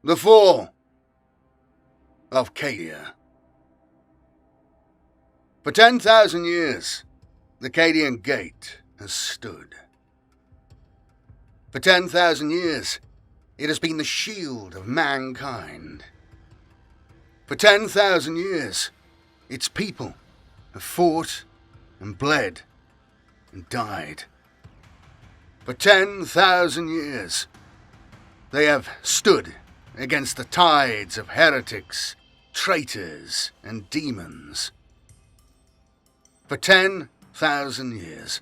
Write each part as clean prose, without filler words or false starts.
The fall of CADIA. For 10,000 years, the Cadian Gate has stood. For 10,000 years, it has been the shield of mankind. For 10,000 years, its people have fought and bled and died. For 10,000 years, they have stood against the tides of heretics, traitors, and demons. For 10,000 years,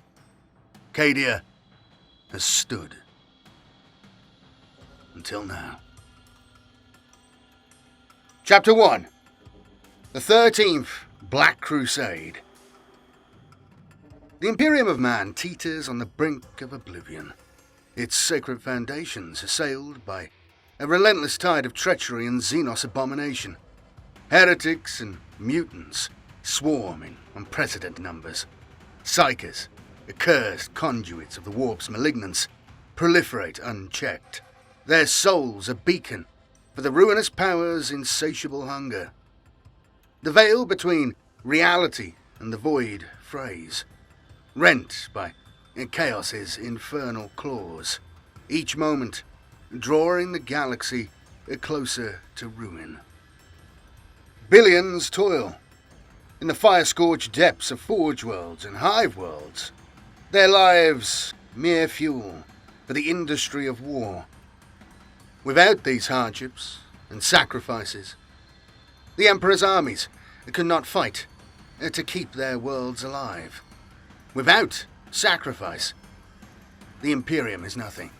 CADIA has stood. Until now. Chapter 1. The 13th Black Crusade. The Imperium of Man teeters on the brink of oblivion, its sacred foundations assailed by a relentless tide of treachery and Xenos abomination. Heretics and mutants swarm in unprecedented numbers. Psychers, accursed conduits of the warp's malignance, proliferate unchecked, their souls a beacon for the ruinous power's insatiable hunger. The veil between reality and the void frays, rent by chaos's infernal claws, each moment drawing the galaxy closer to ruin. Billions toil in the fire-scorched depths of Forge Worlds and Hive Worlds, their lives mere fuel for the industry of war. Without these hardships and sacrifices, the Emperor's armies could not fight to keep their worlds alive. Without sacrifice, the Imperium is nothing.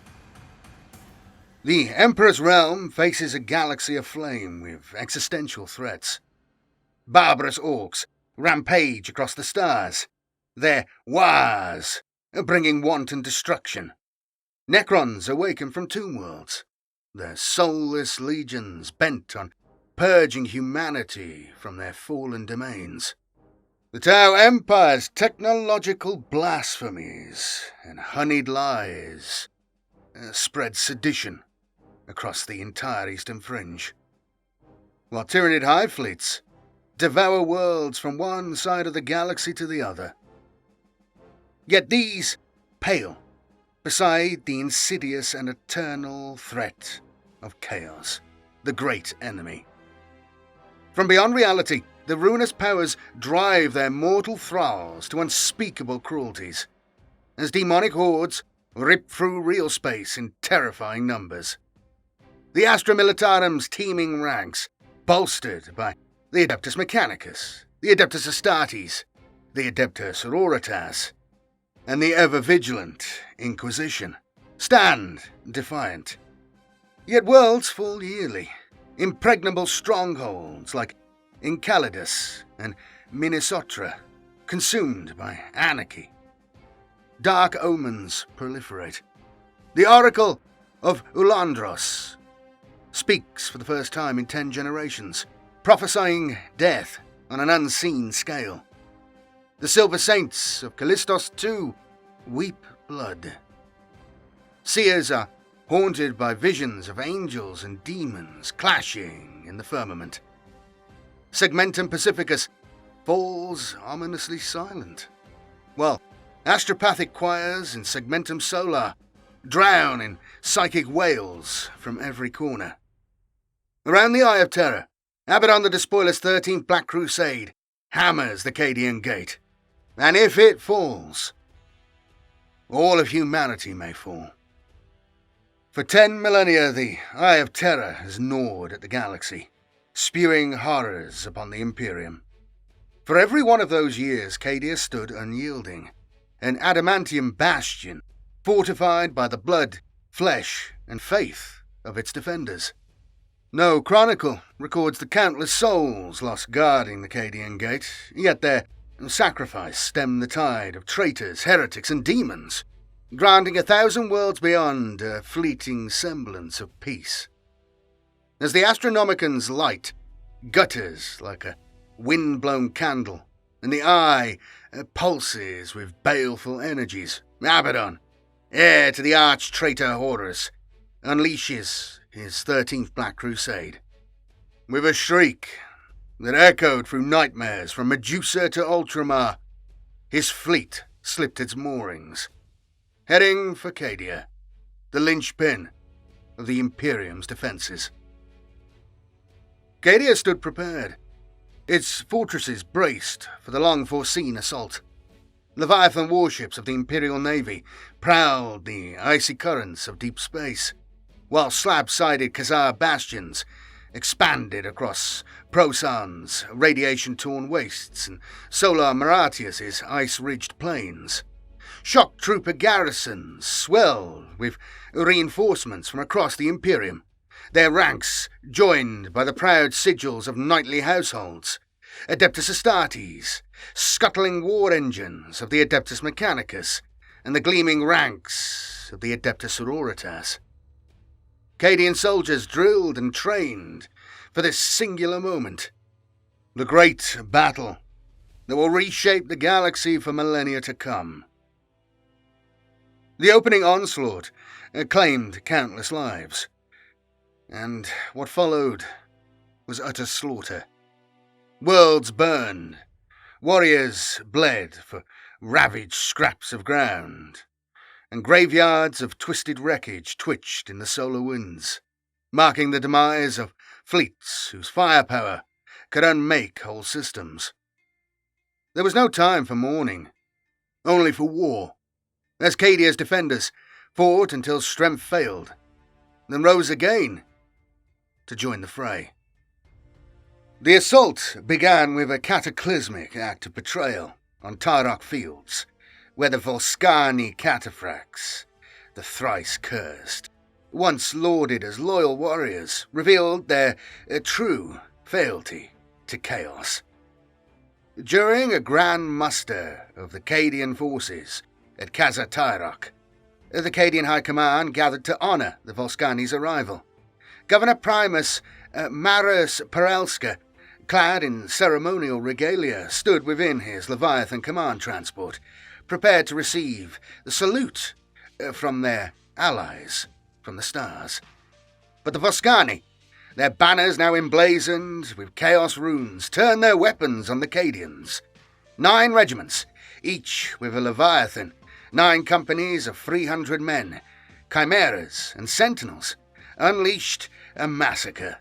The Emperor's realm faces a galaxy aflame with existential threats. Barbarous orcs rampage across the stars, their wars bringing wanton destruction. Necrons awaken from tomb worlds, their soulless legions bent on purging humanity from their fallen domains. The Tau Empire's technological blasphemies and honeyed lies spread sedition across the entire Eastern Fringe, while Tyranid hive fleets devour worlds from one side of the galaxy to the other. Yet these pale beside the insidious and eternal threat of chaos, the great enemy. From beyond reality, the ruinous powers drive their mortal thralls to unspeakable cruelties, as demonic hordes rip through real space in terrifying numbers. The Astra Militarum's teeming ranks, bolstered by the Adeptus Mechanicus, the Adeptus Astartes, the Adeptus Auroritas, and the ever-vigilant Inquisition, stand defiant. Yet worlds fall yearly, impregnable strongholds like Enceladus and Minnesotra, consumed by anarchy. Dark omens proliferate. The Oracle of Ulandros speaks for the first time in 10 generations, prophesying death on an unseen scale. The Silver Saints of Callistos II weep blood. Seers are haunted by visions of angels and demons clashing in the firmament. Segmentum Pacificus falls ominously silent, while astropathic choirs in Segmentum Solar drown in psychic wails from every corner. Around the Eye of Terror, Abaddon the Despoiler's 13th Black Crusade hammers the Cadian Gate, and if it falls, all of humanity may fall. For 10 millennia, the Eye of Terror has gnawed at the galaxy, spewing horrors upon the Imperium. For every one of those years, CADIA stood unyielding, an adamantium bastion, fortified by the blood, flesh, and faith of its defenders. No chronicle records the countless souls lost guarding the Cadian Gate, yet their sacrifice stemmed the tide of traitors, heretics, and demons, granting 1,000 worlds beyond a fleeting semblance of peace. As the Astronomican's light gutters like a wind-blown candle, and the eye pulses with baleful energies, Abaddon, heir to the arch-traitor Horus, unleashes his 13th Black Crusade. With a shriek that echoed through nightmares from Medusa to Ultramar, his fleet slipped its moorings, heading for CADIA, the linchpin of the Imperium's defences. CADIA stood prepared, its fortresses braced for the long-foreseen assault. Leviathan warships of the Imperial Navy prowled the icy currents of deep space, while slab-sided Khazar bastions expanded across Prosan's radiation-torn wastes and Solar Maratius' ice-ridged plains. Shock trooper garrisons swelled with reinforcements from across the Imperium, their ranks joined by the proud sigils of knightly households, Adeptus Astartes, scuttling war engines of the Adeptus Mechanicus, and the gleaming ranks of the Adeptus Sororitas. Cadian soldiers drilled and trained for this singular moment, the great battle that will reshape the galaxy for millennia to come. The opening onslaught claimed countless lives, and what followed was utter slaughter. Worlds burned, warriors bled for ravaged scraps of ground, and graveyards of twisted wreckage twitched in the solar winds, marking the demise of fleets whose firepower could unmake whole systems. There was no time for mourning, only for war, as CADIA's defenders fought until strength failed, then rose again to join the fray. The assault began with a cataclysmic act of betrayal on Tyrok fields, where the Volscani cataphracts, the thrice cursed, once lauded as loyal warriors, revealed their true fealty to chaos. During a grand muster of the Cadian forces at Khazar Tyrok, the Cadian High Command gathered to honour the Volscani's arrival. Governor Primus Maris Perelska, clad in ceremonial regalia, stood within his Leviathan command transport, prepared to receive the salute from their allies from the stars. But the Volscani, their banners now emblazoned with chaos runes, turned their weapons on the Cadians. 9 regiments, each with a Leviathan, 9 companies of 300 men, chimeras and sentinels, unleashed a massacre.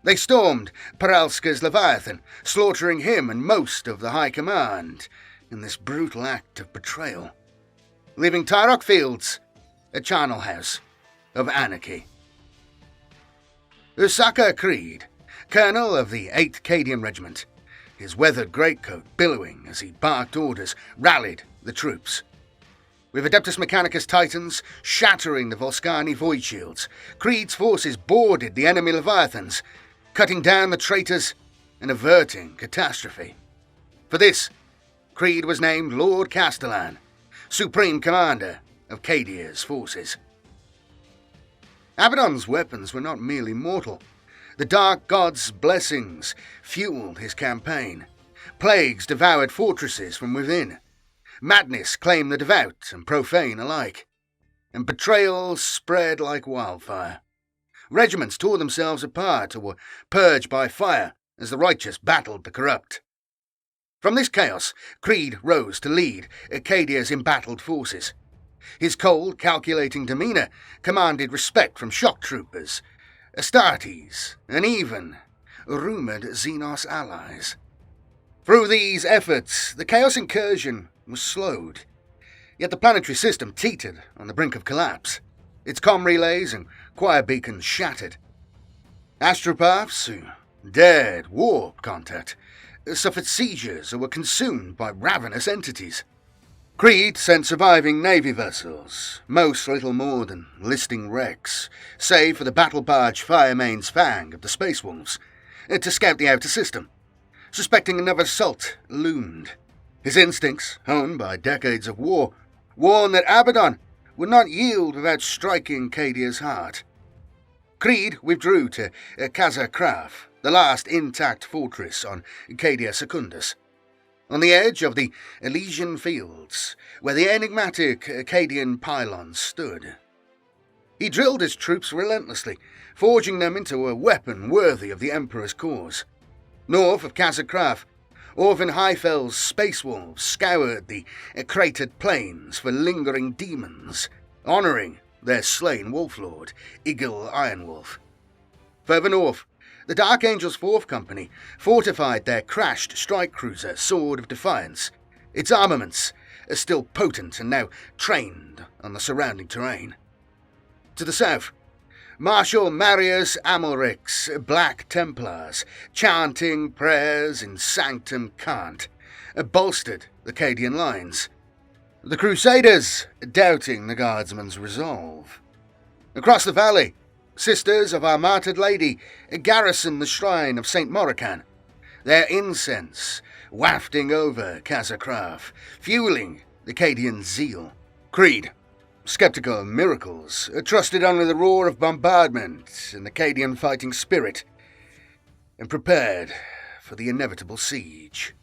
They stormed Perelska's Leviathan, slaughtering him and most of the High Command in this brutal act of betrayal, leaving Tyrok Fields a charnel house of anarchy. Usaka Creed, colonel of the 8th Cadian Regiment, his weathered greatcoat billowing as he barked orders, rallied the troops. With Adeptus Mechanicus Titans shattering the Volscani void shields, Creed's forces boarded the enemy Leviathans, cutting down the traitors and averting catastrophe. For this, Creed was named Lord Castellan, Supreme Commander of CADIA's forces. Abaddon's weapons were not merely mortal. The Dark God's blessings fueled his campaign. Plagues devoured fortresses from within. Madness claimed the devout and profane alike. And betrayal spread like wildfire. Regiments tore themselves apart or were purged by fire as the righteous battled the corrupt. From this chaos, Creed rose to lead CADIA's embattled forces. His cold, calculating demeanour commanded respect from shock troopers, Astartes, and even rumoured Xenos allies. Through these efforts, the Chaos incursion was slowed, yet the planetary system teetered on the brink of collapse, its comm relays and choir beacons shattered. Astropaths who dared warp contact suffered seizures or were consumed by ravenous entities. Creed sent surviving Navy vessels, most little more than listing wrecks, save for the battle barge Firemane's Fang of the Space Wolves, to scout the outer system, suspecting another assault loomed. His instincts, honed by decades of war, warned that Abaddon would not yield without striking CADIA's heart. Creed withdrew to Khazar Kraf, the last intact fortress on CADIA Secundus, on the edge of the Elysian fields, where the enigmatic Cadian Pylons stood. He drilled his troops relentlessly, forging them into a weapon worthy of the Emperor's cause. North of Kazakraf, Orphan Highfell's space wolves scoured the cratered plains for lingering demons, honouring their slain wolf-lord, Eagle Ironwolf. Further north, the Dark Angel's 4th Company fortified their crashed strike cruiser, Sword of Defiance. Its armaments are still potent and now trained on the surrounding terrain. To the south, Marshal Marius Amalric's Black Templars, chanting prayers in Sanctum Cant, bolstered the Cadian lines. The Crusaders doubting the Guardsman's resolve. Across the valley, Sisters of Our Martyred Lady garrisoned the shrine of St. Morican, their incense wafting over Kazakraf, fueling the Cadian zeal. Creed, skeptical of miracles, trusted only the roar of bombardment and the Cadian fighting spirit, and prepared for the inevitable siege.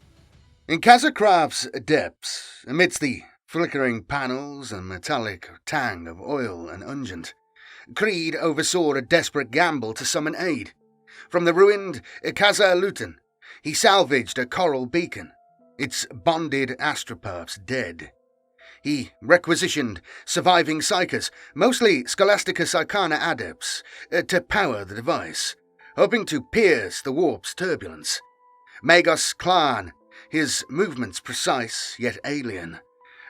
In Kazakraf's depths, amidst the flickering panels and metallic tang of oil and unguent, Creed oversaw a desperate gamble to summon aid. From the ruined Kaza Luton, he salvaged a coral beacon, its bonded astropaths dead. He requisitioned surviving psychers, mostly Scholasticus Arcana adepts, to power the device, hoping to pierce the warp's turbulence. Magos Clan, his movements precise yet alien,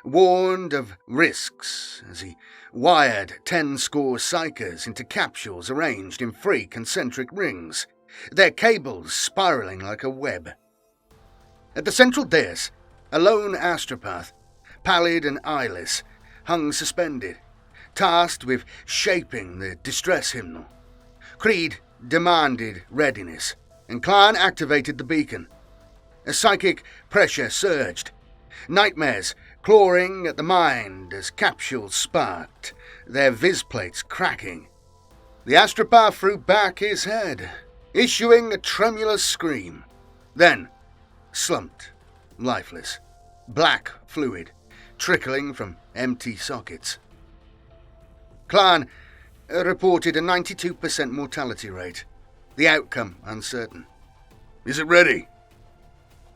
warned of risks as he wired 10 score psychers into capsules arranged in 3 concentric rings, their cables spiralling like a web. At the central dais, a lone astropath, pallid and eyeless, hung suspended, tasked with shaping the distress hymnal. Creed demanded readiness, and Clan activated the beacon. A psychic pressure surged, nightmares clawing at the mind as capsules sparked, their visplates cracking. The astropath threw back his head, issuing a tremulous scream, then slumped, lifeless, black fluid trickling from empty sockets. Clan reported a 92% mortality rate, the outcome uncertain. "Is it ready?"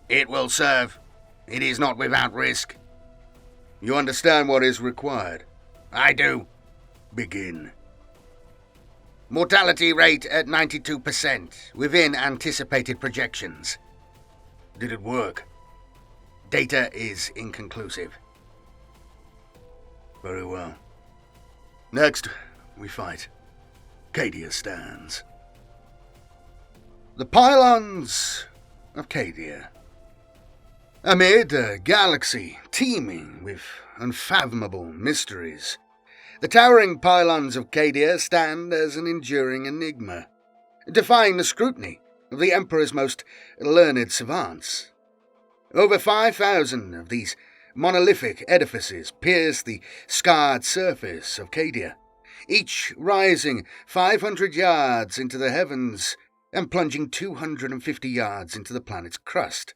"It will serve. It is not without risk." "You understand what is required?" "I do." "Begin." "Mortality rate at 92%, within anticipated projections." "Did it work?" "Data is inconclusive." "Very well. Next, we fight. CADIA stands." The Pylons of CADIA. Amid a galaxy teeming with unfathomable mysteries, the towering pylons of CADIA stand as an enduring enigma, defying the scrutiny of the Emperor's most learned savants. Over 5,000 of these monolithic edifices pierce the scarred surface of CADIA, each rising 500 yards into the heavens and plunging 250 yards into the planet's crust.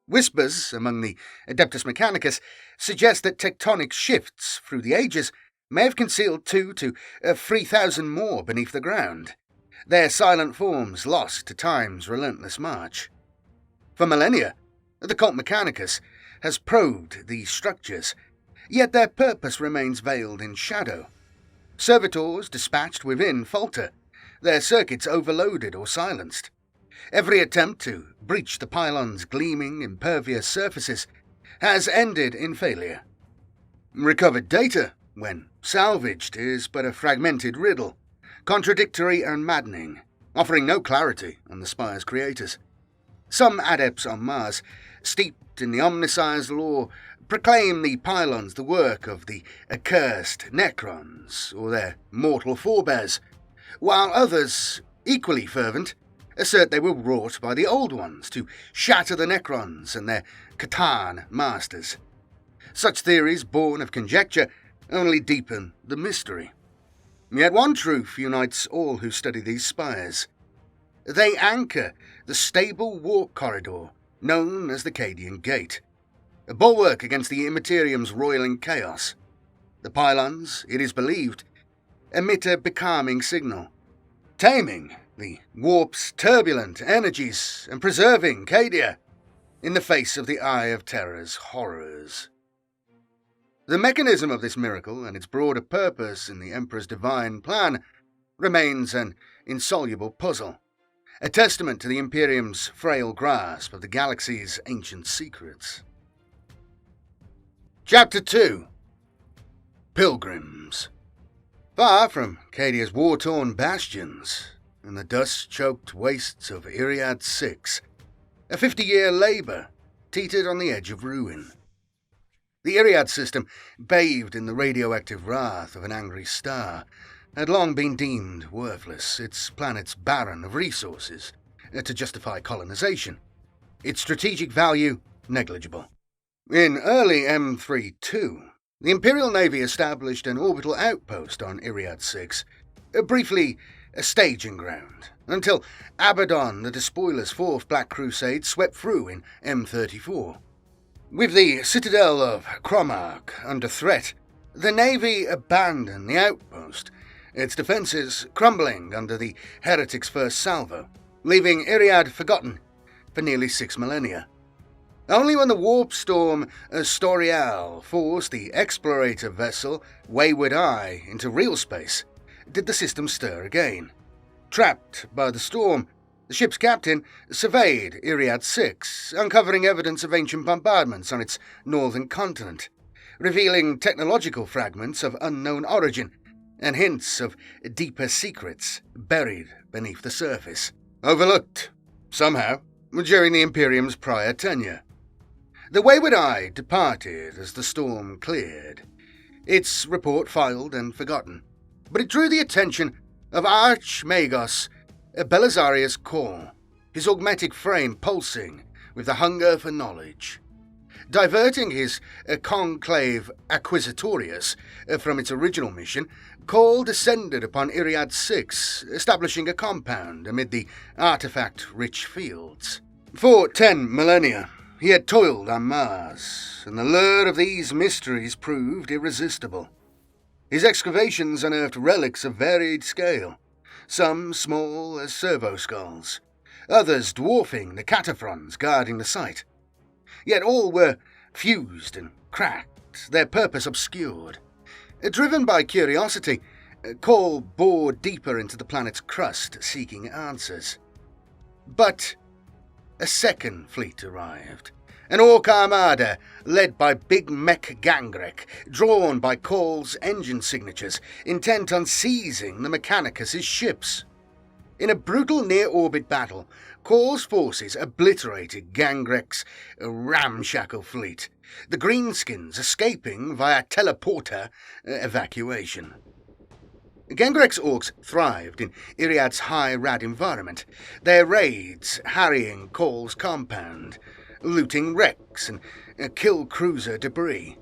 Whispers among the Adeptus Mechanicus suggest that tectonic shifts through the ages may have concealed 2,000 to 3,000 more beneath the ground, their silent forms lost to time's relentless march. For millennia, the Cult Mechanicus has probed these structures, yet their purpose remains veiled in shadow. Servitors dispatched within falter, their circuits overloaded or silenced. Every attempt to breach the pylon's gleaming, impervious surfaces has ended in failure. Recovered data, when salvaged, is but a fragmented riddle, contradictory and maddening, offering no clarity on the spire's creators. Some adepts on Mars, steeped in the Omnissiah's lore, proclaim the pylons the work of the accursed Necrons, or their mortal forebears, while others, equally fervent, assert they were wrought by the Old Ones to shatter the Necrons and their Catan masters. Such theories, born of conjecture, only deepen the mystery. Yet one truth unites all who study these spires. They anchor the stable warp corridor known as the Cadian Gate, a bulwark against the Immaterium's roiling chaos. The pylons, it is believed, emit a becalming signal, taming the warp's turbulent energies and preserving CADIA in the face of the Eye of Terror's horrors. The mechanism of this miracle and its broader purpose in the Emperor's divine plan remains an insoluble puzzle, a testament to the Imperium's frail grasp of the galaxy's ancient secrets. Chapter 2. Pilgrims. Far from CADIA's war-torn bastions and the dust-choked wastes of Iriad 6, a 50-year labour teetered on the edge of ruin. The Iriad system, bathed in the radioactive wrath of an angry star, had long been deemed worthless, its planets barren of resources to justify colonization, its strategic value negligible. In early M32, the Imperial Navy established an orbital outpost on Iriad 6, briefly a staging ground, until Abaddon the Despoiler's Fourth Black Crusade swept through in M34. With the citadel of Cromark under threat, the Navy abandoned the outpost, its defences crumbling under the heretics' first salvo, leaving Iriad forgotten for nearly 6 millennia. Only when the warp storm Storial forced the explorator vessel Wayward Eye into real space did the system stir again. Trapped by the storm, the ship's captain surveyed Iriad 6, uncovering evidence of ancient bombardments on its northern continent, revealing technological fragments of unknown origin and hints of deeper secrets buried beneath the surface, overlooked, somehow, during the Imperium's prior tenure. The Wayward Eye departed as the storm cleared, its report filed and forgotten, but it drew the attention of Archmagos Belisarius Kor, his augmetic frame pulsing with the hunger for knowledge. Diverting his conclave Acquisitorius from its original mission, Kor descended upon Iriad 6, establishing a compound amid the artifact-rich fields. For 10 millennia, he had toiled on Mars, and the lure of these mysteries proved irresistible. His excavations unearthed relics of varied scale, some small as servo-skulls, others dwarfing the cataphrons guarding the site. Yet all were fused and cracked, their purpose obscured. Driven by curiosity, Cole bored deeper into the planet's crust, seeking answers. But a second fleet arrived, an Orc armada led by Big Mech Gangrek, drawn by Cole's engine signatures, intent on seizing the Mechanicus' ships. In a brutal near-orbit battle, Cole's forces obliterated Gangrek's ramshackle fleet, the Greenskins escaping via teleporter evacuation. Gangrek's orcs thrived in Iriad's high rad environment, their raids harrying Cole's compound, looting wrecks and kill cruiser debris.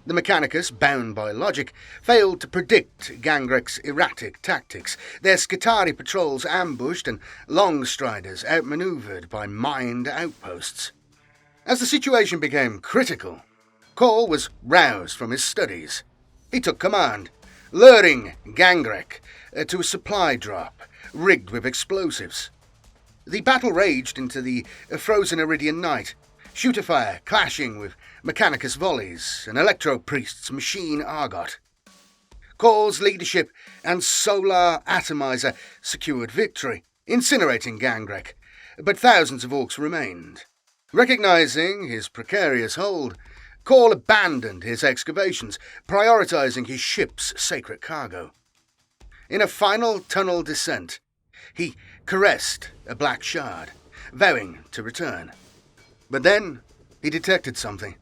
The Mechanicus, bound by logic, failed to predict Gangrek's erratic tactics, their Skitarii patrols ambushed and Longstriders outmaneuvered by mined outposts. As the situation became critical, Cole was roused from his studies. He took command, luring Gangrek to a supply drop rigged with explosives. The battle raged into the frozen Iridian night, shooter fire clashing with Mechanicus volleys and Electro-Priest's machine argot. Cole's leadership and solar atomizer secured victory, incinerating Gangrek, but thousands of orcs remained. Recognizing his precarious hold, Cole abandoned his excavations, prioritizing his ship's sacred cargo. In a final tunnel descent, he caressed a black shard, vowing to return. But then he detected something,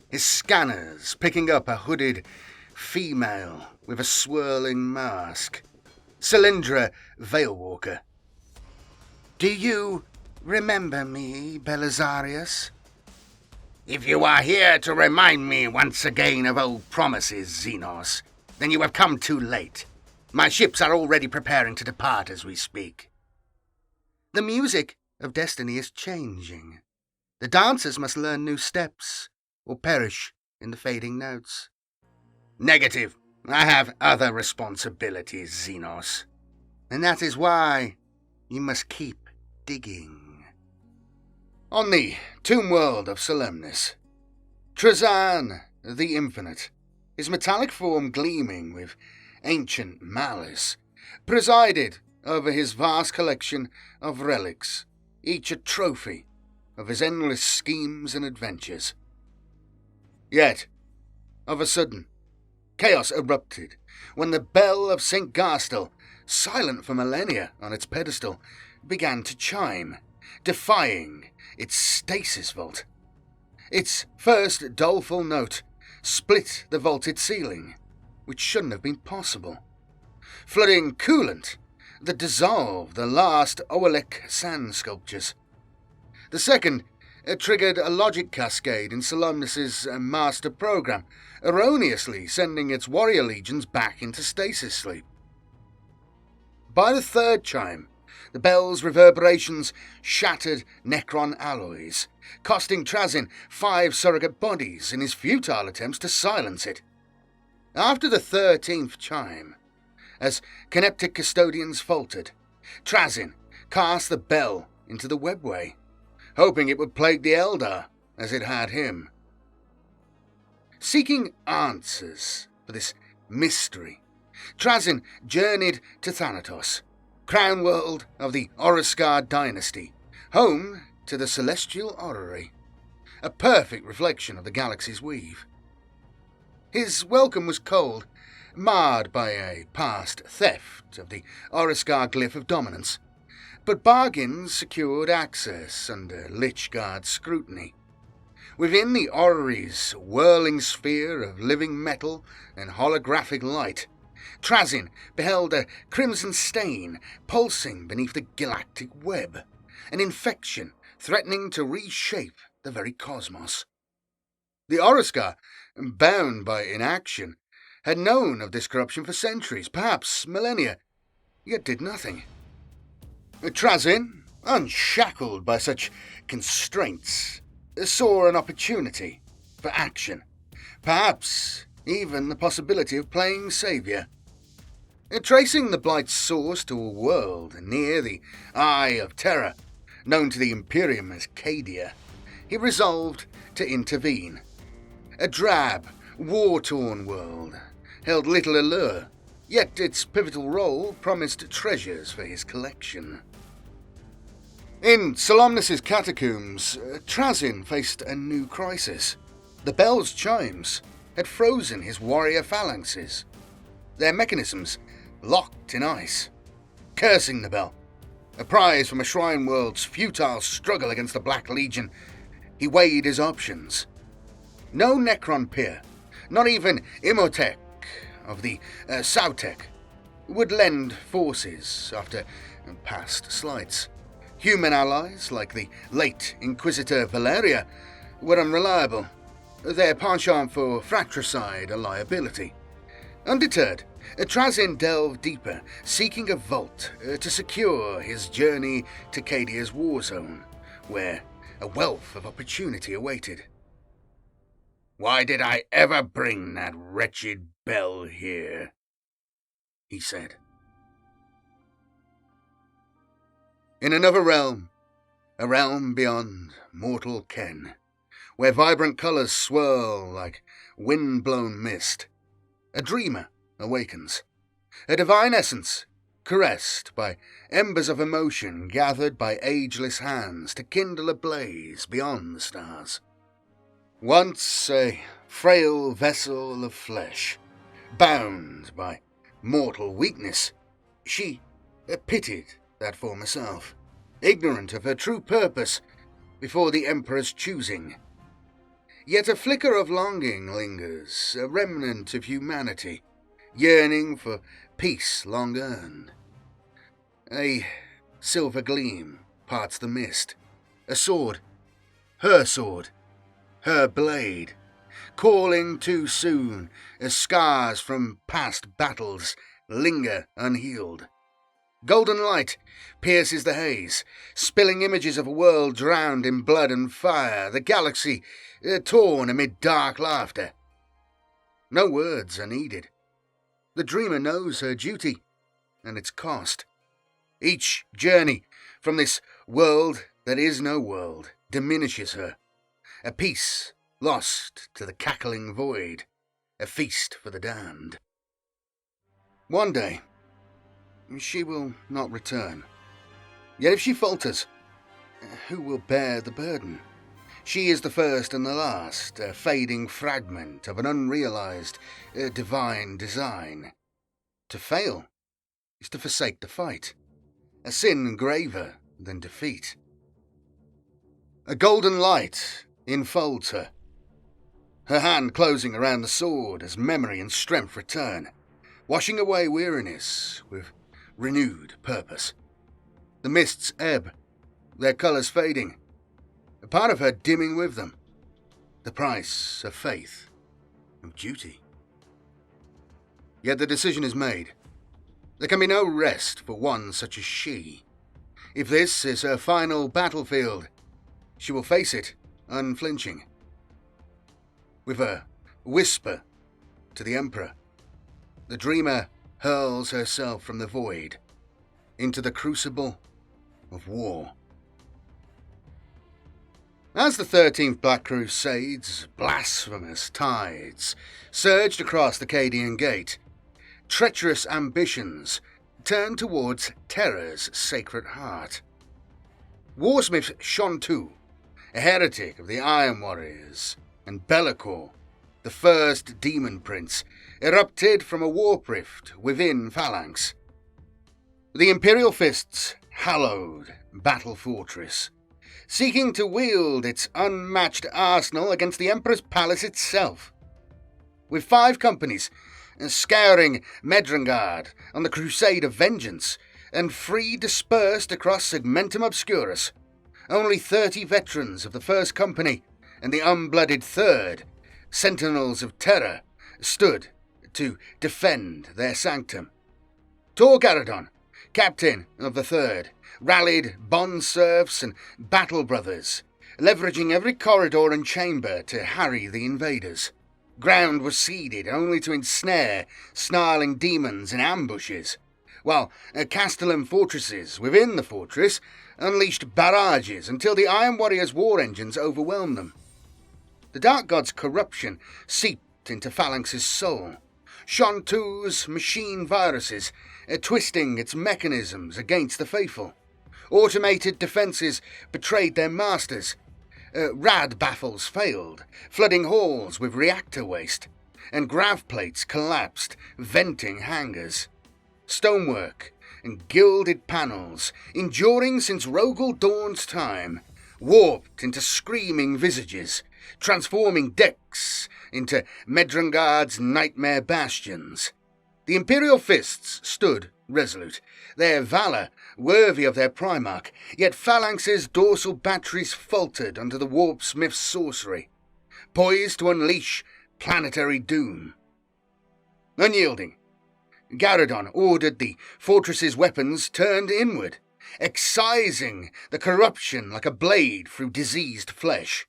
his scanners picking up a hooded female with a swirling mask, Cylindra Veilwalker. "Do you remember me, Belisarius?" "If you are here to remind me once again of old promises, Xenos, then you have come too late. My ships are already preparing to depart as we speak." "The music of destiny is changing. The dancers must learn new steps, or perish in the fading notes." "Negative. I have other responsibilities, Xenos, and that is why you must keep digging. On the tomb world of Solemnis, Trazan the Infinite, his metallic form gleaming with ancient malice, presided over his vast collection of relics, each a trophy of his endless schemes and adventures. Yet, of a sudden, chaos erupted when the bell of St. Garstel, silent for millennia on its pedestal, began to chime, defying its stasis vault. Its first doleful note split the vaulted ceiling, which shouldn't have been possible, flooding coolant that dissolved the last Oelek sand sculptures. The second triggered a logic cascade in Solemnis' master program, erroneously sending its warrior legions back into stasis sleep. By the third chime, the bell's reverberations shattered Necron alloys, costing Trazin 5 surrogate bodies in his futile attempts to silence it. After the 13th chime, as Caneptic custodians faltered, Trazin cast the bell into the webway, hoping it would plague the Eldar as it had him. Seeking answers for this mystery, Trazin journeyed to Thanatos, crown world of the Oroscar dynasty, home to the Celestial Orrery, a perfect reflection of the galaxy's weave. His welcome was cold, marred by a past theft of the Oroscar glyph of dominance, but bargains secured access under Lich-Guard scrutiny. Within the Orrery's whirling sphere of living metal and holographic light, Trazin beheld a crimson stain pulsing beneath the galactic web, an infection threatening to reshape the very cosmos. The Oroscar, bound by inaction, had known of this corruption for centuries, perhaps millennia, yet did nothing. Trazin, unshackled by such constraints, saw an opportunity for action, perhaps even the possibility of playing saviour. Tracing the Blight's source to a world near the Eye of Terror, known to the Imperium as CADIA, he resolved to intervene. A drab, war-torn world held little allure, yet its pivotal role promised treasures for his collection. In Solemnis' catacombs, Trazin faced a new crisis. The bell's chimes had frozen his warrior phalanxes, their mechanisms locked in ice. Cursing the bell, a prize from a shrine world's futile struggle against the Black Legion, he weighed his options. No Necron peer, not even Imhotep of the Sautek, would lend forces after past slights. Human allies, like the late Inquisitor Valeria, were unreliable, their penchant for fratricide a liability. Undeterred, Trazin delved deeper, seeking a vault to secure his journey to Cadia's war zone, where a wealth of opportunity awaited. "Why did I ever bring that wretched bell here?" he said. In another realm, a realm beyond mortal ken, where vibrant colours swirl like wind-blown mist, a dreamer awakens, a divine essence caressed by embers of emotion gathered by ageless hands to kindle a blaze beyond the stars. Once a frail vessel of flesh, bound by mortal weakness, she pitied that former self, ignorant of her true purpose before the Emperor's choosing. Yet a flicker of longing lingers, a remnant of humanity, yearning for peace long earned. A silver gleam parts the mist, a sword, her blade, calling too soon as scars from past battles linger unhealed. Golden light pierces the haze, spilling images of a world drowned in blood and fire, the galaxy torn amid dark laughter. No words are needed. The dreamer knows her duty and its cost. Each journey from this world that is no world diminishes her. A peace lost to the cackling void, a feast for the damned. One day, she will not return. Yet if she falters, who will bear the burden? She is the first and the last, a fading fragment of an unrealized, divine design. To fail is to forsake the fight, a sin graver than defeat. A golden light enfolds her, her hand closing around the sword as memory and strength return, washing away weariness with renewed purpose. The mists ebb, their colours fading, a part of her dimming with them, the price of faith, of duty. Yet the decision is made. There can be no rest for one such as she. If this is her final battlefield, she will face it unflinching. With a whisper to the Emperor, the dreamer hurls herself from the void into the crucible of war. As the 13th Black Crusade's blasphemous tides surged across the CADIan gate, treacherous ambitions turned towards terror's sacred heart. Warsmith Shontu, a heretic of the Iron Warriors, and Bellicor, the first demon prince, erupted from a warp rift within Phalanx. The Imperial Fist's hallowed battle fortress, seeking to wield its unmatched arsenal against the Emperor's palace itself. With 5 companies scouring Medrengard on the crusade of vengeance, and 3 dispersed across Segmentum Obscurus, only 30 veterans of the First Company and the unblooded 3rd, Sentinels of Terror, stood to defend their sanctum. Tor Garadon, captain of the 3rd, rallied bond serfs and battle brothers, leveraging every corridor and chamber to harry the invaders. Ground was ceded only to ensnare snarling demons in ambushes, while Castellan fortresses within the fortress unleashed barrages until the Iron Warriors' war engines overwhelmed them. The Dark God's corruption seeped into Phalanx's soul. Shontu's machine viruses, twisting its mechanisms against the faithful. Automated defences betrayed their masters. Rad baffles failed, flooding halls with reactor waste, and grav plates collapsed, venting hangars. Stonework and gilded panels, enduring since Rogel Dawn's time, warped into screaming visages, transforming decks into Medrengard's nightmare bastions. The Imperial Fists stood resolute, their valour worthy of their Primarch, yet Phalanx's dorsal batteries faltered under the Warpsmith's sorcery, poised to unleash planetary doom. Unyielding, Garadon ordered the fortress's weapons turned inward, excising the corruption like a blade through diseased flesh.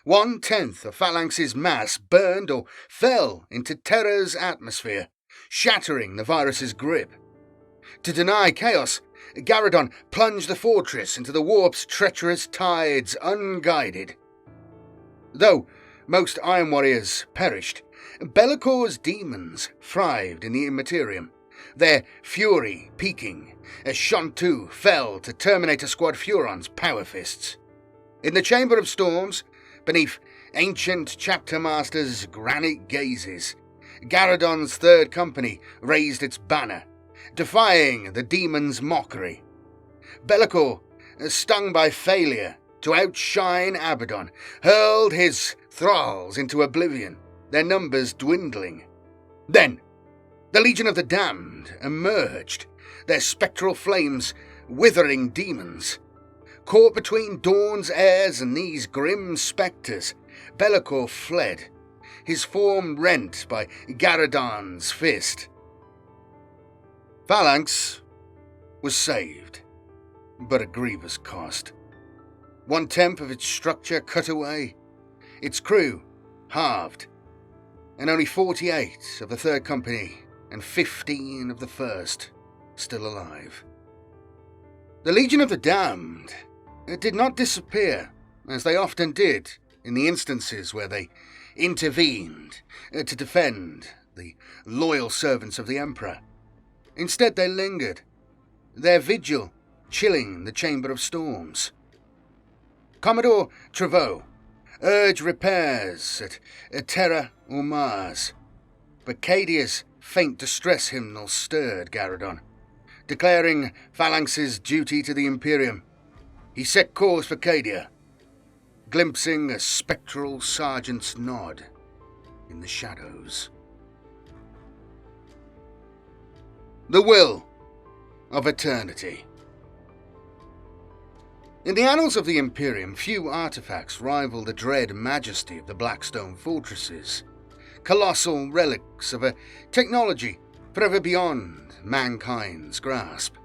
1/10 of Phalanx's mass burned or fell into Terror's atmosphere, shattering the virus's grip. To deny chaos, Garadon plunged the fortress into the warp's treacherous tides unguided. Though most Iron Warriors perished, Bellicor's demons thrived in the Imperium, their fury peaking as Shontu fell to Terminator Squad Furon's power fists. In the Chamber of Storms, beneath ancient chapter masters' granite gazes, Garadon's 3rd Company raised its banner, defying the demon's mockery. Bellicor, stung by failure to outshine Abaddon, hurled his thralls into oblivion, their numbers dwindling. Then, the Legion of the Damned emerged, their spectral flames withering demons. Caught between Dawn's heirs and these grim spectres, Bellicor fled, his form rent by Garadon's fist. Phalanx was saved, but at grievous cost. 1/10 of its structure cut away, its crew halved, and only 48 of the 3rd Company and 15 of the first still alive. The Legion of the Damned did not disappear, as they often did in the instances where they intervened to defend the loyal servants of the Emperor. Instead, they lingered, their vigil chilling the Chamber of Storms. Commodore Treveau urged repairs at Terra or Mars, but CADIA's faint distress hymnal stirred Garradon. Declaring Phalanx's duty to the Imperium, he set course for CADIA, glimpsing a spectral sergeant's nod in the shadows. The Will of Eternity. In the annals of the Imperium, few artifacts rival the dread majesty of the Blackstone fortresses, colossal relics of a technology forever beyond mankind's grasp.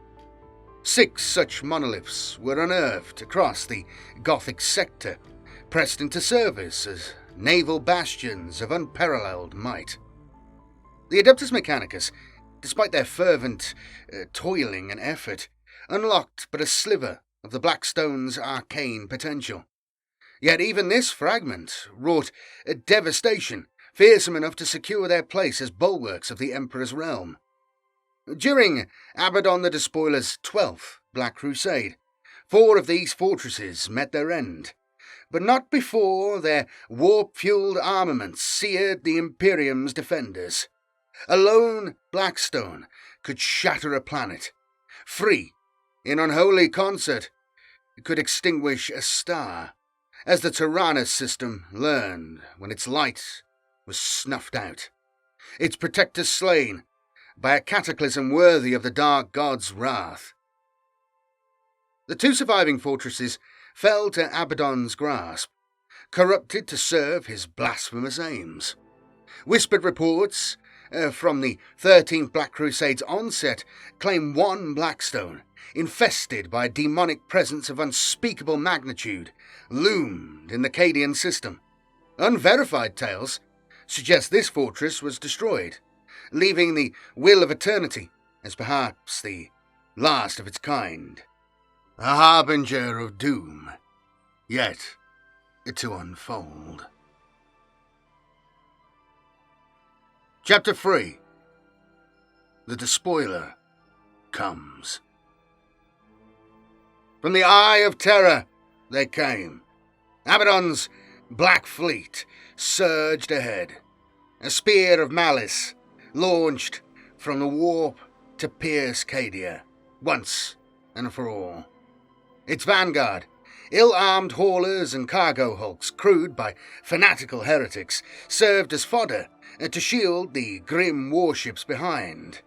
6 such monoliths were unearthed across the Gothic sector, pressed into service as naval bastions of unparalleled might. The Adeptus Mechanicus, despite their fervent toiling and effort, unlocked but a sliver of the Blackstone's arcane potential. Yet even this fragment wrought a devastation fearsome enough to secure their place as bulwarks of the Emperor's realm. During Abaddon the Despoiler's 12th Black Crusade, 4 of these fortresses met their end, but not before their warp-fueled armaments seared the Imperium's defenders. A lone Blackstone could shatter a planet. Free, in unholy concert, it could extinguish a star, as the Tyrannus system learned when its light was snuffed out, its protectors slain by a cataclysm worthy of the Dark God's wrath. The 2 surviving fortresses fell to Abaddon's grasp, corrupted to serve his blasphemous aims. Whispered reports from the 13th Black Crusade's onset claim one Blackstone, infested by a demonic presence of unspeakable magnitude, loomed in the Cadian system. Unverified tales suggest this fortress was destroyed, leaving the Will of Eternity as perhaps the last of its kind, a harbinger of doom, yet to unfold. Chapter 3. The Despoiler Comes. From the Eye of Terror they came. Abaddon's Black Fleet surged ahead, a spear of malice launched from the warp to pierce CADIA, once and for all. Its vanguard, ill-armed haulers and cargo hulks crewed by fanatical heretics, served as fodder to shield the grim warships behind.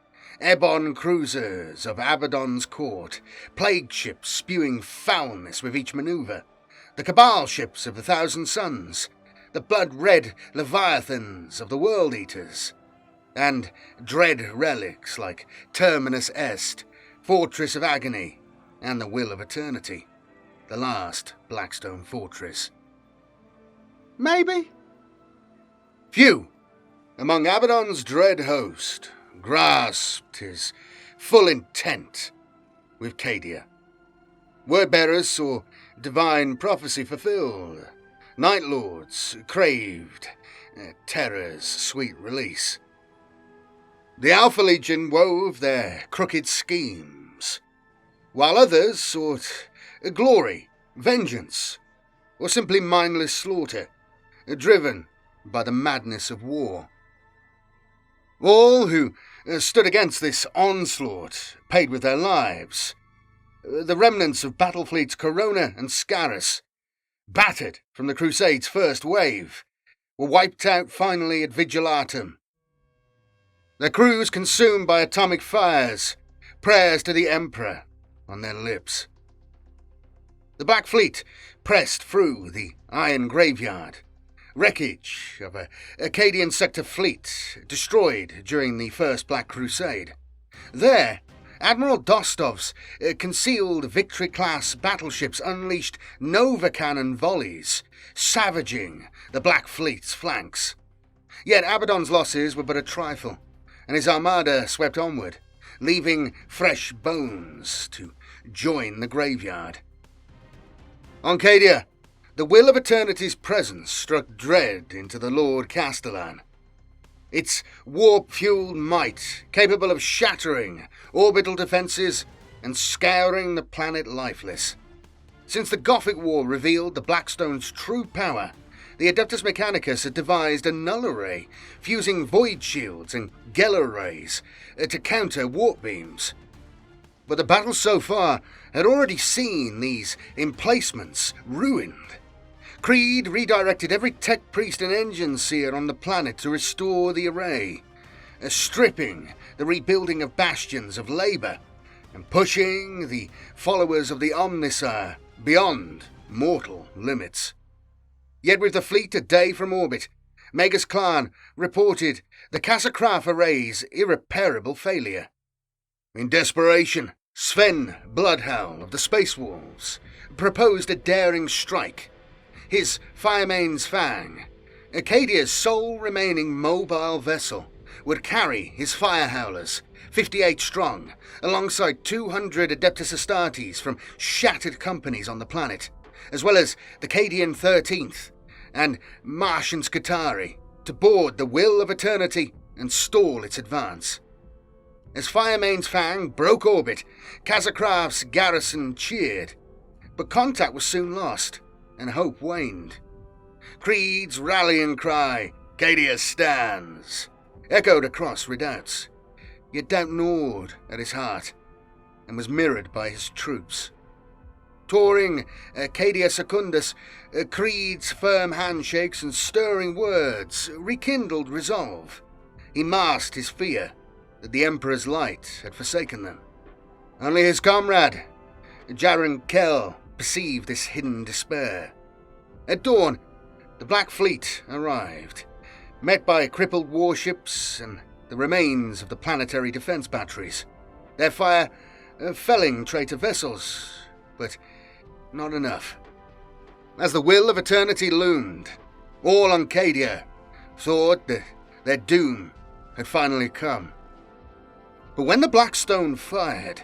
Ebon cruisers of Abaddon's court, plague ships spewing foulness with each maneuver, the Cabal ships of the Thousand Suns, the blood-red leviathans of the World Eaters, and dread relics like Terminus Est, Fortress of Agony, and the Will of Eternity, the last Blackstone fortress. Maybe. Few among Abaddon's dread host grasped his full intent with CADIA. Word-bearers saw divine prophecy fulfilled. Night Lords craved Terror's sweet release. The Alpha Legion wove their crooked schemes, while others sought glory, vengeance, or simply mindless slaughter, driven by the madness of war. All who stood against this onslaught paid with their lives. The remnants of Battlefleets Corona and Scarus, battered from the Crusade's first wave, were wiped out finally at Vigilatum. Their crews consumed by atomic fires, prayers to the Emperor on their lips. The Black Fleet pressed through the Iron Graveyard, wreckage of a Acadian sector fleet destroyed during the First Black Crusade. There, Admiral Dostov's concealed Victory-class battleships unleashed Nova cannon volleys, savaging the Black Fleet's flanks. Yet Abaddon's losses were but a trifle, and his armada swept onward, leaving fresh bones to join the graveyard. On CADIA, the will of eternity's presence struck dread into the Lord Castellan. Its warp-fueled might, capable of shattering orbital defences and scouring the planet lifeless. Since the Gothic War revealed the Blackstone's true power, the Adeptus Mechanicus had devised a null array, fusing void shields and Geller rays to counter warp beams. But the battle so far had already seen these emplacements ruined. Creed redirected every tech priest and engine seer on the planet to restore the array, stripping the rebuilding of bastions of labour and pushing the followers of the Omnissiah beyond mortal limits. Yet with the fleet a day from orbit, Magus Clan reported the Casakraf array's irreparable failure. In desperation, Sven Bloodhowl of the Space Wolves proposed a daring strike. His Firemane's Fang, CADIA's sole remaining mobile vessel, would carry his Fire Howlers, 58 strong, alongside 200 Adeptus Astartes from shattered companies on the planet, as well as the Cadian 13th and Martian Scutari, to board the Will of Eternity and stall its advance. As Firemane's Fang broke orbit, Casakraf's garrison cheered, but contact was soon lost, and hope waned. Creed's rallying cry, "CADIA stands," echoed across redoubts, yet doubt gnawed at his heart, and was mirrored by his troops. Touring CADIA Secundus, Creed's firm handshakes and stirring words rekindled resolve. He masked his fear that the Emperor's light had forsaken them. Only his comrade, Jaren Kell, perceived this hidden despair. At dawn, the Black Fleet arrived, met by crippled warships and the remains of the planetary defense batteries. Their fire felling traitor vessels, but not enough. As the Will of Eternity loomed, all on CADIA thought that their doom had finally come. But when the Blackstone fired,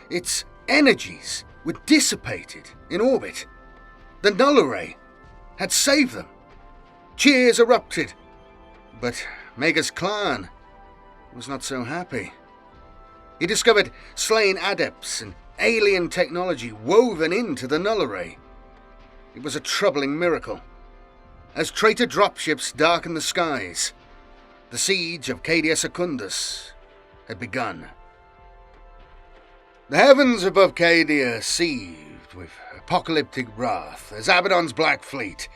its energies were dissipated in orbit. The null array had saved them. Cheers erupted, but Magus Clan was not so happy. He discovered slain adepts and alien technology woven into the null array. It was a troubling miracle. As traitor dropships darkened the skies, the siege of CADIA Secundus had begun. The heavens above CADIA seethed with apocalyptic wrath as Abaddon's Black Fleet,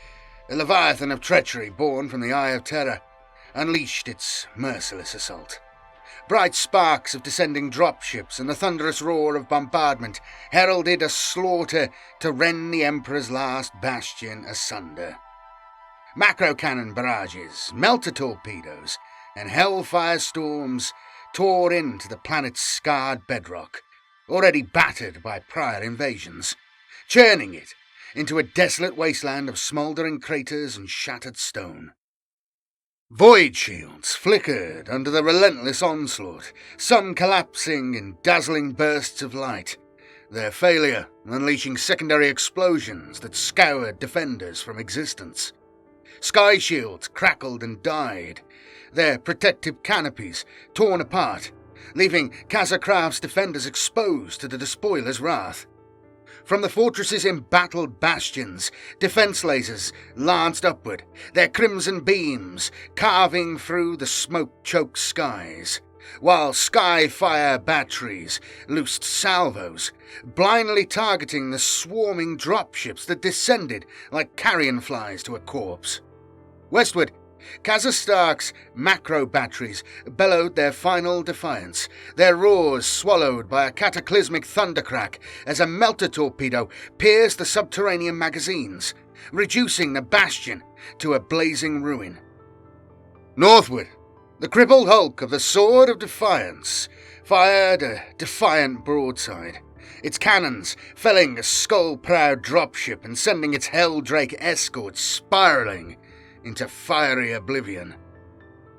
a leviathan of treachery born from the Eye of Terror, unleashed its merciless assault. Bright sparks of descending dropships and the thunderous roar of bombardment heralded a slaughter to rend the Emperor's last bastion asunder. Macro-cannon barrages, melter torpedoes, and hellfire storms tore into the planet's scarred bedrock, already battered by prior invasions, churning it into a desolate wasteland of smouldering craters and shattered stone. Void shields flickered under the relentless onslaught, some collapsing in dazzling bursts of light, their failure unleashing secondary explosions that scoured defenders from existence. Sky shields crackled and died, their protective canopies torn apart, leaving Casakraf's defenders exposed to the despoiler's wrath. From the fortress's embattled bastions, defense lasers lanced upward, their crimson beams carving through the smoke-choked skies, while sky-fire batteries loosed salvos, blindly targeting the swarming dropships that descended like carrion flies to a corpse. Westward, Kazastark's macro batteries bellowed their final defiance, their roars swallowed by a cataclysmic thundercrack as a melter torpedo pierced the subterranean magazines, reducing the bastion to a blazing ruin. Northward, the crippled hulk of the Sword of Defiance fired a defiant broadside, its cannons felling a skull-proud dropship and sending its Helldrake escort spiralling into fiery oblivion.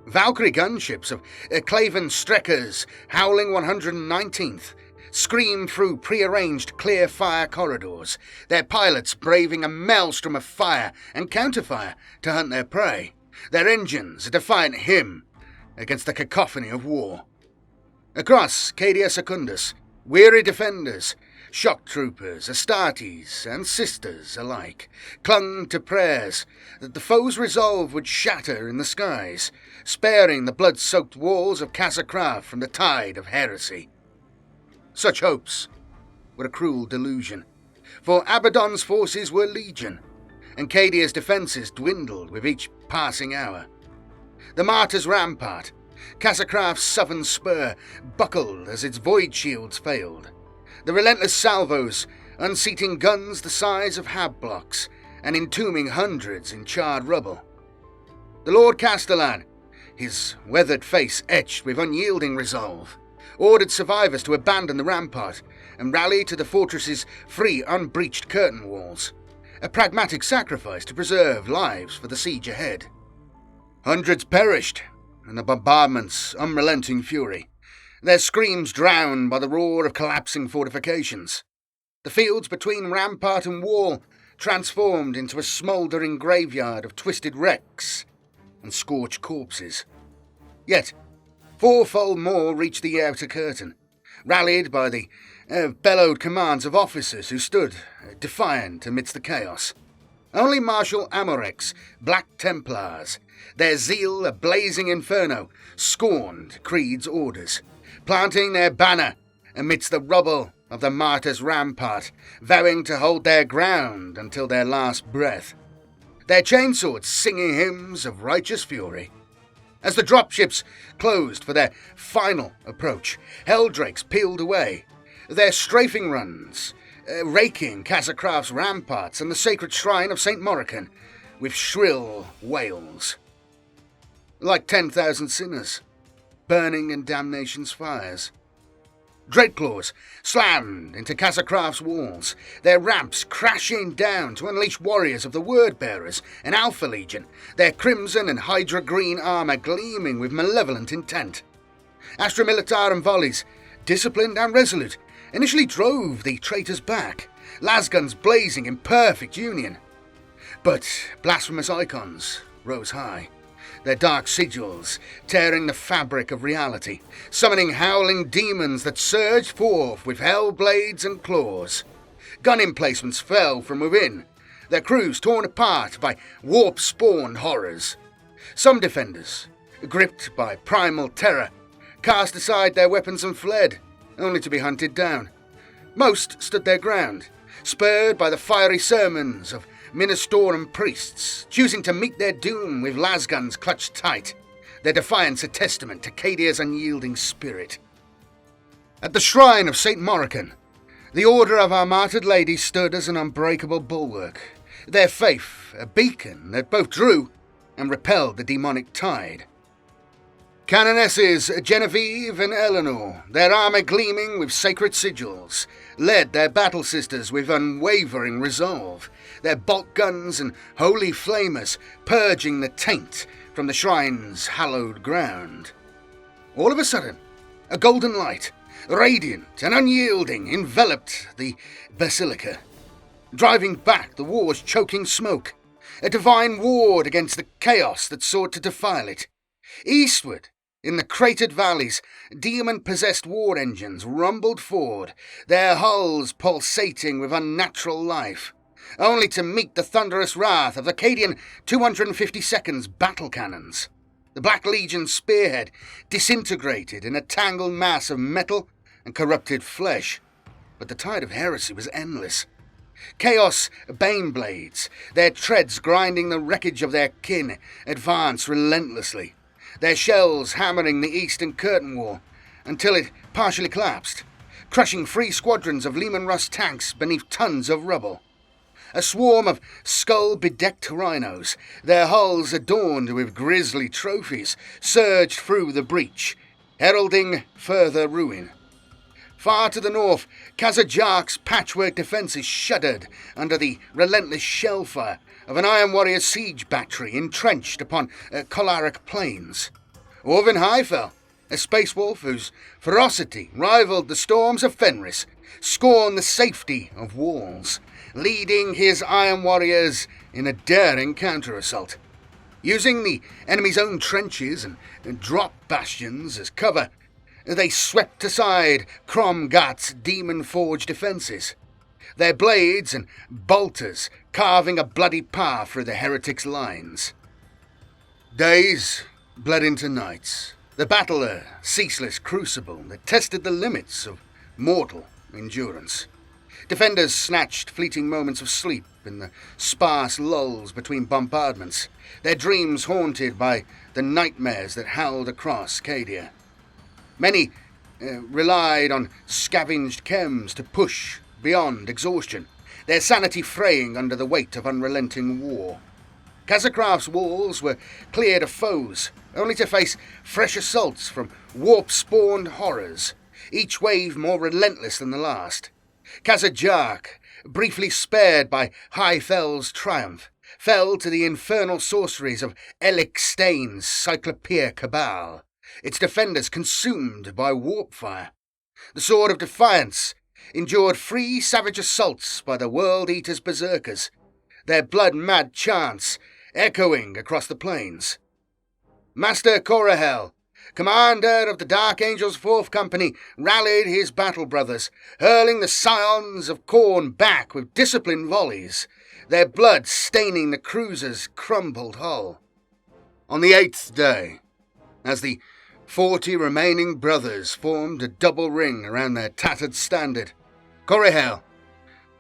Valkyrie gunships of Claven Streckers, Howling 119th, screamed through prearranged clear fire corridors, their pilots braving a maelstrom of fire and counterfire to hunt their prey, their engines a defiant hymn against the cacophony of war. Across CADIA Secundus, weary defenders, shock troopers, Astartes and sisters alike, clung to prayers that the foe's resolve would shatter in the skies, sparing the blood-soaked walls of Casa Craft from the tide of heresy. Such hopes were a cruel delusion, for Abaddon's forces were legion, and CADIA's defences dwindled with each passing hour. The Martyr's rampart, Casa Craft's southern spur, buckled as its void shields failed. The relentless salvos, unseating guns the size of hab blocks, and entombing hundreds in charred rubble. The Lord Castellan, his weathered face etched with unyielding resolve, ordered survivors to abandon the rampart and rally to the fortress's free, unbreached curtain walls, a pragmatic sacrifice to preserve lives for the siege ahead. Hundreds perished in the bombardment's unrelenting fury, their screams drowned by the roar of collapsing fortifications. The fields between rampart and wall transformed into a smouldering graveyard of twisted wrecks and scorched corpses. Yet, fourfold more reached the outer curtain, rallied by the bellowed commands of officers who stood defiant amidst the chaos. Only Marshal Amorek's Black Templars, their zeal a blazing inferno, scorned Creed's orders, planting their banner amidst the rubble of the Martyr's rampart, vowing to hold their ground until their last breath, their chainswords singing hymns of righteous fury. As the dropships closed for their final approach, Helldrakes peeled away, their strafing runs raking Casa Craft's ramparts and the sacred shrine of St. Morrican with shrill wails. Like 10,000 sinners, burning in damnation's fires. Dreadclaws slammed into Casa Craft's walls, their ramps crashing down to unleash warriors of the Word-Bearers and Alpha Legion, their crimson and Hydra green armour gleaming with malevolent intent. Astra Militarum volleys, disciplined and resolute, initially drove the traitors back, lasguns blazing in perfect union. But blasphemous icons rose high, their dark sigils tearing the fabric of reality, summoning howling demons that surged forth with hell blades and claws. Gun emplacements fell from within, their crews torn apart by warp-spawned horrors. Some defenders, gripped by primal terror, cast aside their weapons and fled, only to be hunted down. Most stood their ground, spurred by the fiery sermons of Ministorum priests, choosing to meet their doom with lasguns clutched tight, their defiance a testament to CADIA's unyielding spirit. At the shrine of St. Morrican, the Order of our Martyred Lady stood as an unbreakable bulwark, their faith a beacon that both drew and repelled the demonic tide. Canonesses Genevieve and Eleanor, their armour gleaming with sacred sigils, led their battle sisters with unwavering resolve, their bolt guns and holy flamers purging the taint from the shrine's hallowed ground. All of a sudden, a golden light, radiant and unyielding, enveloped the basilica, driving back the war's choking smoke, a divine ward against the chaos that sought to defile it. Eastward, in the cratered valleys, demon-possessed war engines rumbled forward, their hulls pulsating with unnatural life, only to meet the thunderous wrath of the Cadian 252nd's battle cannons. The Black Legion's spearhead disintegrated in a tangled mass of metal and corrupted flesh. But the tide of heresy was endless. Chaos Baneblades, their treads grinding the wreckage of their kin, advanced relentlessly, their shells hammering the eastern curtain wall until it partially collapsed, crushing 3 squadrons of Lehman Russ tanks beneath tons of rubble. A swarm of skull-bedecked rhinos, their hulls adorned with grisly trophies, surged through the breach, heralding further ruin. Far to the north, Kazajark's patchwork defences shuddered under the relentless shellfire of an Iron Warrior siege battery entrenched upon Choleric plains. Orvin Highfell, a space wolf whose ferocity rivaled the storms of Fenris, scorned the safety of walls, leading his iron warriors in a daring counter-assault. Using the enemy's own trenches and drop bastions as cover, they swept aside Cromgat's demon-forged defences, their blades and bolters carving a bloody path through the heretics' lines. Days bled into nights, the battle a ceaseless crucible that tested the limits of mortal endurance. Defenders snatched fleeting moments of sleep in the sparse lulls between bombardments, their dreams haunted by the nightmares that howled across CADIA. Many relied on scavenged chems to push beyond exhaustion, their sanity fraying under the weight of unrelenting war. Kazakraf's walls were cleared of foes, only to face fresh assaults from warp-spawned horrors, each wave more relentless than the last. Kazajark, briefly spared by Highfell's triumph, fell to the infernal sorceries of Elik Stain's Cyclopean cabal, its defenders consumed by warp fire. The Sword of Defiance endured 3 savage assaults by the World Eater's berserkers, their blood-mad chants echoing across the plains. Master Korahel, commander of the Dark Angel's 4th Company, rallied his battle brothers, hurling the scions of Khorne back with disciplined volleys, their blood staining the cruiser's crumbled hull. On the 8th day, as the 40 remaining brothers formed a double ring around their tattered standard, Korahel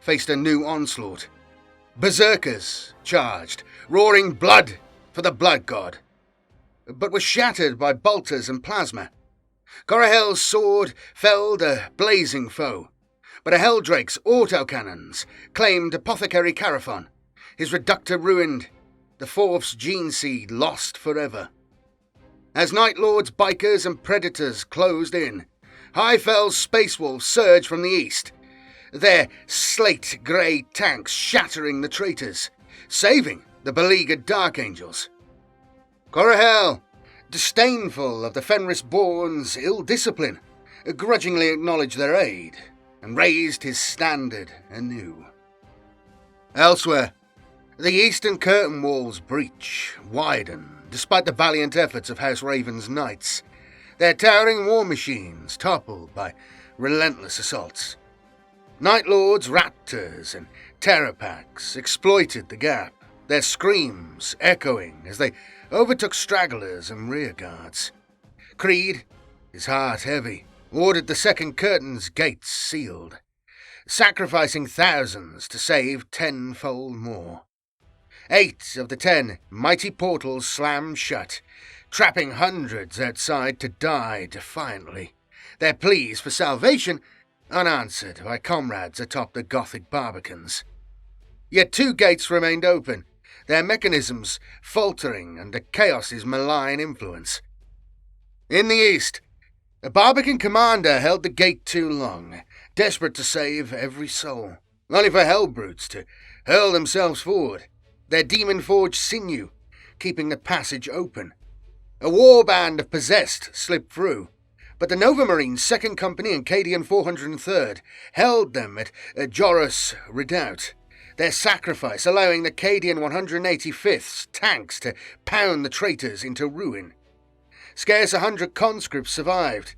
faced a new onslaught. Berserkers charged, roaring blood for the Blood God, but were shattered by bolters and plasma. Korahel's sword felled a blazing foe, but a Helldrake's autocannons claimed Apothecary Carathon, his reductor ruined, the Fourth's gene seed lost forever. As Night Lord's bikers and predators closed in, Highfell's Space Wolves surged from the east, their slate-grey tanks shattering the traitors, saving the beleaguered Dark Angels. Korahel, disdainful of the Fenris-born's ill discipline, grudgingly acknowledged their aid and raised his standard anew. Elsewhere, the eastern curtain wall's breach widened despite the valiant efforts of House Raven's knights, their towering war machines toppled by relentless assaults. Night Lords, Raptors, and Terrapacks exploited the gap, their screams echoing as they overtook stragglers and rearguards. Creed, his heart heavy, ordered the second curtain's gates sealed, sacrificing thousands to save tenfold more. 8 of the 10 mighty portals slammed shut, trapping hundreds outside to die defiantly, their pleas for salvation unanswered by comrades atop the Gothic barbicans. Yet 2 gates remained open, their mechanisms faltering under Chaos's malign influence. In the east, a Barbican commander held the gate too long, desperate to save every soul, only for Hellbrutes to hurl themselves forward, their demon-forged sinew keeping the passage open. A war band of possessed slipped through, but the Nova Marines 2nd Company and Cadian 403rd held them at Joris Redoubt, their sacrifice allowing the Cadian 185th's tanks to pound the traitors into ruin. Scarce 100 conscripts survived,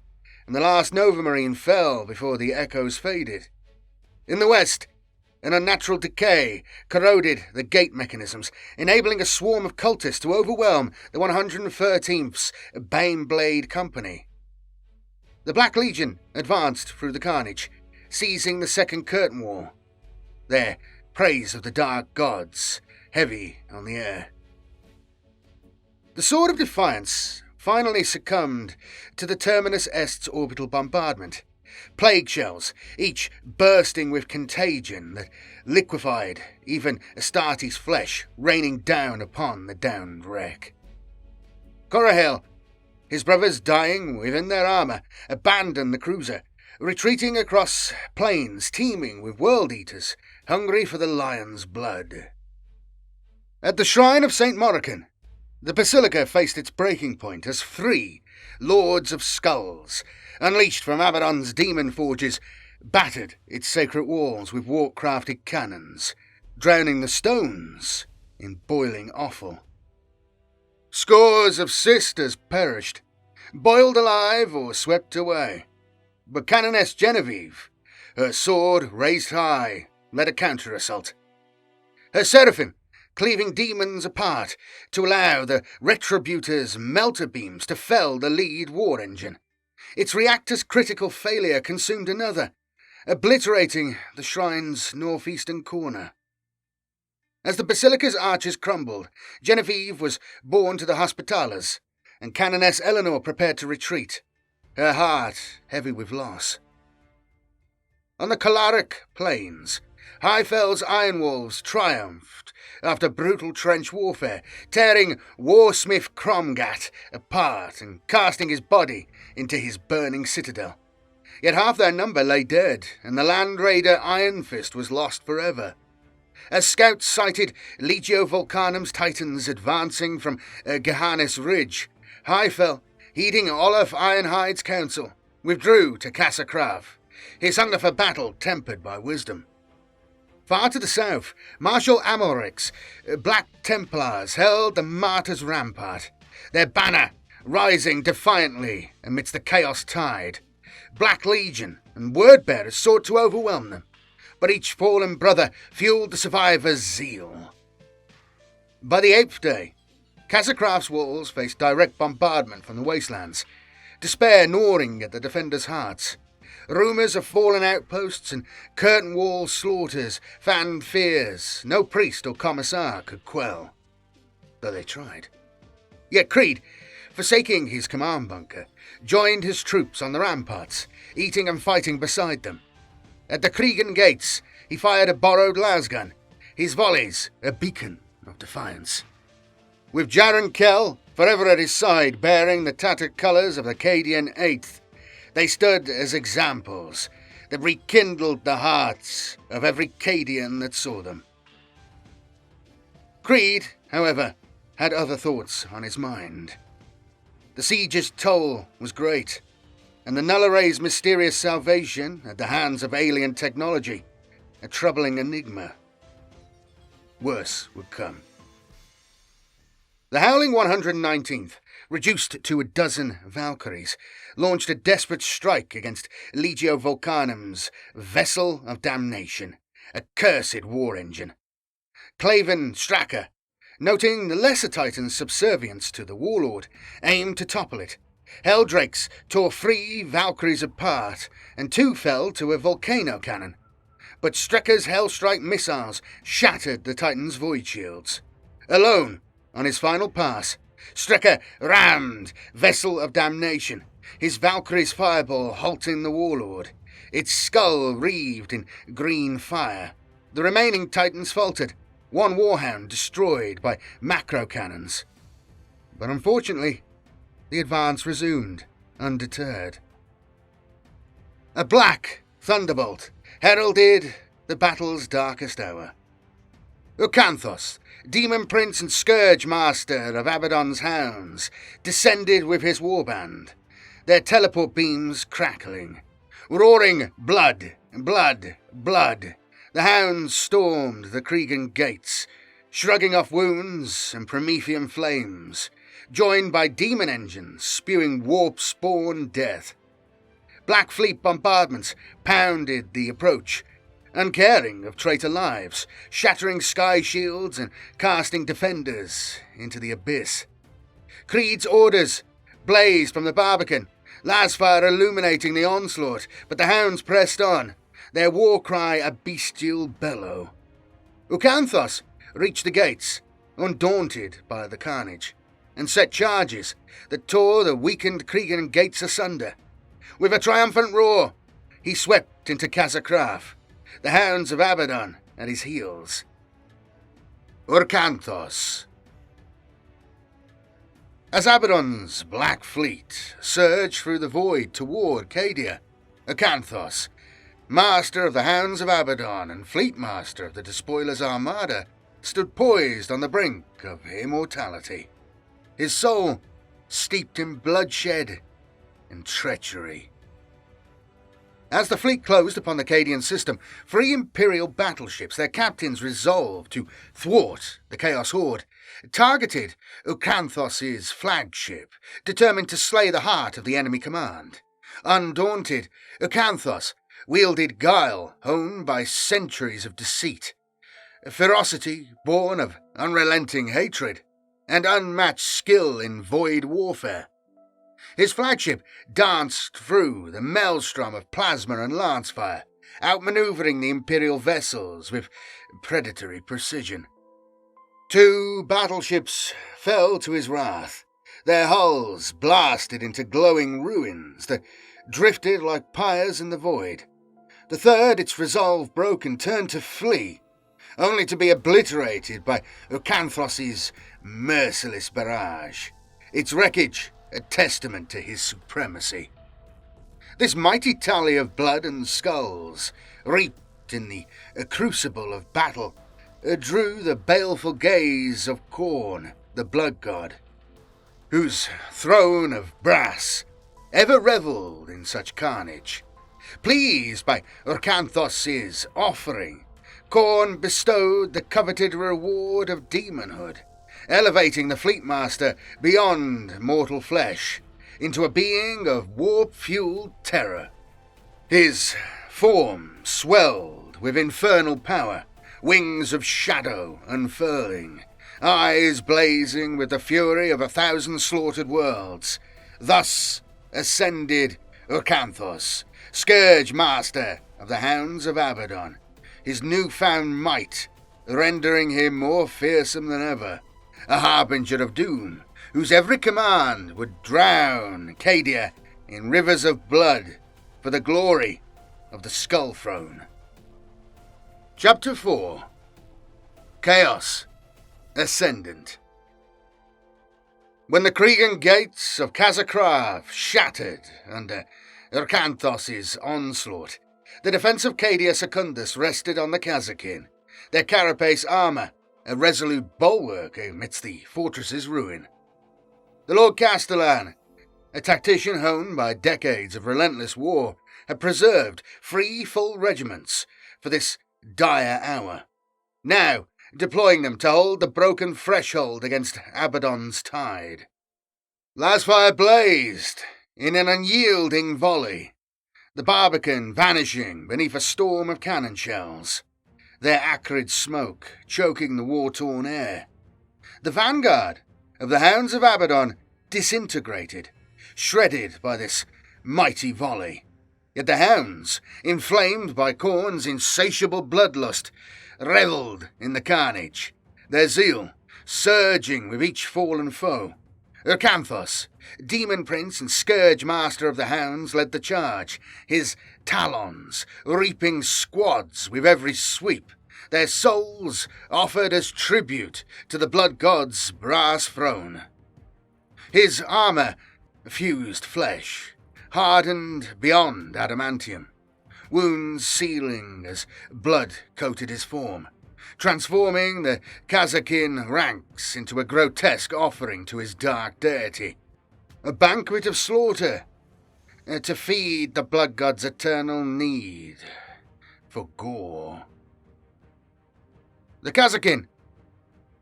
and the last Nova Marine fell before the echoes faded. In the west, an unnatural decay corroded the gate mechanisms, enabling a swarm of cultists to overwhelm the 113th's Baneblade Company. The Black Legion advanced through the carnage, seizing the second curtain wall, their praise of the dark gods heavy on the air. The Sword of Defiance finally succumbed to the Terminus Est's orbital bombardment. Plague shells, each bursting with contagion that liquefied even Astarte's flesh, raining down upon the downed wreck. Korahel, his brothers dying within their armour, abandoned the cruiser, retreating across plains teeming with world-eaters, hungry for the lion's blood. At the shrine of St. Morican, The Basilica faced its breaking point as 3 Lords of Skulls, unleashed from Abaddon's demon forges, battered its sacred walls with warp-crafted cannons, drowning the stones in boiling offal. Scores of sisters perished, boiled alive or swept away. But Canoness Genevieve, her sword raised high, led a counter-assault. Her seraphim cleaving demons apart to allow the Retributor's melter beams to fell the lead war engine. Its reactor's critical failure consumed another, obliterating the shrine's northeastern corner. As the Basilica's arches crumbled, Genevieve was borne to the Hospitallers, and Canoness Eleanor prepared to retreat, her heart heavy with loss. On the Calaric plains, Highfell's Iron Wolves triumphed after brutal trench warfare, tearing Warsmith Cromgat apart and casting his body into his burning citadel. Yet half their number lay dead, and the Land Raider Iron Fist was lost forever. As scouts sighted Legio Volcanum's Titans advancing from Gehannis Ridge, Highfell, heeding Olaf Ironhide's counsel, withdrew to Casa Krav, his hunger for battle tempered by wisdom. Far to the south, Marshal Amalric's Black Templars held the Martyrs' Rampart, their banner rising defiantly amidst the chaos tide. Black Legion and Wordbearers sought to overwhelm them, but each fallen brother fueled the survivors' zeal. By the 8th day, Casa Krav's walls faced direct bombardment from the wastelands, despair gnawing at the defenders' hearts. Rumours of fallen outposts and curtain wall slaughters fanned fears no priest or commissar could quell, though they tried. Yet Creed, forsaking his command bunker, joined his troops on the ramparts, eating and fighting beside them. At the Kriegen gates, he fired a borrowed lasgun, his volleys a beacon of defiance. With Jaron Kell forever at his side, bearing the tattered colours of the Cadian 8th, they stood as examples that rekindled the hearts of every Cadian that saw them. Creed, however, had other thoughts on his mind. The siege's toll was great, and the Nullare's mysterious salvation at the hands of alien technology, a troubling enigma. Worse would come. The Howling 119th, reduced to a dozen Valkyries, launched a desperate strike against Legio Volcanum's Vessel of Damnation, a cursed war engine. Claven Stracker, noting the Lesser Titan's subservience to the Warlord, aimed to topple it. Helldrakes tore 3 Valkyries apart, and 2 fell to a volcano cannon. But Strecker's Hellstrike missiles shattered the Titan's void shields. Alone, on his final pass, Strecker rammed Vessel of Damnation, his Valkyrie's fireball halting the Warlord, its skull wreathed in green fire. The remaining Titans faltered, one Warhound destroyed by macro cannons. But unfortunately, the advance resumed, undeterred. A black thunderbolt heralded the battle's darkest hour. Urkanthos, Demon Prince and Scourge Master of Abaddon's Hounds, descended with his warband, their teleport beams crackling. Roaring blood, blood, blood, the hounds stormed the Kriegen gates, shrugging off wounds and Promethean flames, joined by demon engines spewing warp-spawn death. Black Fleet bombardments pounded the approach, uncaring of traitor lives, shattering sky shields and casting defenders into the abyss. Creed's orders blazed from the Barbican, lasfire illuminating the onslaught, but the hounds pressed on, their war cry a bestial bellow. Urkanthos reached the gates, undaunted by the carnage, and set charges that tore the weakened Kriegen gates asunder. With a triumphant roar, he swept into Casa Krav, the hounds of Abaddon at his heels. Urkanthos. As Abaddon's Black Fleet surged through the void toward CADIA, Urkanthos, Master of the Hounds of Abaddon and Fleet Master of the Despoiler's Armada, stood poised on the brink of immortality. his soul steeped in bloodshed and treachery. As the fleet closed upon the Cadian system, 3 Imperial battleships, their captains resolved to thwart the Chaos Horde, targeted Urkanthos' flagship, determined to slay the heart of the enemy command. Undaunted, Urkanthos wielded guile honed by centuries of deceit, ferocity born of unrelenting hatred, and unmatched skill in void warfare. His flagship danced through the maelstrom of plasma and lancefire, outmaneuvering the Imperial vessels with predatory precision. 2 battleships fell to his wrath, their hulls blasted into glowing ruins that drifted like pyres in the void. The third, its resolve broken, turned to flee, only to be obliterated by Urkanthos' merciless barrage, its wreckage a testament to his supremacy. This mighty tally of blood and skulls, reaped in the crucible of battle, drew the baleful gaze of Khorne, the blood god, whose throne of brass ever revelled in such carnage. Pleased by Urkanthos' offering, Khorne bestowed the coveted reward of demonhood, elevating the Fleetmaster beyond mortal flesh into a being of warp-fueled terror. His form swelled with infernal power, wings of shadow unfurling, eyes blazing with the fury of 1,000 slaughtered worlds. Thus ascended Urkanthos, Scourge Master of the Hounds of Abaddon, his newfound might rendering him more fearsome than ever, a harbinger of doom, whose every command would drown CADIA in rivers of blood for the glory of the Skull Throne. Chapter 4. Chaos Ascendant. When the Cregan gates of Kazakrav shattered under Urkanthos' onslaught, the defence of Cadia Secundus rested on the Kazakin, their carapace armour a resolute bulwark amidst the fortress's ruin. The Lord Castellan, a tactician honed by decades of relentless war, had preserved 3 full regiments for this dire hour, now deploying them to hold the broken threshold against Abaddon's tide. Lasfire blazed in an unyielding volley, the Barbican vanishing beneath a storm of cannon shells, their acrid smoke choking the war-torn air. The vanguard of the Hounds of Abaddon disintegrated, shredded by this mighty volley. Yet the Hounds, inflamed by Khorne's insatiable bloodlust, revelled in the carnage, their zeal surging with each fallen foe. Urkanthos, Demon Prince and Scourge Master of the Hounds, led the charge, his talons reaping squads with every sweep, their souls offered as tribute to the blood god's brass throne. His armour fused flesh, hardened beyond adamantium, wounds sealing as blood coated his form, transforming the Kazakin ranks into a grotesque offering to his dark deity, a banquet of slaughter to feed the blood god's eternal need for gore. The Kazakin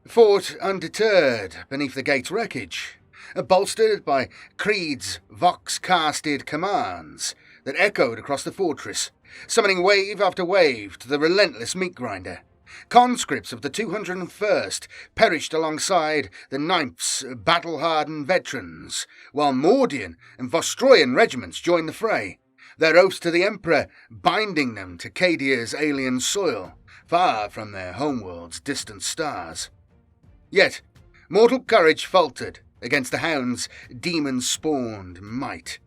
fought undeterred beneath the gate's wreckage, bolstered by Creed's vox-casted commands that echoed across the fortress, summoning wave after wave to the relentless meat grinder. Conscripts of the 201st perished alongside the 9th's battle-hardened veterans, while Mordian and Vostroyan regiments joined the fray, their oaths to the Emperor binding them to Cadia's alien soil, far from their homeworld's distant stars. Yet mortal courage faltered against the Hound's demon-spawned might.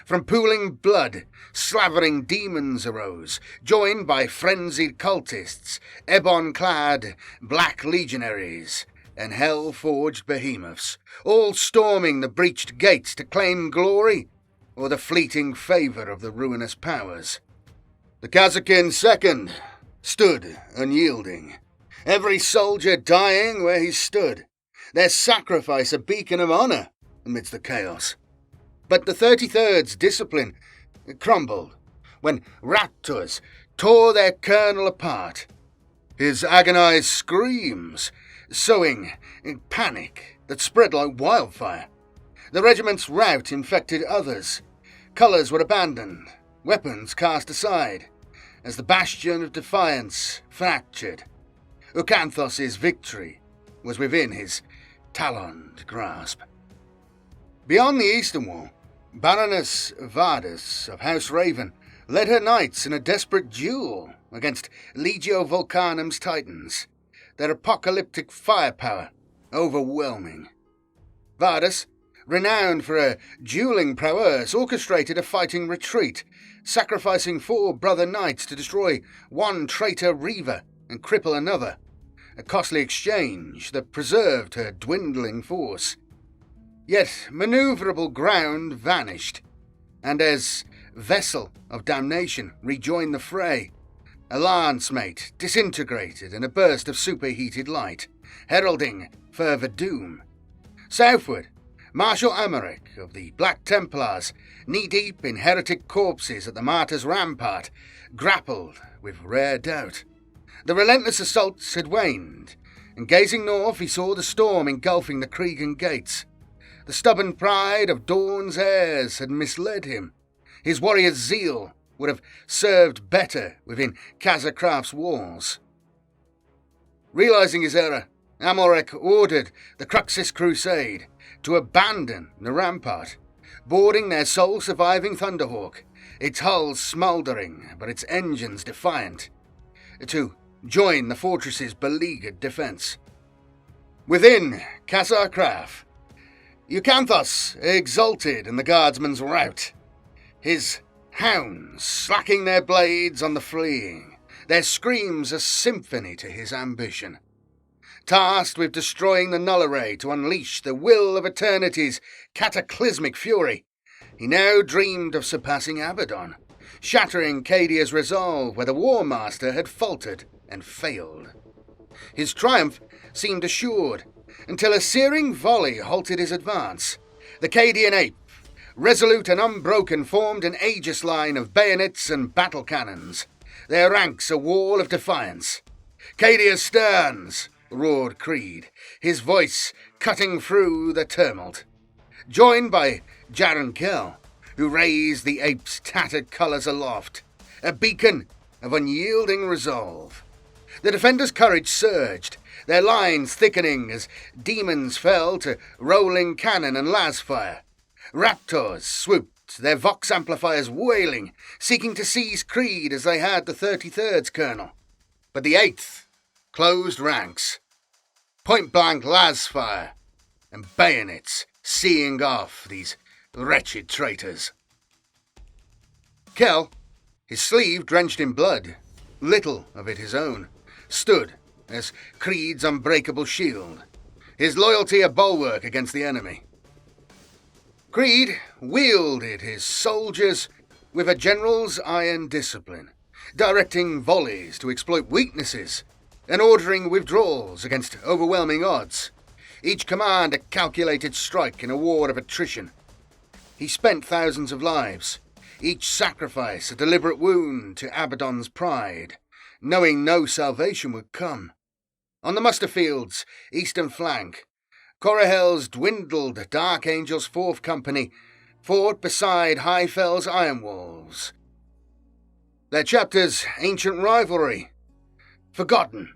From pooling blood, slavering demons arose, joined by frenzied cultists, ebon-clad black legionaries, and hell-forged behemoths, all storming the breached gates to claim glory or the fleeting favour of the ruinous powers. The Kazakin second stood unyielding, every soldier dying where he stood, their sacrifice a beacon of honour amidst the chaos. But the 33rd's discipline crumbled when raptors tore their colonel apart, his agonised screams sowing panic that spread like wildfire. The regiment's rout infected others. Colours were abandoned, weapons cast aside, as the bastion of defiance fractured. Urkanthos' victory was within his taloned grasp. Beyond the Eastern Wall, Baroness Vardis of House Raven led her knights in a desperate duel against Legio Vulcanum's titans, their apocalyptic firepower overwhelming. Vardis, renowned for her dueling prowess, orchestrated a fighting retreat, sacrificing 4 brother knights to destroy one traitor reaver and cripple another, a costly exchange that preserved her dwindling force. Yet manoeuvrable ground vanished, and as Vessel of Damnation rejoined the fray, a lance mate disintegrated in a burst of superheated light, heralding further doom. Southward, Marshal Amaric of the Black Templars, knee-deep in heretic corpses at the Martyr's Rampart, grappled with rare doubt. The relentless assaults had waned, and gazing north he saw the storm engulfing the Cregan gates. The stubborn pride of Dawn's heirs had misled him. His warrior's zeal would have served better within Kazakrav's walls. Realizing his error, Amalric ordered the Cruxis Crusade to abandon the rampart, boarding their sole surviving Thunderhawk, its hull smouldering but its engines defiant, to join the fortress's beleaguered defence. Within Kazarkrav, Urkanthos exulted in the guardsman's rout, his hounds slacking their blades on the fleeing, their screams a symphony to his ambition. Tasked with destroying the null array to unleash the will of eternity's cataclysmic fury, he now dreamed of surpassing Abaddon, shattering CADIA's resolve where the War Master had faltered and failed. His triumph seemed assured, until a searing volley halted his advance. The Cadian ape, resolute and unbroken, formed an aegis line of bayonets and battle cannons, their ranks a wall of defiance. "CADIA stands!" roared Creed, his voice cutting through the tumult. Joined by Jaren Kell, who raised the ape's tattered colours aloft, a beacon of unyielding resolve. The defenders' courage surged, their lines thickening as demons fell to rolling cannon and lasfire. Raptors swooped, their vox amplifiers wailing, seeking to seize Creed as they had the 33rd's colonel. But the 8th closed ranks, point-blank lasfire and bayonets seeing off these wretched traitors. Kell, his sleeve drenched in blood, little of it his own, stood as Creed's unbreakable shield, his loyalty a bulwark against the enemy. Creed wielded his soldiers with a general's iron discipline, directing volleys to exploit weaknesses and ordering withdrawals against overwhelming odds, each command a calculated strike in a war of attrition. He spent thousands of lives, each sacrifice a deliberate wound to Abaddon's pride, knowing no salvation would come. On the muster field's eastern flank, Corahel's dwindled Dark Angel's 4th Company fought beside Highfell's Iron Walls, their chapter's ancient rivalry forgotten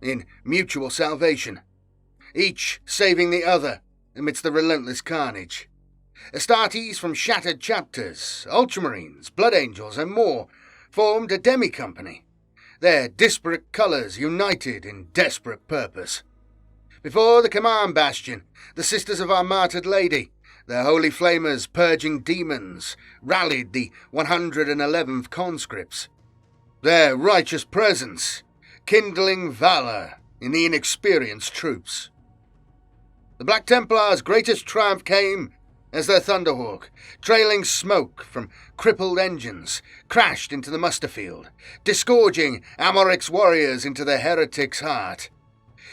in mutual salvation, each saving the other amidst the relentless carnage. Astartes from shattered chapters, Ultramarines, Blood Angels, and more formed a demi-company, their disparate colours united in desperate purpose. Before the command bastion, the Sisters of our Martyred Lady, their holy flamers purging demons, rallied the 111th conscripts, their righteous presence kindling valour in the inexperienced troops. The Black Templars' greatest triumph came as their Thunderhawk, trailing smoke from crippled engines, crashed into the muster field, disgorging Amalric's warriors into the heretic's heart.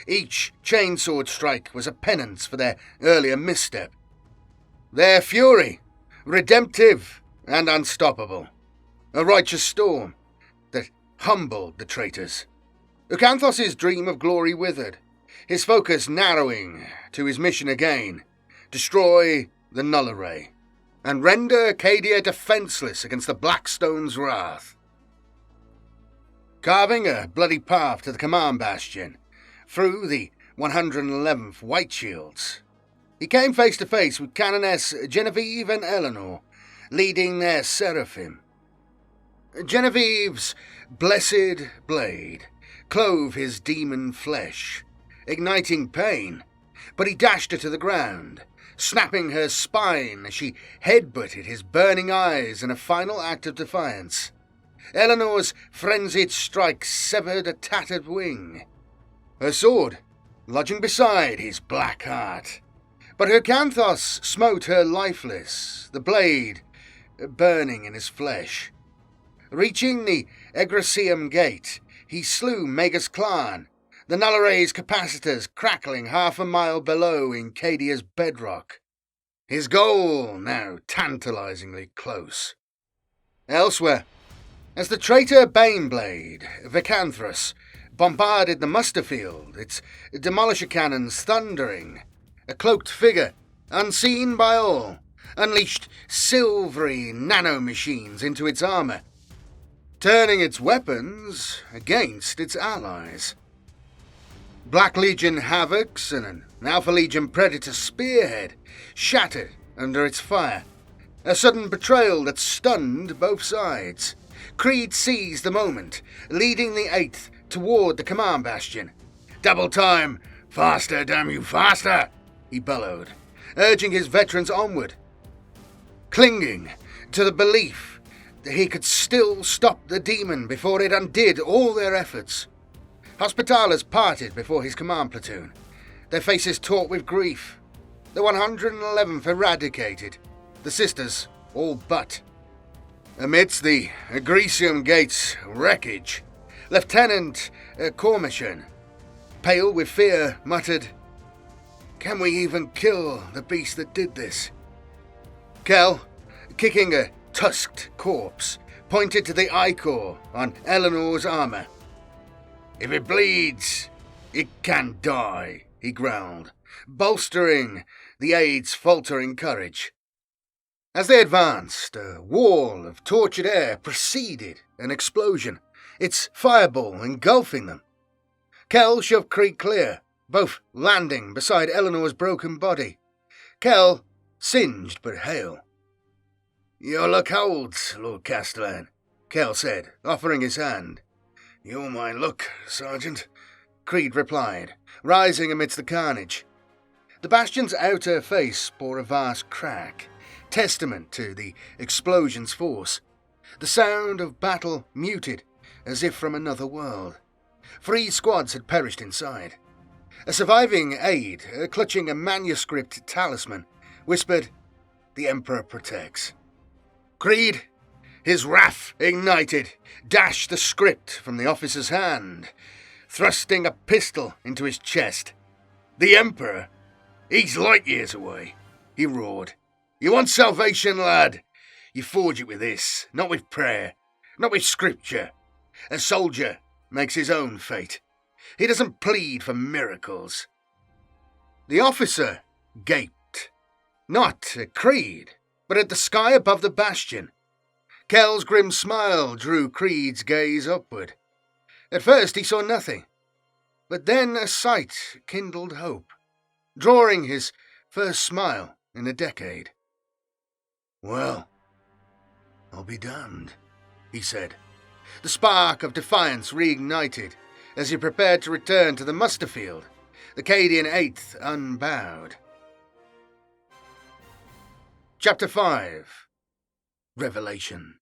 Each chainsword strike was a penance for their earlier misstep. Their fury, redemptive and unstoppable. A righteous storm that humbled the traitors. Urkanthos' dream of glory withered, his focus narrowing to his mission again: destroy the Null Array, and render CADIA defenceless against the Blackstone's wrath. Carving a bloody path to the command bastion, through the 111th White Shields, he came face to face with Canoness Genevieve and Eleanor, leading their Seraphim. Genevieve's blessed blade clove his demon flesh, igniting pain, but he dashed her to the ground, snapping her spine as she headbutted his burning eyes in a final act of defiance. Eleanor's frenzied strike severed a tattered wing, her sword lodging beside his black heart. But Urkanthos smote her lifeless, the blade burning in his flesh. Reaching the Egresium Gate, he slew Magus Clan, the Null Array's capacitors crackling half a mile below in CADIA's bedrock. His goal now tantalizingly close. Elsewhere, as the traitor Baneblade, Urkanthos, bombarded the muster field, its demolisher cannons thundering, a cloaked figure, unseen by all, unleashed silvery nanomachines into its armour, turning its weapons against its allies. Black Legion Havocs and an Alpha Legion Predator Spearhead shattered under its fire, a sudden betrayal that stunned both sides. Creed seized the moment, leading the 8th toward the command bastion. "Double time! Faster, damn you, faster!" he bellowed, urging his veterans onward, clinging to the belief that he could still stop the demon before it undid all their efforts. Hospitalers parted before his command platoon, their faces taut with grief. The 111th eradicated, the sisters all but. Amidst the Egresium Gate's wreckage, Lieutenant Cormishan, pale with fear, muttered, "Can we even kill the beast that did this?" Kel, kicking a tusked corpse, pointed to the ichor on Eleanor's armour. "If it bleeds, it can die," he growled, bolstering the aide's faltering courage. As they advanced, a wall of tortured air preceded an explosion, its fireball engulfing them. Kel shoved Creed clear, both landing beside Eleanor's broken body. Kel singed but hale. "You look old, Lord Castellan," Kel said, offering his hand. "You're my luck, Sergeant," Creed replied, rising amidst the carnage. The bastion's outer face bore a vast crack, testament to the explosion's force. The sound of battle muted, as if from another world. 3 squads had perished inside. A surviving aide, clutching a manuscript talisman, whispered, "The Emperor protects." Creed, his wrath ignited, dashed the script from the officer's hand, thrusting a pistol into his chest. "The Emperor? He's light years away," he roared. "You want salvation, lad? You forge it with this, not with prayer, not with scripture. A soldier makes his own fate. He doesn't plead for miracles." The officer gaped, not at Creed, but at the sky above the bastion. Kel's grim smile drew Creed's gaze upward. At first he saw nothing, but then a sight kindled hope, drawing his first smile in a decade. "Well, I'll be damned," he said. The spark of defiance reignited as he prepared to return to the muster field, the Cadian 8th unbowed. Chapter 5. Revelation.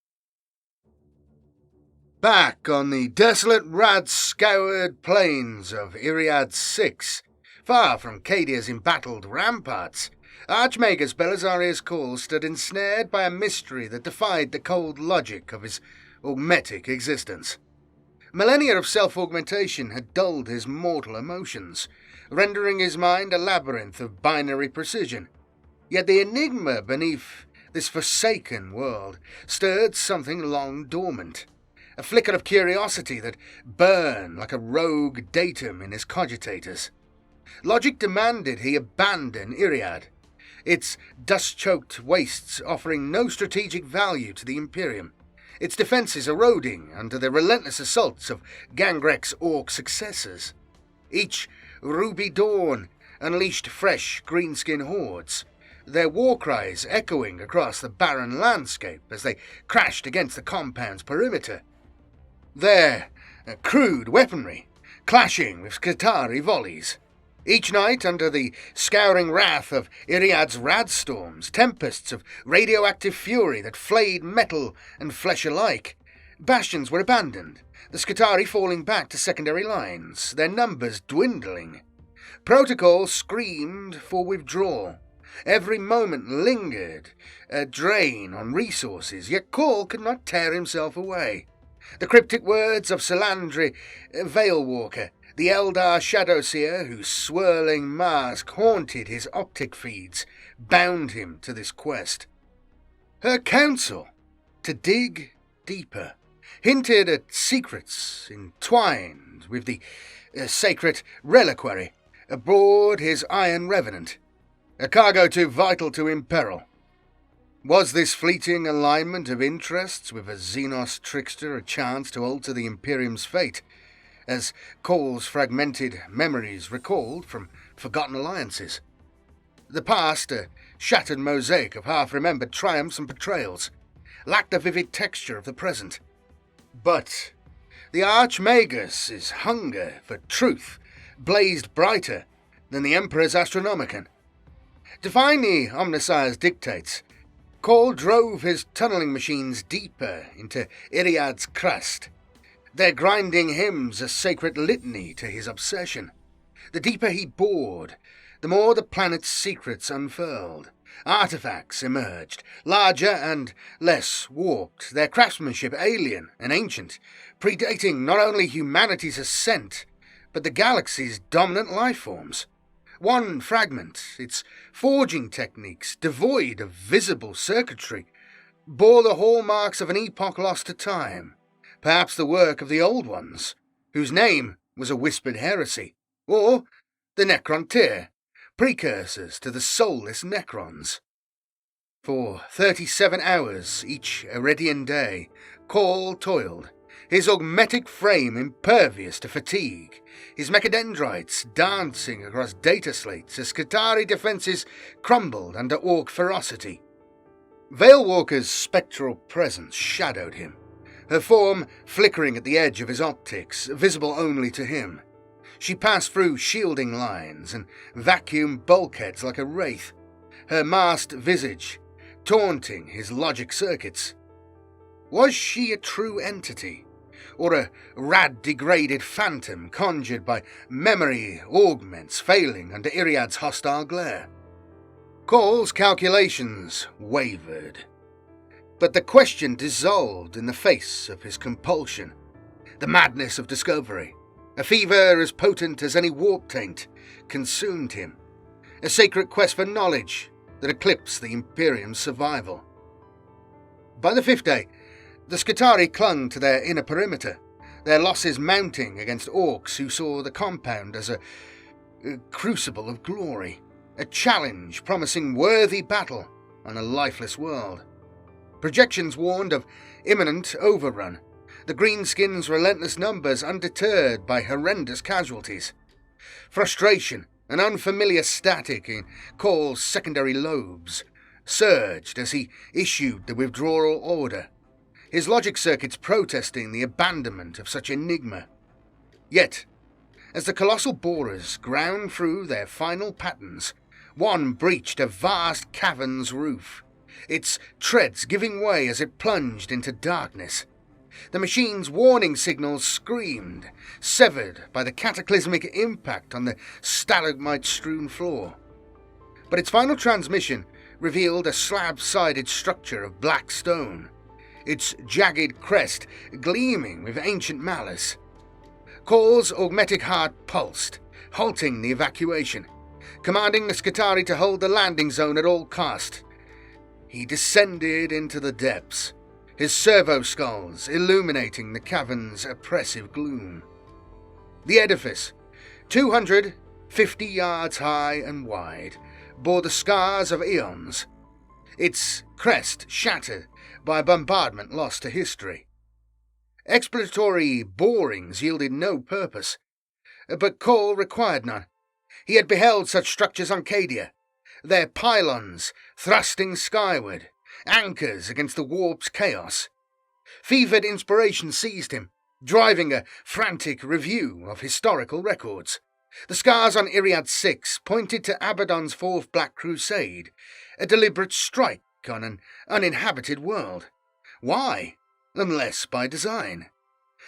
Back on the desolate, rad-scoured plains of Iriad 6, far from CADIA's embattled ramparts, Archmagus Belisarius Cawl stood ensnared by a mystery that defied the cold logic of his augmetic existence. Millennia of self-augmentation had dulled his mortal emotions, rendering his mind a labyrinth of binary precision. Yet the enigma beneath this forsaken world stirred something long dormant, a flicker of curiosity that burned like a rogue datum in his cogitators. Logic demanded he abandon Iriad, its dust-choked wastes offering no strategic value to the Imperium, its defences eroding under the relentless assaults of Gangrek's orc successors. Each ruby dawn unleashed fresh greenskin hordes, their war cries echoing across the barren landscape as they crashed against the compound's perimeter. Their crude weaponry clashing with Skitarii volleys. Each night, under the scouring wrath of Iriad's radstorms, tempests of radioactive fury that flayed metal and flesh alike, bastions were abandoned, the Skitarii falling back to secondary lines, their numbers dwindling. Protocol screamed for withdrawal. Every moment lingered, a drain on resources, yet Call could not tear himself away. The cryptic words of Salandri Veilwalker, the Eldar Shadowseer whose swirling mask haunted his optic feeds, bound him to this quest. Her counsel, to dig deeper, hinted at secrets entwined with the sacred reliquary aboard his Iron Revenant, a cargo too vital to imperil. Was this fleeting alignment of interests with a Xenos trickster a chance to alter the Imperium's fate, as Call's fragmented memories recalled from forgotten alliances? The past, a shattered mosaic of half-remembered triumphs and betrayals, lacked the vivid texture of the present. But the Archmagus' hunger for truth blazed brighter than the Emperor's Astronomicon. Defying the Omnissiah's dictates, Call drove his tunneling machines deeper into Iriad's crust, their grinding hymns a sacred litany to his obsession. The deeper he bored, the more the planet's secrets unfurled. Artifacts emerged, larger and less warped, their craftsmanship alien and ancient, predating not only humanity's ascent, but the galaxy's dominant life forms. One fragment, its forging techniques devoid of visible circuitry, bore the hallmarks of an epoch lost to time, perhaps the work of the Old Ones, whose name was a whispered heresy, or the Necrontyr, precursors to the soulless Necrons. For 37 hours each Iridian day, Call toiled, his augmetic frame impervious to fatigue, his mechadendrites dancing across data slates as Skitarii defences crumbled under orc ferocity. Veilwalker's spectral presence shadowed him, her form flickering at the edge of his optics, visible only to him. She passed through shielding lines and vacuum bulkheads like a wraith, her masked visage taunting his logic circuits. Was she a true entity, or a rad-degraded phantom conjured by memory augments failing under Iriad's hostile glare? Call's calculations wavered, but the question dissolved in the face of his compulsion, the madness of discovery. A fever as potent as any warp taint consumed him, a sacred quest for knowledge that eclipsed the Imperium's survival. By the fifth day, the Skitarii clung to their inner perimeter, their losses mounting against orcs who saw the compound as a crucible of glory, a challenge promising worthy battle on a lifeless world. Projections warned of imminent overrun, the greenskins' relentless numbers undeterred by horrendous casualties. Frustration and unfamiliar static in Call's secondary lobes surged as he issued the withdrawal order, his logic circuits protesting the abandonment of such enigma. Yet, as the colossal borers ground through their final patterns, one breached a vast cavern's roof, its treads giving way as it plunged into darkness. The machine's warning signals screamed, severed by the cataclysmic impact on the stalagmite-strewn floor. But its final transmission revealed a slab-sided structure of black stone, its jagged crest gleaming with ancient malice, Call's augmetic heart pulsed, halting the evacuation, commanding the Skitarii to hold the landing zone at all cost. He descended into the depths, his servo skulls illuminating the cavern's oppressive gloom. The edifice, 250 yards high and wide, bore the scars of eons, its crest shattered by a bombardment lost to history. Exploratory borings yielded no purpose, but Cole required none. He had beheld such structures on CADIA, their pylons thrusting skyward, anchors against the warp's chaos. Fevered inspiration seized him, driving a frantic review of historical records. The scars on Iriad 6 pointed to Abaddon's Fourth Black Crusade, a deliberate strike on an uninhabited world. Why, unless by design?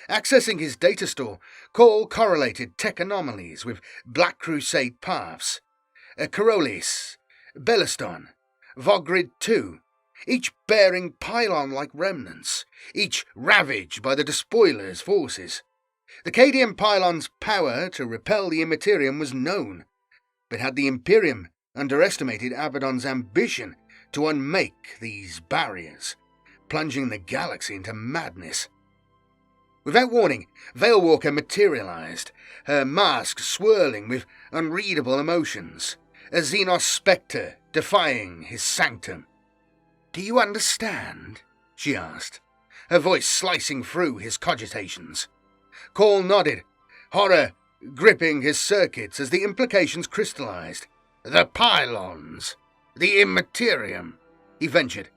Accessing his data store, Cole correlated tech anomalies with Black Crusade paths. Corolis, Belliston, Vogrid II, each bearing pylon-like remnants, each ravaged by the Despoiler's forces. The Cadian pylon's power to repel the Imperium was known, but had the Imperium underestimated Abaddon's ambition to unmake these barriers, plunging the galaxy into madness? Without warning, Veilwalker materialized, her mask swirling with unreadable emotions, a Xenos spectre defying his sanctum. "Do you understand?" she asked, her voice slicing through his cogitations. Cole nodded, horror gripping his circuits as the implications crystallized. "The pylons, the Imperium," he ventured,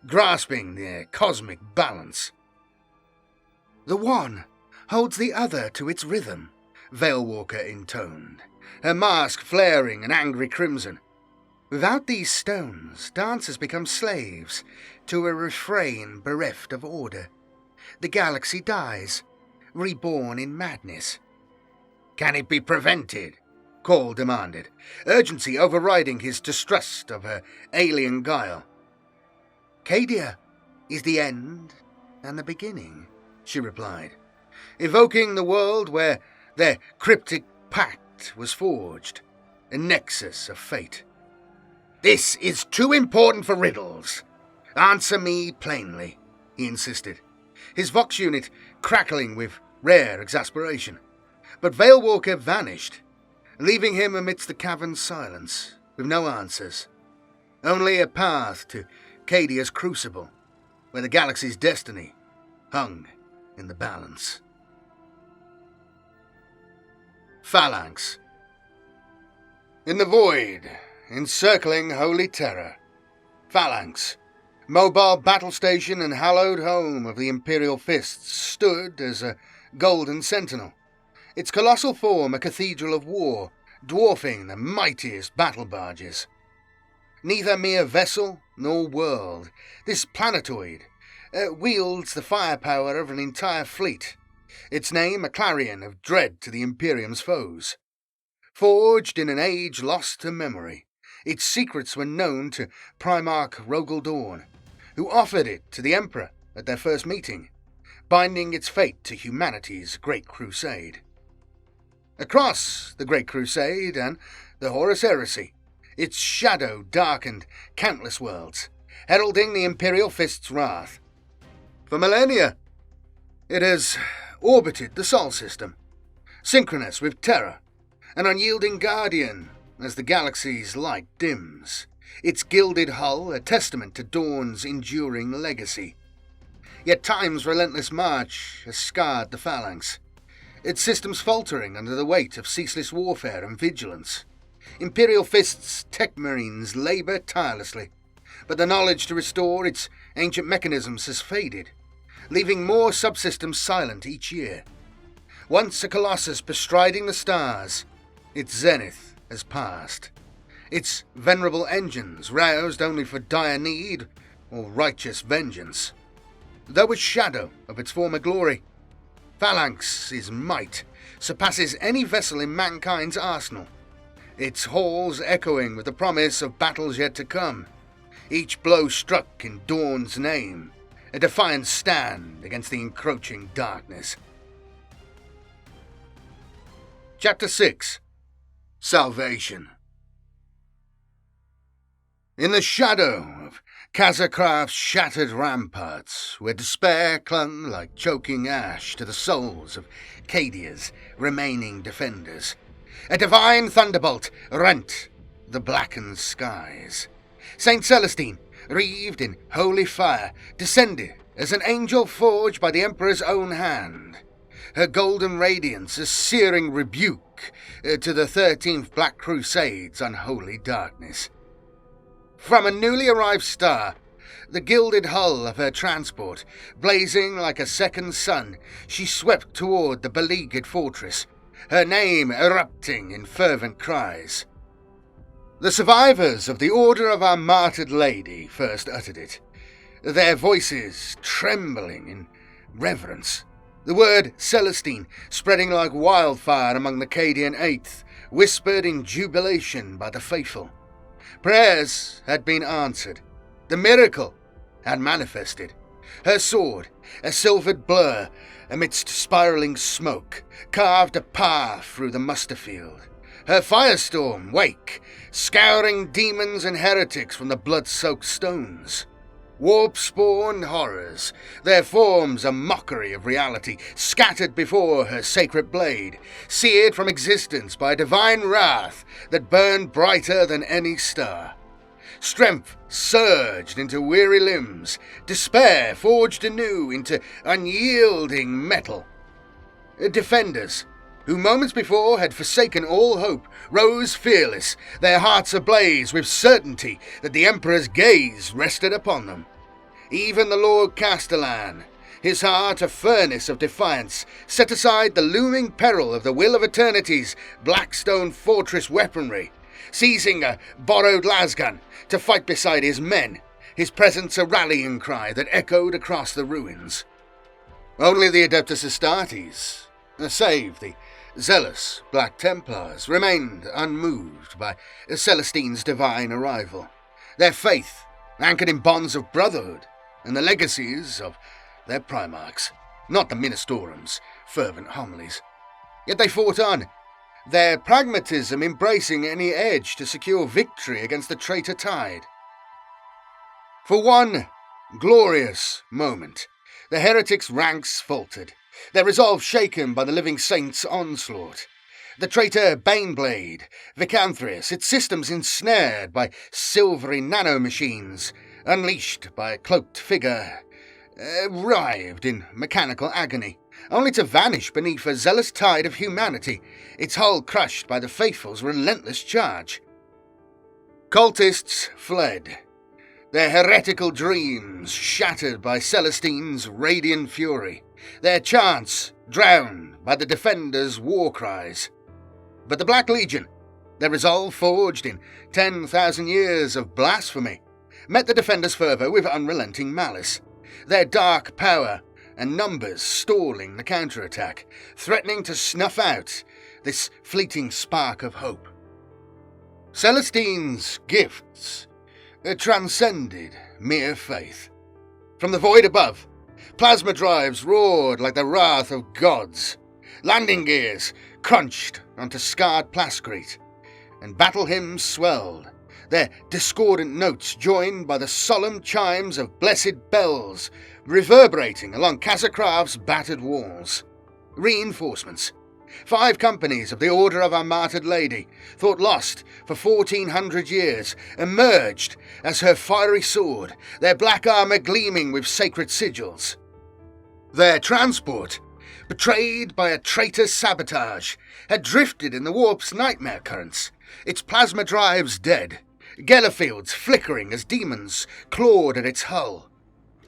grasping their cosmic balance. "The one holds the other to its rhythm," Veilwalker intoned, her mask flaring an angry crimson. "Without these stones, dancers become slaves to a refrain bereft of order. The galaxy dies, reborn in madness." "Can it be prevented?" Cole demanded, urgency overriding his distrust of her alien guile. "CADIA is the end and the beginning," she replied, evoking the world where their cryptic pact was forged, a nexus of fate. "This is too important for riddles. Answer me plainly," he insisted, his Vox unit crackling with rare exasperation. But Veilwalker vanished, leaving him amidst the cavern's silence, with no answers. Only a path to CADIA's crucible, where the galaxy's destiny hung in the balance. Phalanx. In the void, encircling holy terror, Phalanx, mobile battle station and hallowed home of the Imperial Fists, stood as a golden sentinel, its colossal form a cathedral of war, dwarfing the mightiest battle barges. Neither mere vessel nor world, this planetoid wields the firepower of an entire fleet, its name a clarion of dread to the Imperium's foes. Forged in an age lost to memory, its secrets were known to Primarch Rogel Dawn, who offered it to the Emperor at their first meeting, binding its fate to humanity's Great Crusade. Across the Great Crusade and the Horus Heresy, its shadow darkened countless worlds, heralding the Imperial Fist's wrath. For millennia, it has orbited the Sol system, synchronous with Terra, an unyielding guardian as the galaxy's light dims, its gilded hull a testament to Dawn's enduring legacy. Yet time's relentless march has scarred the Phalanx, its systems faltering under the weight of ceaseless warfare and vigilance. Imperial Fist's tech marines labour tirelessly, but the knowledge to restore its ancient mechanisms has faded, leaving more subsystems silent each year. Once a colossus bestriding the stars, its zenith has passed, its venerable engines roused only for dire need or righteous vengeance. Though a shadow of its former glory, Phalanx's might surpasses any vessel in mankind's arsenal, its halls echoing with the promise of battles yet to come, each blow struck in Dawn's name, a defiant stand against the encroaching darkness. Chapter 6. Salvation. In the shadow of Kazakrav's shattered ramparts, where despair clung like choking ash to the souls of CADIA's remaining defenders, a divine thunderbolt rent the blackened skies. Saint Celestine, wreathed in holy fire, descended as an angel forged by the Emperor's own hand. Her golden radiance a searing rebuke to the 13th Black Crusade's unholy darkness. From a newly arrived star, the gilded hull of her transport, blazing like a second sun, she swept toward the beleaguered fortress, her name erupting in fervent cries. The survivors of the Order of our Martyred Lady first uttered it, their voices trembling in reverence. The word Celestine spreading like wildfire among the Cadian Eighth, whispered in jubilation by the faithful. Prayers had been answered. The miracle had manifested. Her sword, a silvered blur amidst spiraling smoke, carved a path through the muster field. Her firestorm wake, scouring demons and heretics from the blood-soaked stones. Warp-spawned horrors, their forms a mockery of reality, scattered before her sacred blade, seared from existence by a divine wrath that burned brighter than any star. Strength surged into weary limbs, despair forged anew into unyielding metal. Defenders, who moments before had forsaken all hope, rose fearless, their hearts ablaze with certainty that the Emperor's gaze rested upon them. Even the Lord Castellan, his heart a furnace of defiance, set aside the looming peril of the Will of Eternity's Blackstone Fortress weaponry, seizing a borrowed lasgun to fight beside his men, his presence a rallying cry that echoed across the ruins. Only the Adeptus Astartes, save the zealous Black Templars, remained unmoved by Celestine's divine arrival, their faith anchored in bonds of brotherhood and the legacies of their primarchs, not the Ministerum's fervent homilies. Yet they fought on, their pragmatism embracing any edge to secure victory against the traitor tide. For one glorious moment, the heretics' ranks faltered, their resolve shaken by the living saint's onslaught. The traitor Baneblade, Urkanthos, its systems ensnared by silvery nanomachines, unleashed by a cloaked figure, writhed in mechanical agony, only to vanish beneath a zealous tide of humanity, its hull crushed by the faithful's relentless charge. Cultists fled, their heretical dreams shattered by Celestine's radiant fury, their chants drowned by the defenders' war cries. But the Black Legion, their resolve forged in 10,000 years of blasphemy, met the defenders' fervour with unrelenting malice, their dark power and numbers stalling the counterattack, threatening to snuff out this fleeting spark of hope. Celestine's gifts transcended mere faith. From the void above, plasma drives roared like the wrath of gods. Landing gears crunched onto scarred plascrete, and battle hymns swelled, their discordant notes joined by the solemn chimes of blessed bells reverberating along Kazakrav's battered walls. Reinforcements. 5 companies of the Order of our Martyred Lady, thought lost for 1,400 years, emerged as her fiery sword, their black armour gleaming with sacred sigils. Their transport, betrayed by a traitor's sabotage, had drifted in the warp's nightmare currents, its plasma drives dead, Gellerfields flickering as demons clawed at its hull.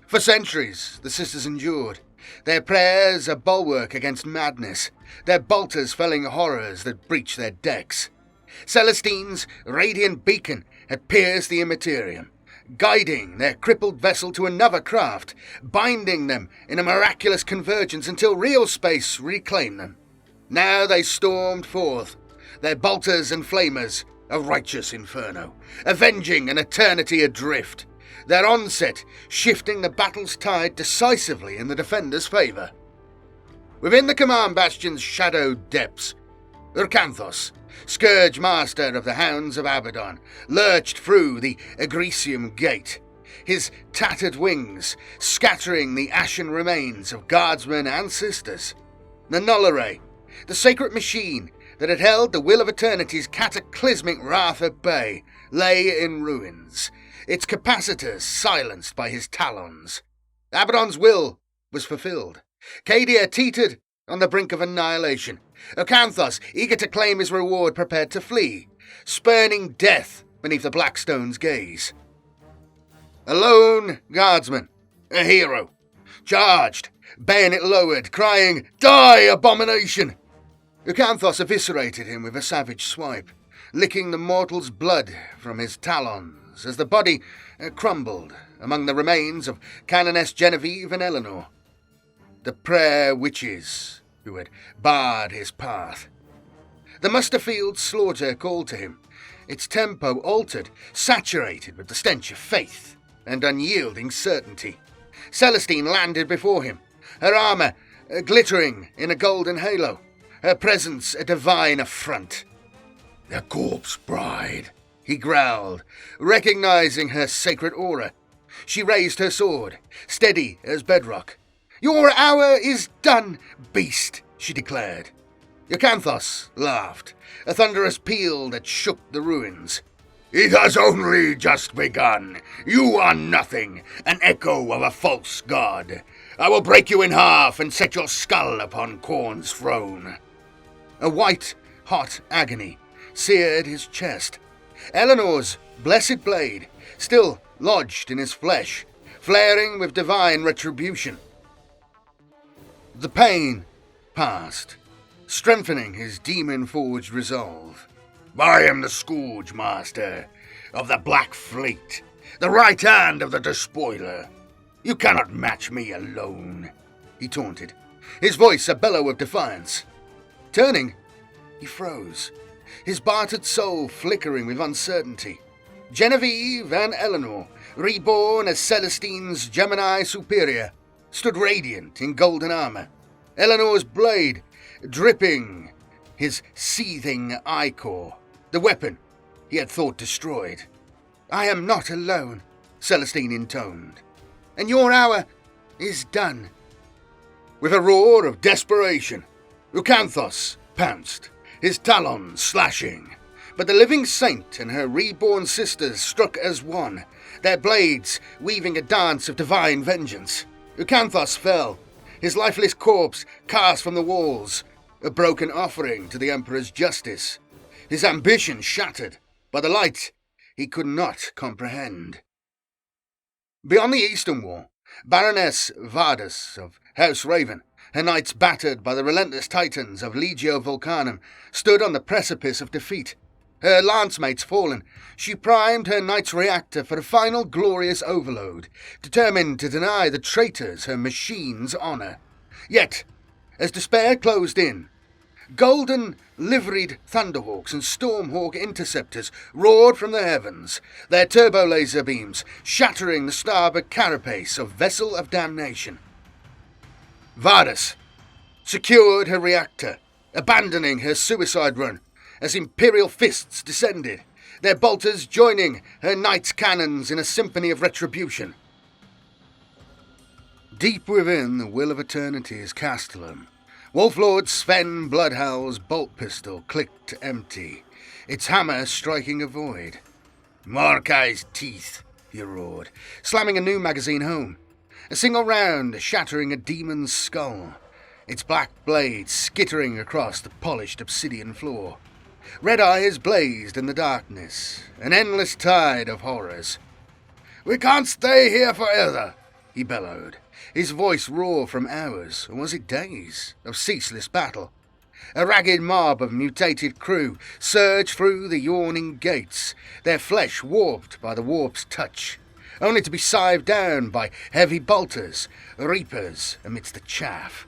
For centuries the sisters endured, their prayers a bulwark against madness, their bolters felling horrors that breached their decks. Celestine's radiant beacon had pierced the Imperium, guiding their crippled vessel to another craft, binding them in a miraculous convergence until real space reclaimed them. Now they stormed forth, their bolters and flamers, a righteous inferno, avenging an eternity adrift, their onset shifting the battle's tide decisively in the defenders' favour. Within the command bastion's shadowed depths, Urkanthos, scourge master of the Hounds of Abaddon, lurched through the Agresium gate, his tattered wings scattering the ashen remains of guardsmen and sisters. The Nullare, the sacred machine that had held the will of eternity's cataclysmic wrath at bay, lay in ruins, its capacitors silenced by his talons. Abaddon's will was fulfilled. CADIA teetered on the brink of annihilation. Urkanthos, eager to claim his reward, prepared to flee, spurning death beneath the Blackstone's gaze. A lone guardsman, a hero, charged, bayonet lowered, crying, "Die, abomination!" Urkanthos eviscerated him with a savage swipe, licking the mortal's blood from his talons as the body crumbled among the remains of Canoness Genevieve and Eleanor, the prayer witches who had barred his path. The Musterfield slaughter called to him, its tempo altered, saturated with the stench of faith and unyielding certainty. Celestine landed before him, her armour glittering in a golden halo, her presence a divine affront. "The corpse bride," he growled, recognizing her sacred aura. She raised her sword, steady as bedrock. "Your hour is done, beast," she declared. Urkanthos laughed, a thunderous peal that shook the ruins. "It has only just begun. You are nothing, an echo of a false god. I will break you in half and set your skull upon Khorne's throne." A white, hot agony seared his chest. Eleanor's blessed blade still lodged in his flesh, flaring with divine retribution. The pain passed, strengthening his demon-forged resolve. "I am the Scourge Master of the Black Fleet, the right hand of the Despoiler. You cannot match me alone," he taunted, his voice a bellow of defiance. Turning, he froze, his bartered soul flickering with uncertainty. Genevieve and Eleanor, reborn as Celestine's Gemini superior, stood radiant in golden armour, Eleanor's blade dripping his seething ichor, the weapon he had thought destroyed. "I am not alone," Celestine intoned, "and your hour is done." With a roar of desperation, Urkanthos pounced, his talons slashing. But the living saint and her reborn sisters struck as one, their blades weaving a dance of divine vengeance. Urkanthos fell, his lifeless corpse cast from the walls, a broken offering to the Emperor's justice, his ambition shattered by the light he could not comprehend. Beyond the Eastern Wall, Baroness Vardus of House Raven, her knights battered by the relentless titans of Legio Vulcanum, stood on the precipice of defeat. Her lancemates fallen, she primed her knight's reactor for a final glorious overload, determined to deny the traitors her machine's honour. Yet, as despair closed in, golden liveried Thunderhawks and Stormhawk interceptors roared from the heavens, their turbo-laser beams shattering the starboard carapace of Vessel of Damnation. Vardus secured her reactor, abandoning her suicide run as Imperial fists descended, their bolters joining her knight's cannons in a symphony of retribution. Deep within the will of eternity's castellum, Wolflord Sven Bloodhowl's bolt pistol clicked empty, its hammer striking a void. "Mordecai's teeth," he roared, slamming a new magazine home. A single round shattering a demon's skull, its black blade skittering across the polished obsidian floor. Red eyes blazed in the darkness, an endless tide of horrors. "We can't stay here forever," he bellowed, his voice raw from hours, or was it days, of ceaseless battle. A ragged mob of mutated crew surged through the yawning gates, their flesh warped by the warp's touch, only to be scythed down by heavy bolters, reapers amidst the chaff.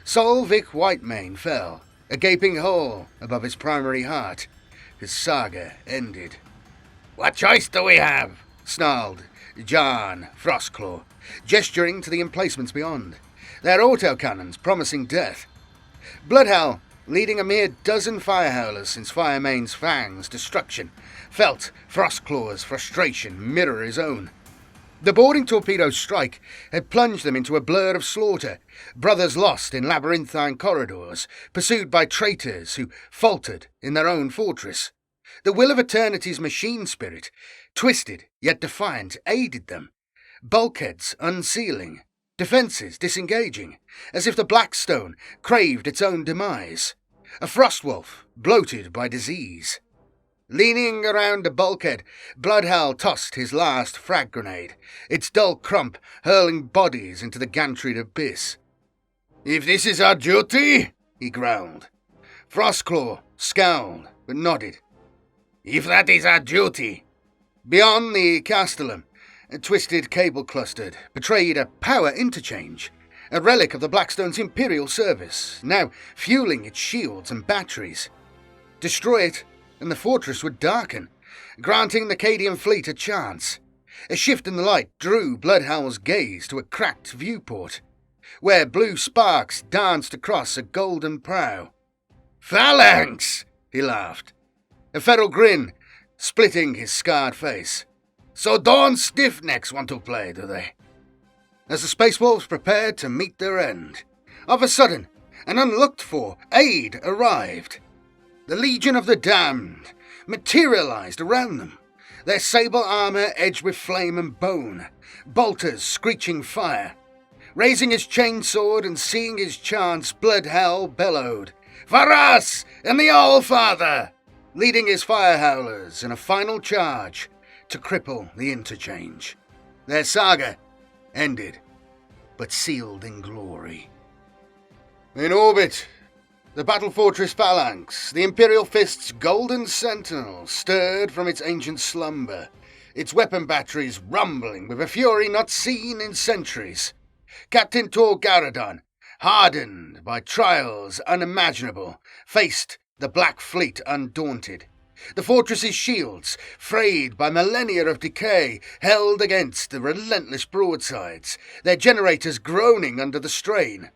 Solvik Whitemane fell, a gaping hole above his primary heart. His saga ended. "What choice do we have?" snarled John Frostclaw, gesturing to the emplacements beyond, their autocannons promising death. Bloodhowl leading a mere dozen firehowlers since Firemane's Fang's destruction, felt Frostclaw's frustration mirror his own. The boarding torpedo's strike had plunged them into a blur of slaughter, brothers lost in labyrinthine corridors, pursued by traitors who faltered in their own fortress. The will of eternity's machine spirit, twisted yet defiant, aided them, bulkheads unsealing, defences disengaging, as if the Blackstone craved its own demise, a frostwolf bloated by disease. Leaning around a bulkhead, Bloodhowl tossed his last frag grenade, its dull crump hurling bodies into the gantried abyss. "If this is our duty," he growled. Frostclaw scowled, but nodded. "If that is our duty." Beyond the castellum, a twisted cable clustered betrayed a power interchange, a relic of the Blackstone's imperial service, now fueling its shields and batteries. Destroy it, and the fortress would darken, granting the Cadian fleet a chance. A shift in the light drew Bloodhowl's gaze to a cracked viewport, where blue sparks danced across a golden prow. "Phalanx!" he laughed, a feral grin splitting his scarred face. "So Dawn Stiffnecks want to play, do they?" As the Space Wolves prepared to meet their end, of a sudden, an unlooked-for aid arrived. The Legion of the Damned materialized around them, their sable armor edged with flame and bone, bolters screeching fire. Raising his chainsword and seeing his chance, Bloodhowl bellowed, "For us and the All-Father!" leading his firehowlers in a final charge to cripple the interchange. Their saga ended, but sealed in glory. In orbit, the battle fortress Phalanx, the Imperial Fist's golden sentinel, stirred from its ancient slumber, its weapon batteries rumbling with a fury not seen in centuries. Captain Tor Garadon, hardened by trials unimaginable, faced the Black Fleet undaunted. The fortress's shields, frayed by millennia of decay, held against the relentless broadsides, their generators groaning under the strain.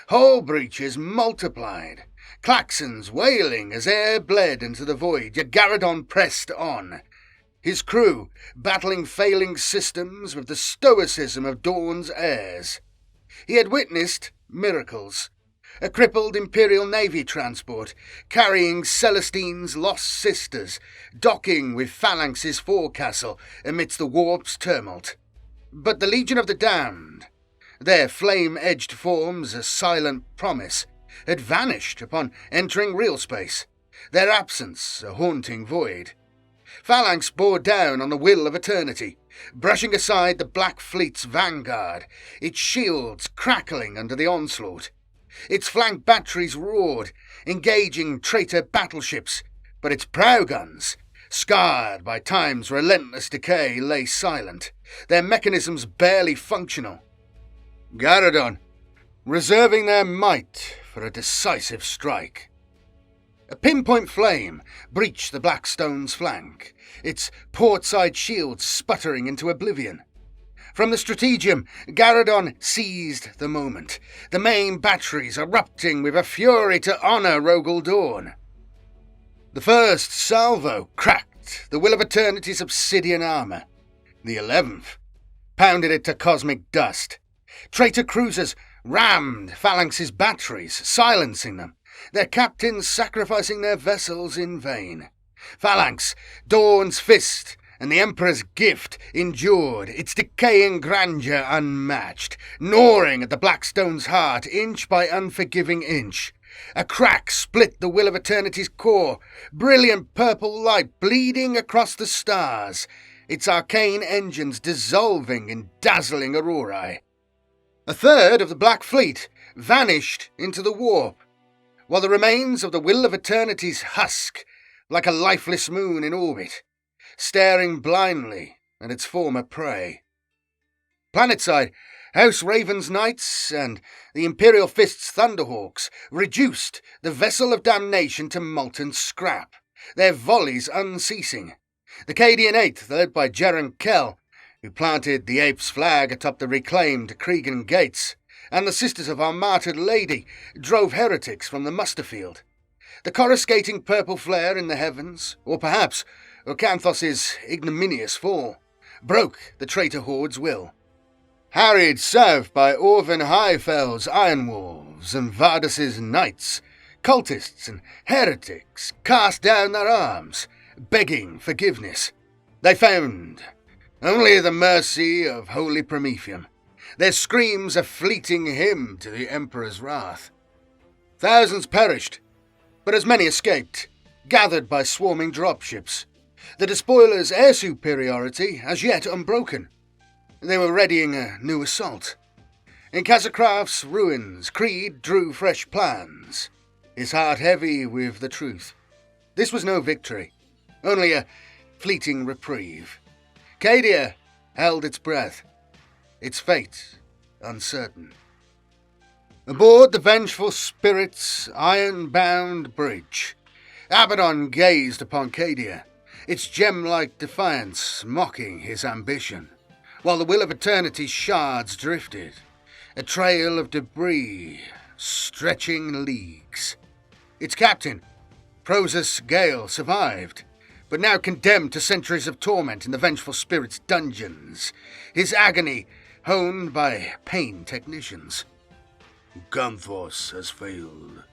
Hull breaches multiplied, claxons wailing as air bled into the void, yet Garadon pressed on. His crew battling failing systems with the stoicism of Dawn's heirs. He had witnessed miracles. A crippled Imperial Navy transport, carrying Celestine's lost sisters, docking with Phalanx's forecastle amidst the warp's tumult. But the Legion of the Damned, their flame-edged forms a silent promise, had vanished upon entering real space, their absence a haunting void. Phalanx bore down on the will of eternity, brushing aside the Black Fleet's vanguard, its shields crackling under the onslaught. Its flank batteries roared, engaging traitor battleships, but its prow guns, scarred by time's relentless decay, lay silent, their mechanisms barely functional. Garadon, reserving their might for a decisive strike. A pinpoint flame breached the Blackstone's flank, its portside shields sputtering into oblivion. From the stratagem, Garadon seized the moment, the main batteries erupting with a fury to honour Rogel Dawn. The first salvo cracked the Will of Eternity's obsidian armour. The 11th pounded it to cosmic dust. Traitor cruisers rammed Phalanx's batteries, silencing them, their captains sacrificing their vessels in vain. Phalanx, Dawn's fist, and the Emperor's gift endured, its decaying grandeur unmatched, gnawing at the Blackstone's heart inch by unforgiving inch. A crack split the Will of Eternity's core, brilliant purple light bleeding across the stars, its arcane engines dissolving in dazzling aurorae. A third of the Black Fleet vanished into the warp, while the remains of the Will of Eternity's husk, like a lifeless moon in orbit, staring blindly at its former prey. Planetside, House Raven's Knights and the Imperial Fist's Thunderhawks reduced the vessel of damnation to molten scrap, their volleys unceasing. The Cadian Eighth, led by Jaren Kell, who planted the Ape's flag atop the reclaimed Cregan gates, and the Sisters of Our Martyred Lady drove heretics from the muster field. The coruscating purple flare in the heavens, or perhaps Urkanthos' ignominious fall, broke the traitor horde's will. Harried south by Orvan Highfell's Iron Wolves and Vardas's Knights, cultists and heretics cast down their arms, begging forgiveness. They found only the mercy of holy Prometheum, their screams a fleeting hymn to the Emperor's wrath. Thousands perished, but as many escaped, gathered by swarming dropships, the despoilers' air superiority as yet unbroken. They were readying a new assault. In Kazakraf's ruins, Creed drew fresh plans, his heart heavy with the truth. This was no victory, only a fleeting reprieve. CADIA held its breath, its fate uncertain. Aboard the vengeful spirit's iron-bound bridge, Abaddon gazed upon CADIA, its gem-like defiance mocking his ambition, while the will of eternity's shards drifted, a trail of debris stretching leagues. Its captain, Prosus Gale, survived, but now condemned to centuries of torment in the vengeful spirit's dungeons, his agony honed by pain technicians. "Urkanthos has failed,"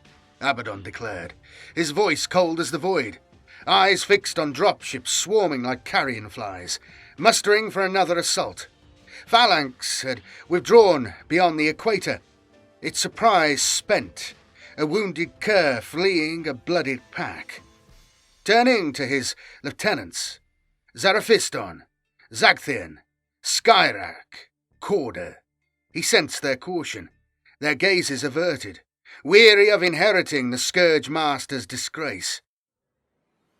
Abaddon declared, his voice cold as the void, eyes fixed on dropships swarming like carrion flies, mustering for another assault. Phalanx had withdrawn beyond the equator, its surprise spent, a wounded cur fleeing a bloodied pack. Turning to his lieutenants, Zaraphiston, Zagthian, Skyrak, Corda, he sensed their caution, their gazes averted, weary of inheriting the Scourge Master's disgrace.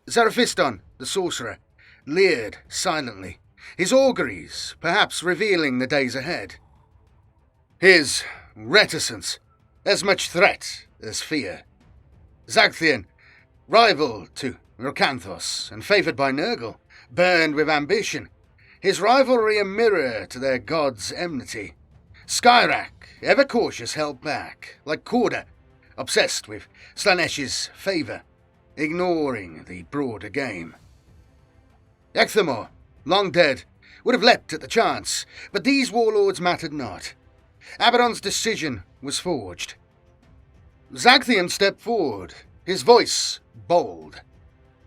Zaraphiston, the sorcerer, leered silently, his auguries perhaps revealing the days ahead. His reticence, as much threat as fear. Zagthian, rival to Urkanthos and favoured by Nurgle, burned with ambition, his rivalry a mirror to their god's enmity. Skyrak, ever cautious, held back, like Corda, obsessed with Slanesh's favour, ignoring the broader game. Echthamor, long dead, would have leapt at the chance, but these warlords mattered not. Abaddon's decision was forged. Zagthian stepped forward, his voice bold.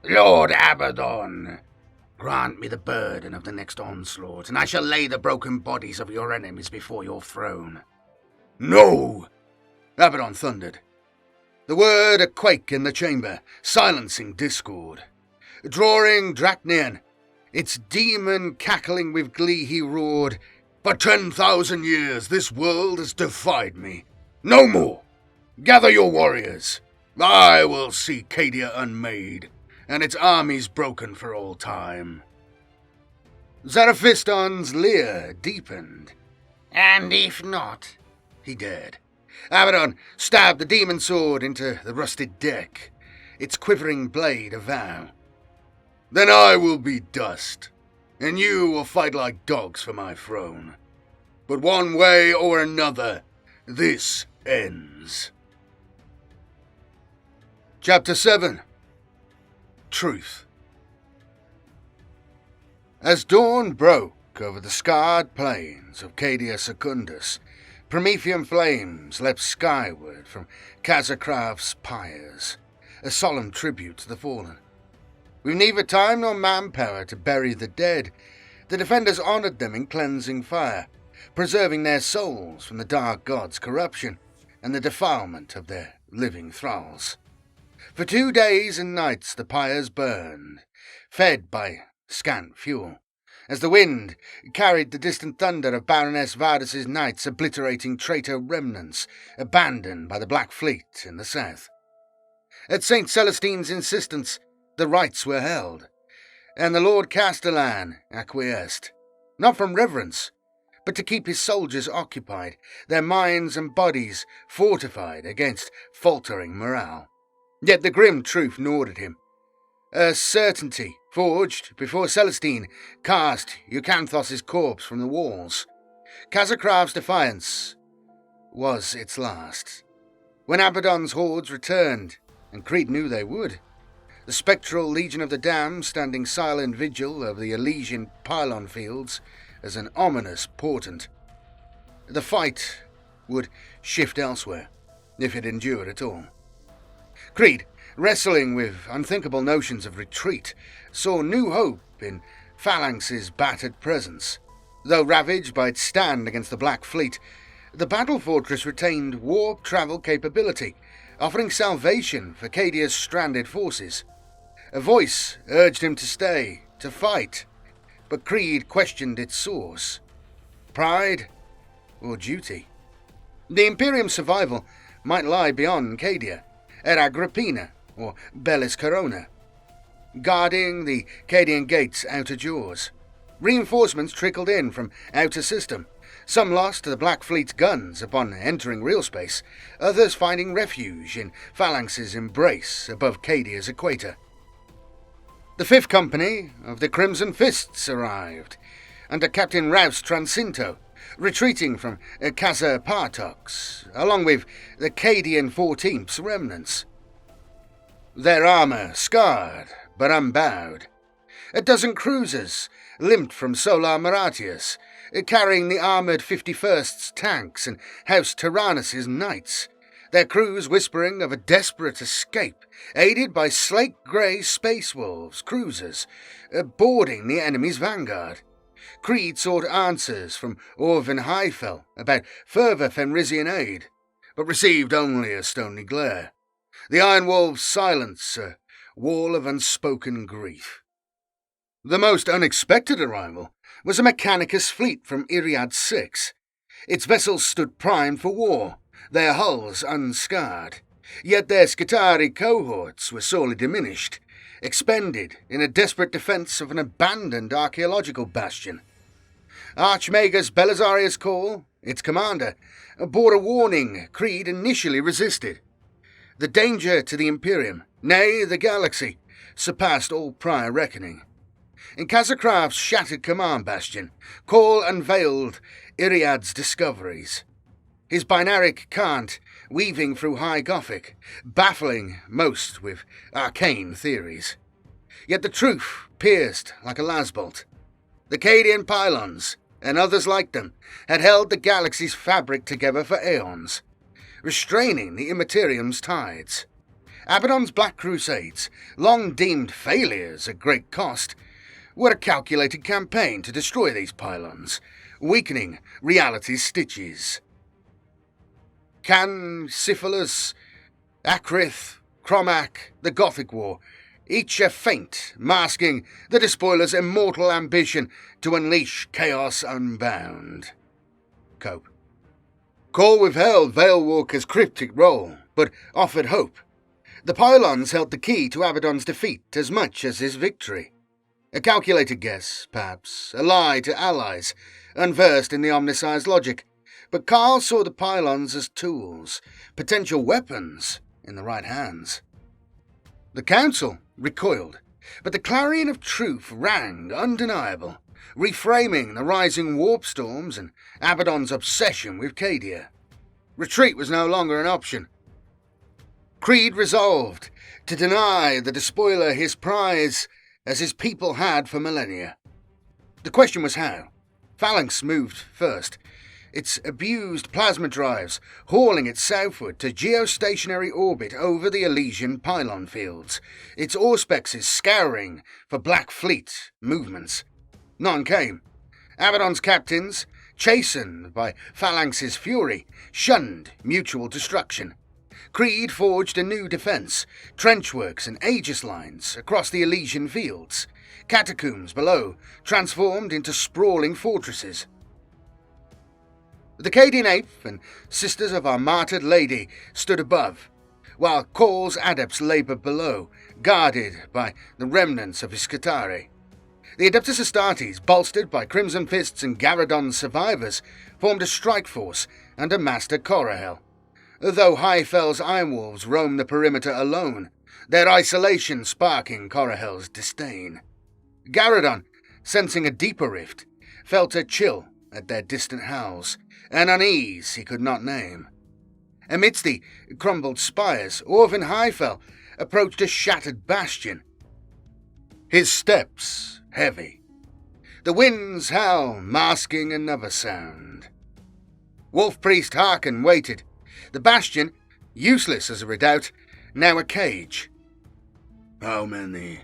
"Lord Abaddon, grant me the burden of the next onslaught, and I shall lay the broken bodies of your enemies before your throne." "No!" Abaddon thundered. The word a quake in the chamber, silencing discord. Drawing Draknian, its demon cackling with glee, he roared, "For 10,000 years this world has defied me. No more! Gather your warriors. I will see CADIA unmade, and its armies broken for all time." Zaraphiston's leer deepened. "And if not?" he dared. Abaddon stabbed the demon sword into the rusted deck, its quivering blade a vow. "Then I will be dust, and you will fight like dogs for my throne. But one way or another, this ends." Chapter 7. Truth. As dawn broke over the scarred plains of CADIA Secundus, Promethean flames leapt skyward from Kazakraf's pyres, a solemn tribute to the fallen. With neither time nor manpower to bury the dead, the defenders honoured them in cleansing fire, preserving their souls from the dark god's corruption and the defilement of their living thralls. For 2 days and nights the pyres burned, fed by scant fuel, as the wind carried the distant thunder of Baroness Vardas's knights obliterating traitor remnants abandoned by the Black Fleet in the south. At St. Celestine's insistence, the rites were held, and the Lord Castellan acquiesced, not from reverence, but to keep his soldiers occupied, their minds and bodies fortified against faltering morale. Yet the grim truth gnawed at him. A certainty forged before Celestine cast Urkanthos' corpse from the walls. Kazakraf's defiance was its last. When Abaddon's hordes returned, and Creed knew they would. The spectral Legion of the Damned standing silent vigil over the Elysian Pylon fields as an ominous portent. The fight would shift elsewhere, if it endured at all. Creed, wrestling with unthinkable notions of retreat, saw new hope in Phalanx's battered presence. Though ravaged by its stand against the Black Fleet, the battle fortress retained warp travel capability, offering salvation for CADIA's stranded forces. A voice urged him to stay, to fight, but Creed questioned its source. Pride or duty? The Imperium's survival might lie beyond CADIA, at Agrippina or Bellis Corona, guarding the Cadian gate's outer jaws. Reinforcements trickled in from outer system, some lost to the Black Fleet's guns upon entering real space, others finding refuge in Phalanx's embrace above Cadia's equator. The 5th Company of the Crimson Fists arrived, under Captain Rouse Transinto, retreating from Casa Partox, along with the Cadian 14th's remnants. Their armour scarred but unbowed. A dozen cruisers limped from Solar Maratius, carrying the armoured 51st's tanks and House Tyrannus's knights, their crews whispering of a desperate escape, aided by slate-grey Space Wolves cruisers boarding the enemy's vanguard. Creed sought answers from Orvin Highfell about further Fenrisian aid, but received only a stony glare. The Iron Wolves' silence a wall of unspoken grief. The most unexpected arrival was a Mechanicus fleet from Iriad 6. Its vessels stood primed for war, their hulls unscarred, yet their Skitarii cohorts were sorely diminished, expended in a desperate defence of an abandoned archaeological bastion. Archmagus Belisarius Call, its commander, bore a warning Creed initially resisted. The danger to the Imperium, nay, the galaxy, surpassed all prior reckoning. In Kazacraft's shattered command bastion, Call unveiled Iriad's discoveries. His binaric cant weaving through High Gothic, baffling most with arcane theories. Yet the truth pierced like a lasbolt. The Cadian Pylons, and others like them, had held the galaxy's fabric together for aeons, restraining the Immaterium's tides. Abaddon's Black Crusades, long deemed failures at great cost, were a calculated campaign to destroy these pylons, weakening reality's stitches. Can, Syphilis, Acrith, Cromac, the Gothic War, each a feint masking the despoiler's immortal ambition to unleash chaos unbound. Cope. Call withheld Veilwalker's cryptic role, but offered hope. The Pylons held the key to Abaddon's defeat as much as his victory. A calculated guess, perhaps, a lie to allies, unversed in the Omnicized logic, but Carl saw the Pylons as tools, potential weapons in the right hands. The Council recoiled, but the clarion of truth rang undeniable, reframing the rising warp storms and Abaddon's obsession with CADIA. Retreat was no longer an option. Creed resolved to deny the despoiler his prize as his people had for millennia. The question was how. Phalanx moved first, its abused plasma drives hauling it southward to geostationary orbit over the Elysian Pylon fields, its auspexes scouring for Black Fleet movements. None came. Abaddon's captains, chastened by Phalanx's fury, shunned mutual destruction. Creed forged a new defence, trenchworks and Aegis lines across the Elysian fields, catacombs below transformed into sprawling fortresses. The Cadian Eighth and Sisters of Our Martyred Lady stood above, while Call's adepts laboured below, guarded by the remnants of his Skitarii. The Adeptus Astartes, bolstered by Crimson Fists and Garradon's survivors, formed a strike force under Master Corahel. Though Highfell's Ironwolves roamed the perimeter alone, their isolation sparking Corahel's disdain. Garradon, sensing a deeper rift, felt a chill at their distant howls, an unease he could not name. Amidst the crumbled spires, Orvin Highfell approached a shattered bastion. His steps heavy. The winds howl, masking another sound. Wolf Priest Harken waited. The bastion, useless as a redoubt, now a cage. How many?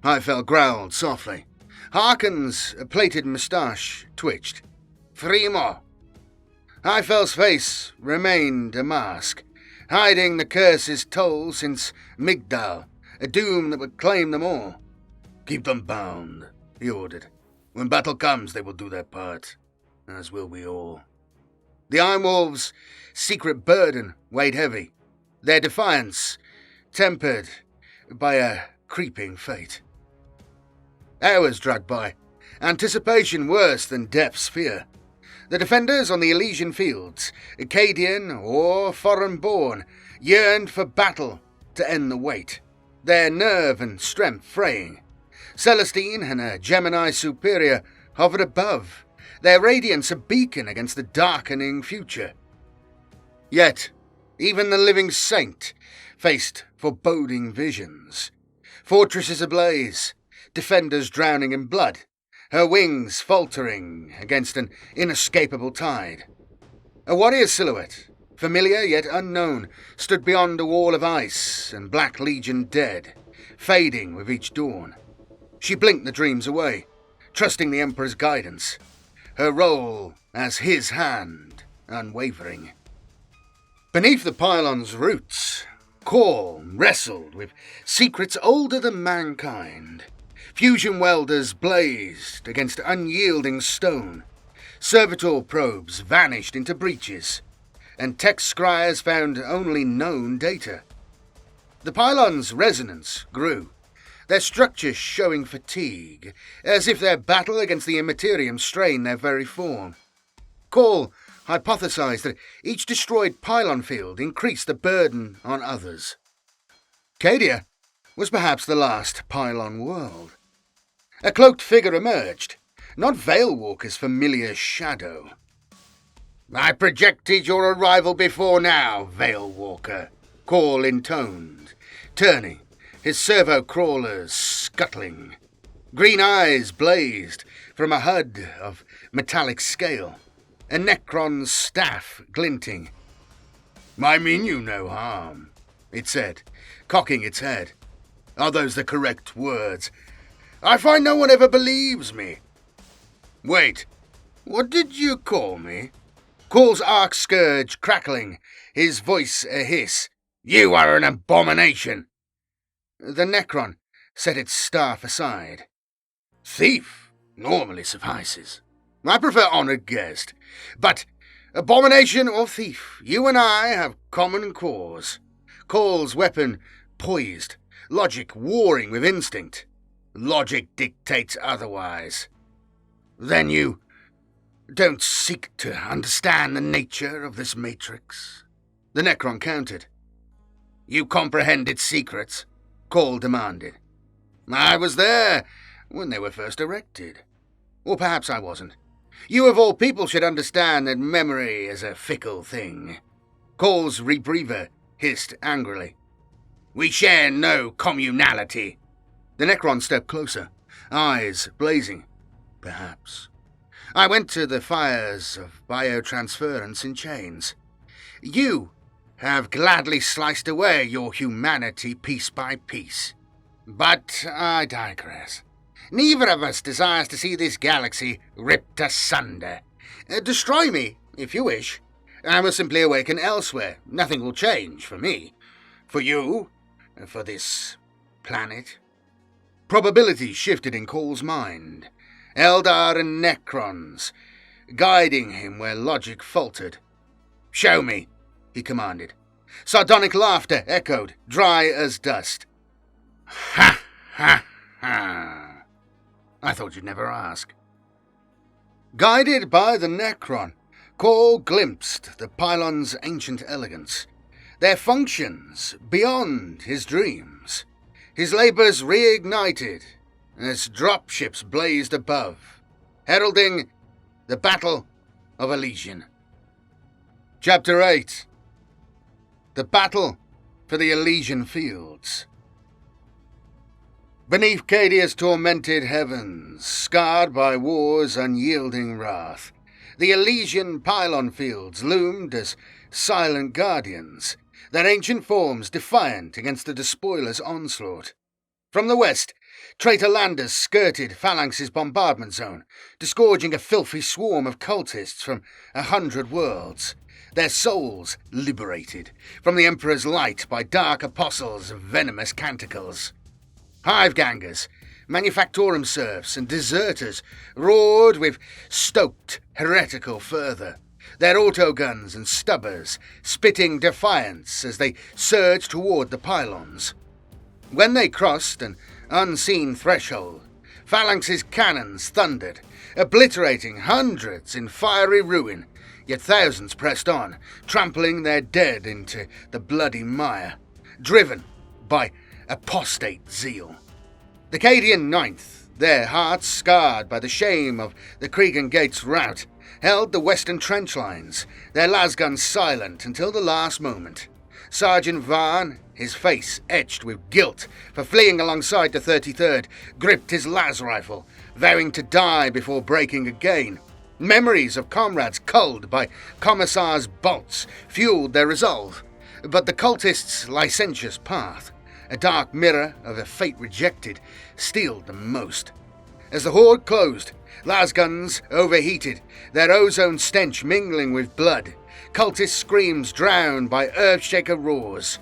Highfell growled softly. Harken's plaited moustache twitched. 3 more. Highfell's face remained a mask, hiding the curse's toll since Migdal, a doom that would claim them all. Keep them bound, he ordered. When battle comes, they will do their part, as will we all. The Iron Wolves' secret burden weighed heavy, their defiance tempered by a creeping fate. Hours dragged by, anticipation worse than Death's fear. The defenders on the Elysian fields, Acadian or foreign-born, yearned for battle to end the wait, their nerve and strength fraying. Celestine and her Gemini superior hovered above, their radiance a beacon against the darkening future. Yet, even the living saint faced foreboding visions. Fortresses ablaze, defenders drowning in blood, her wings faltering against an inescapable tide. A warrior silhouette, familiar yet unknown, stood beyond a wall of ice and Black Legion dead, fading with each dawn. She blinked the dreams away, trusting the Emperor's guidance, her role as his hand unwavering. Beneath the Pylons' roots, Khal wrestled with secrets older than mankind. Fusion welders blazed against unyielding stone. Servitor probes vanished into breaches, and tech scryers found only known data. The Pylons' resonance grew, their structures showing fatigue, as if their battle against the imperium strained their very form. Khal hypothesized that each destroyed pylon field increased the burden on others. CADIA was perhaps the last pylon world. A cloaked figure emerged, not Veilwalker's familiar shadow. I projected your arrival before now, Veilwalker, Khal intoned, turning, his servo-crawlers scuttling. Green eyes blazed from a HUD of metallic scale, a Necron's staff glinting. I mean you no harm, it said, cocking its head. Are those the correct words? I find no one ever believes me. Wait, what did you call me? Khal's arc scourge crackling, his voice a hiss. You are an abomination. The Necron set its staff aside. Thief normally suffices. I prefer honoured guest. But, abomination or thief, you and I have common cause. Khal's weapon poised, logic warring with instinct. Logic dictates otherwise. Then you don't seek to understand the nature of this matrix? The Necron countered. You comprehend its secrets? Khal demanded. I was there when they were first erected. Or perhaps I wasn't. You of all people should understand that memory is a fickle thing. Khal's rebreather hissed angrily. We share no communality. The Necron stepped closer, eyes blazing. Perhaps. I went to the fires of biotransference in chains. You have gladly sliced away your humanity piece by piece. But I digress. Neither of us desires to see this galaxy ripped asunder. Destroy me, if you wish. I will simply awaken elsewhere. Nothing will change for me. For you, for this planet. Probability shifted in Khal's mind. Eldar and Necrons, guiding him where logic faltered. Show me, he commanded. Sardonic laughter echoed, dry as dust. Ha, ha, ha. I thought you'd never ask. Guided by the Necron, Khal glimpsed the Pylons' ancient elegance, their functions beyond his dreams. His labours reignited as dropships blazed above, heralding the Battle of Elysian. Chapter 8. The Battle for the Elysian fields. Beneath CADIA's tormented heavens, scarred by war's unyielding wrath, the Elysian Pylon fields loomed as silent guardians, their ancient forms defiant against the despoiler's onslaught. From the west, traitor landers skirted Phalanx's bombardment zone, disgorging a filthy swarm of cultists from 100 worlds, their souls liberated from the Emperor's light by dark apostles of venomous canticles. Hive-gangers, manufactorum serfs and deserters roared with stoked heretical fervour, their autoguns and stubbers spitting defiance as they surged toward the pylons. When they crossed an unseen threshold, Phalanx's cannons thundered, obliterating hundreds in fiery ruin, yet thousands pressed on, trampling their dead into the bloody mire, driven by apostate zeal. The Cadian Ninth, their hearts scarred by the shame of the Cregan Gates rout, held the western trench lines, their lasguns silent until the last moment. Sergeant Varn, his face etched with guilt for fleeing alongside the 33rd, gripped his las rifle, vowing to die before breaking again. Memories of comrades culled by Commissar's bolts fueled their resolve, but the cultists' licentious path, a dark mirror of a fate rejected, steeled them most. As the horde closed, lasguns overheated, their ozone stench mingling with blood, cultist screams drowned by earth-shaker roars.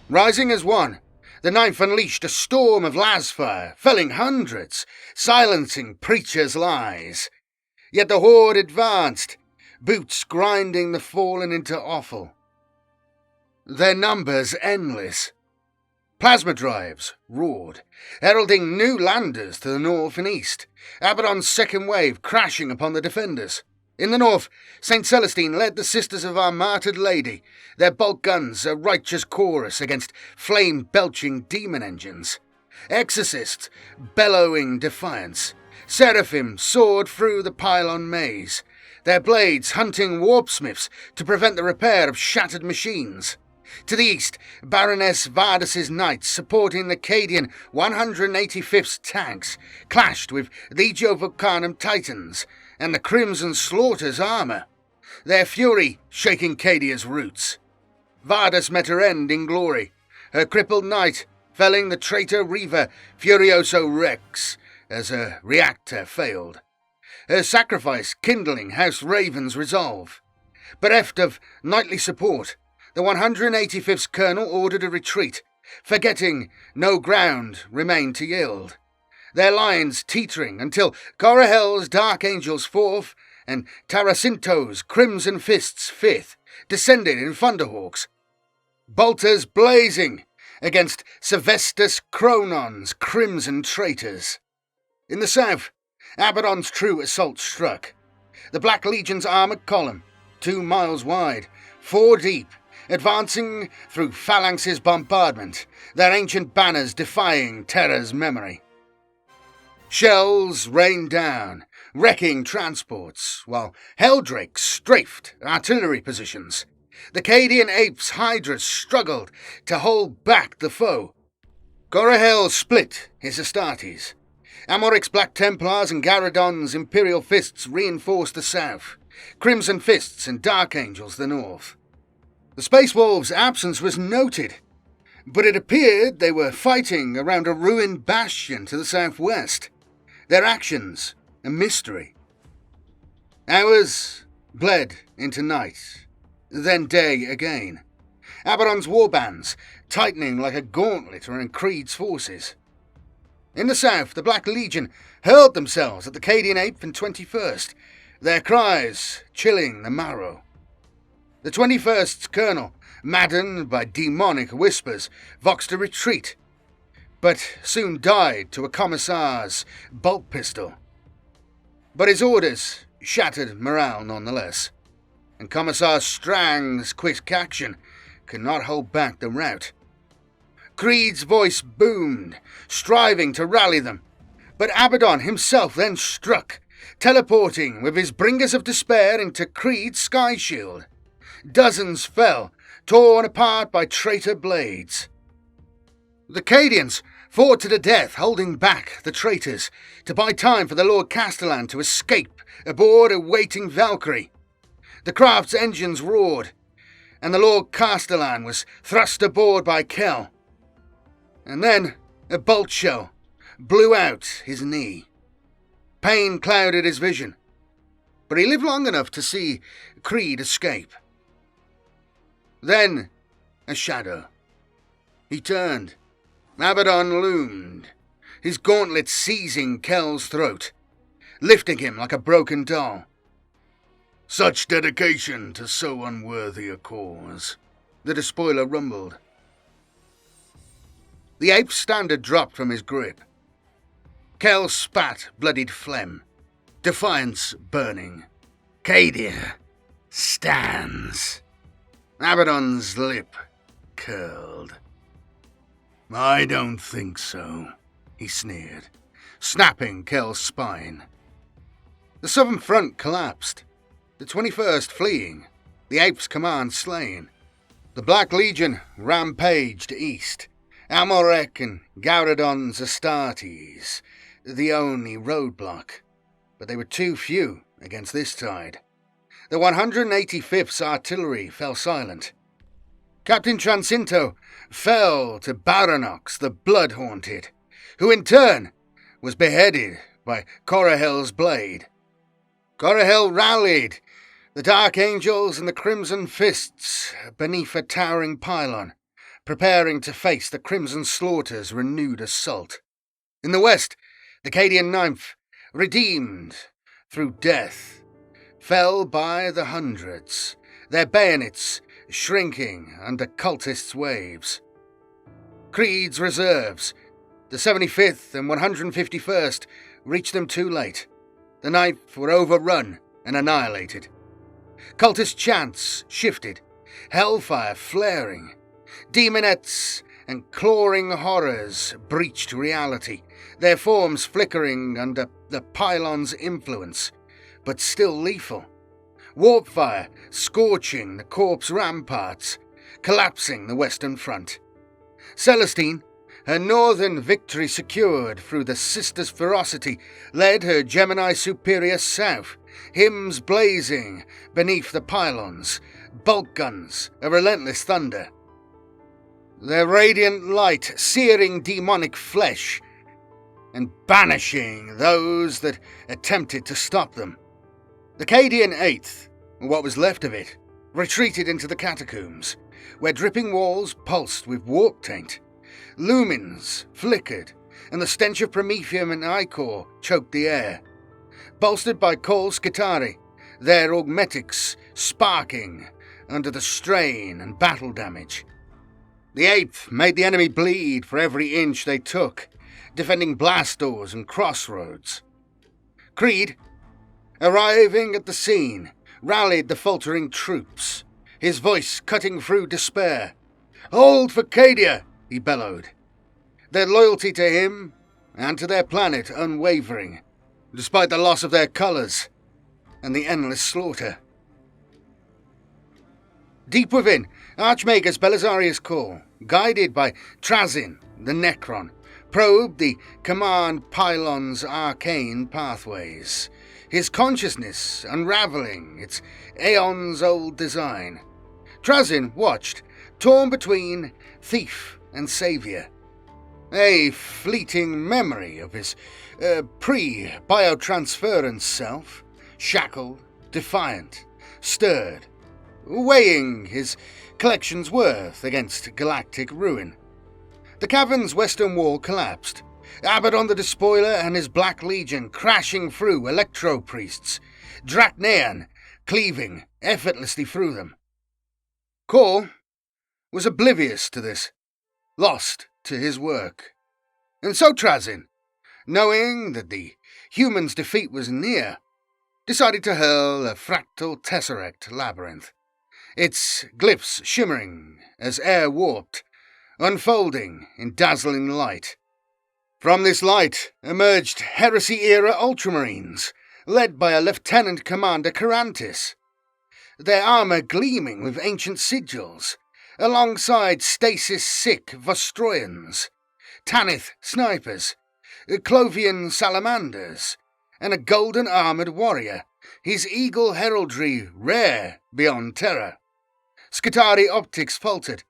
Rising as one, the Ninth unleashed a storm of lasfire, felling hundreds, silencing preachers' lies. Yet the horde advanced, boots grinding the fallen into offal, their numbers endless. Plasma drives roared, heralding new landers to the north and east, Abaddon's second wave crashing upon the defenders. In the north, St. Celestine led the Sisters of Our Martyred Lady, their bolt guns a righteous chorus against flame-belching demon engines. Exorcists bellowing defiance, Seraphim soared through the pylon maze, their blades hunting warpsmiths to prevent the repair of shattered machines. To the east, Baroness Vardas's knights supporting the Cadian 185th tanks clashed with Legio Vulcanum Titans and the Crimson Slaughter's armour, their fury shaking CADIA's roots. Vardas met her end in glory, her crippled knight felling the traitor Reaver Furioso Rex as her reactor failed, her sacrifice kindling House Raven's resolve. Bereft of knightly support, the 185th Colonel ordered a retreat, forgetting no ground remained to yield. Their lines teetering until Corahel's Dark Angels 4th and Taracinto's Crimson Fists 5th descended in Thunderhawks, bolters blazing against Sylvestus Chronon's crimson traitors. In the south, Abaddon's true assault struck. The Black Legion's armoured column, 2 miles wide, 4 deep, advancing through Phalanx's bombardment, their ancient banners defying terror's memory. Shells rained down, wrecking transports, while Helldrakes strafed artillery positions. The Cadian Apes' hydras struggled to hold back the foe. Corahel split his Astartes. Amoric's Black Templars and Garadon's Imperial Fists reinforced the south, Crimson Fists and Dark Angels the north. The Space Wolves' absence was noted, but it appeared they were fighting around a ruined bastion to the southwest, their actions a mystery. Hours bled into night, then day again. Abaddon's warbands tightening like a gauntlet around Creed's forces. In the south, the Black Legion hurled themselves at the Cadian 8th and 21st, their cries chilling the marrow. The 21st's colonel, maddened by demonic whispers, voxed a retreat, but soon died to a commissar's bolt pistol. But his orders shattered morale nonetheless, and Commissar Strang's quick action could not hold back the rout. Creed's voice boomed, striving to rally them, but Abaddon himself then struck, teleporting with his Bringers of Despair into Creed's sky shield. Dozens fell, torn apart by traitor blades. The CADIans fought to the death, holding back the traitors to buy time for the Lord Castellan to escape aboard a waiting Valkyrie. The craft's engines roared, and the Lord Castellan was thrust aboard by Kell. And then a bolt shell blew out his knee. Pain clouded his vision, but he lived long enough to see Creed escape. Then a shadow. He turned. Abaddon loomed, his gauntlet seizing Kell's throat, lifting him like a broken doll. Such dedication to so unworthy a cause, the despoiler rumbled. The ape's standard dropped from his grip. Kell spat bloodied phlegm, defiance burning. CADIA stands. Abaddon's lip curled. I don't think so, he sneered, snapping Kell's spine. The southern front collapsed, the 21st fleeing, the Ape's command slain. The Black Legion rampaged east, Amalric and Gauradon's Astartes, the only roadblock. But they were too few against this tide. The 185th's artillery fell silent. Captain Transinto fell to Baranox the Blood-Haunted, who in turn was beheaded by Corahell's blade. Corahell rallied the Dark Angels and the Crimson Fists beneath a towering pylon, preparing to face the Crimson Slaughter's renewed assault. In the west, the Cadian Ninth, redeemed through death, fell by the hundreds, their bayonets shrinking under cultists' waves. Creed's reserves, the 75th and 151st, reached them too late. The 9th were overrun and annihilated. Cultist chants shifted, hellfire flaring. Demonettes and clawing horrors breached reality, their forms flickering under the Pylons' influence, but still lethal. Warpfire scorching the corpse ramparts, collapsing the western front. Celestine, her northern victory secured through the Sisters' ferocity, led her Gemini superior south, hymns blazing beneath the pylons, bolt guns, a relentless thunder. Their radiant light searing demonic flesh and banishing those that attempted to stop them. The Cadian 8th, what was left of it, retreated into the catacombs, where dripping walls pulsed with warp taint. Lumens flickered, and the stench of Promethium and Ichor choked the air. Bolstered by Kol Skitari, their augmetics sparking under the strain and battle damage. The 8th made the enemy bleed for every inch they took, defending blast doors and crossroads. Creed, arriving at the scene, rallied the faltering troops, his voice cutting through despair. "Hold for CADIA!" he bellowed, their loyalty to him and to their planet unwavering, despite the loss of their colours and the endless slaughter. Deep within, Archmagus Belisarius Call, guided by Trazin, the Necron, probed the command Pylon's arcane pathways, his consciousness unravelling its aeons-old design. Trazin watched, torn between thief and saviour, a fleeting memory of his pre-biotransference self, shackled, defiant, stirred, weighing his collection's worth against galactic ruin. The cavern's western wall collapsed, Abaddon the Despoiler and his Black Legion crashing through electro-priests, Draknean cleaving effortlessly through them. Kor was oblivious to this, lost to his work. And so Trazin, knowing that the humans' defeat was near, decided to hurl a fractal tesseract labyrinth, its glyphs shimmering as air warped, unfolding in dazzling light. From this light emerged Heresy-era Ultramarines, led by a Lieutenant Commander Carantis, their armour gleaming with ancient sigils, alongside stasis-sick Vostroyans, Tanith snipers, Clovian salamanders, and a golden-armoured warrior, his eagle heraldry rare beyond terror. Skitarii optics faltered,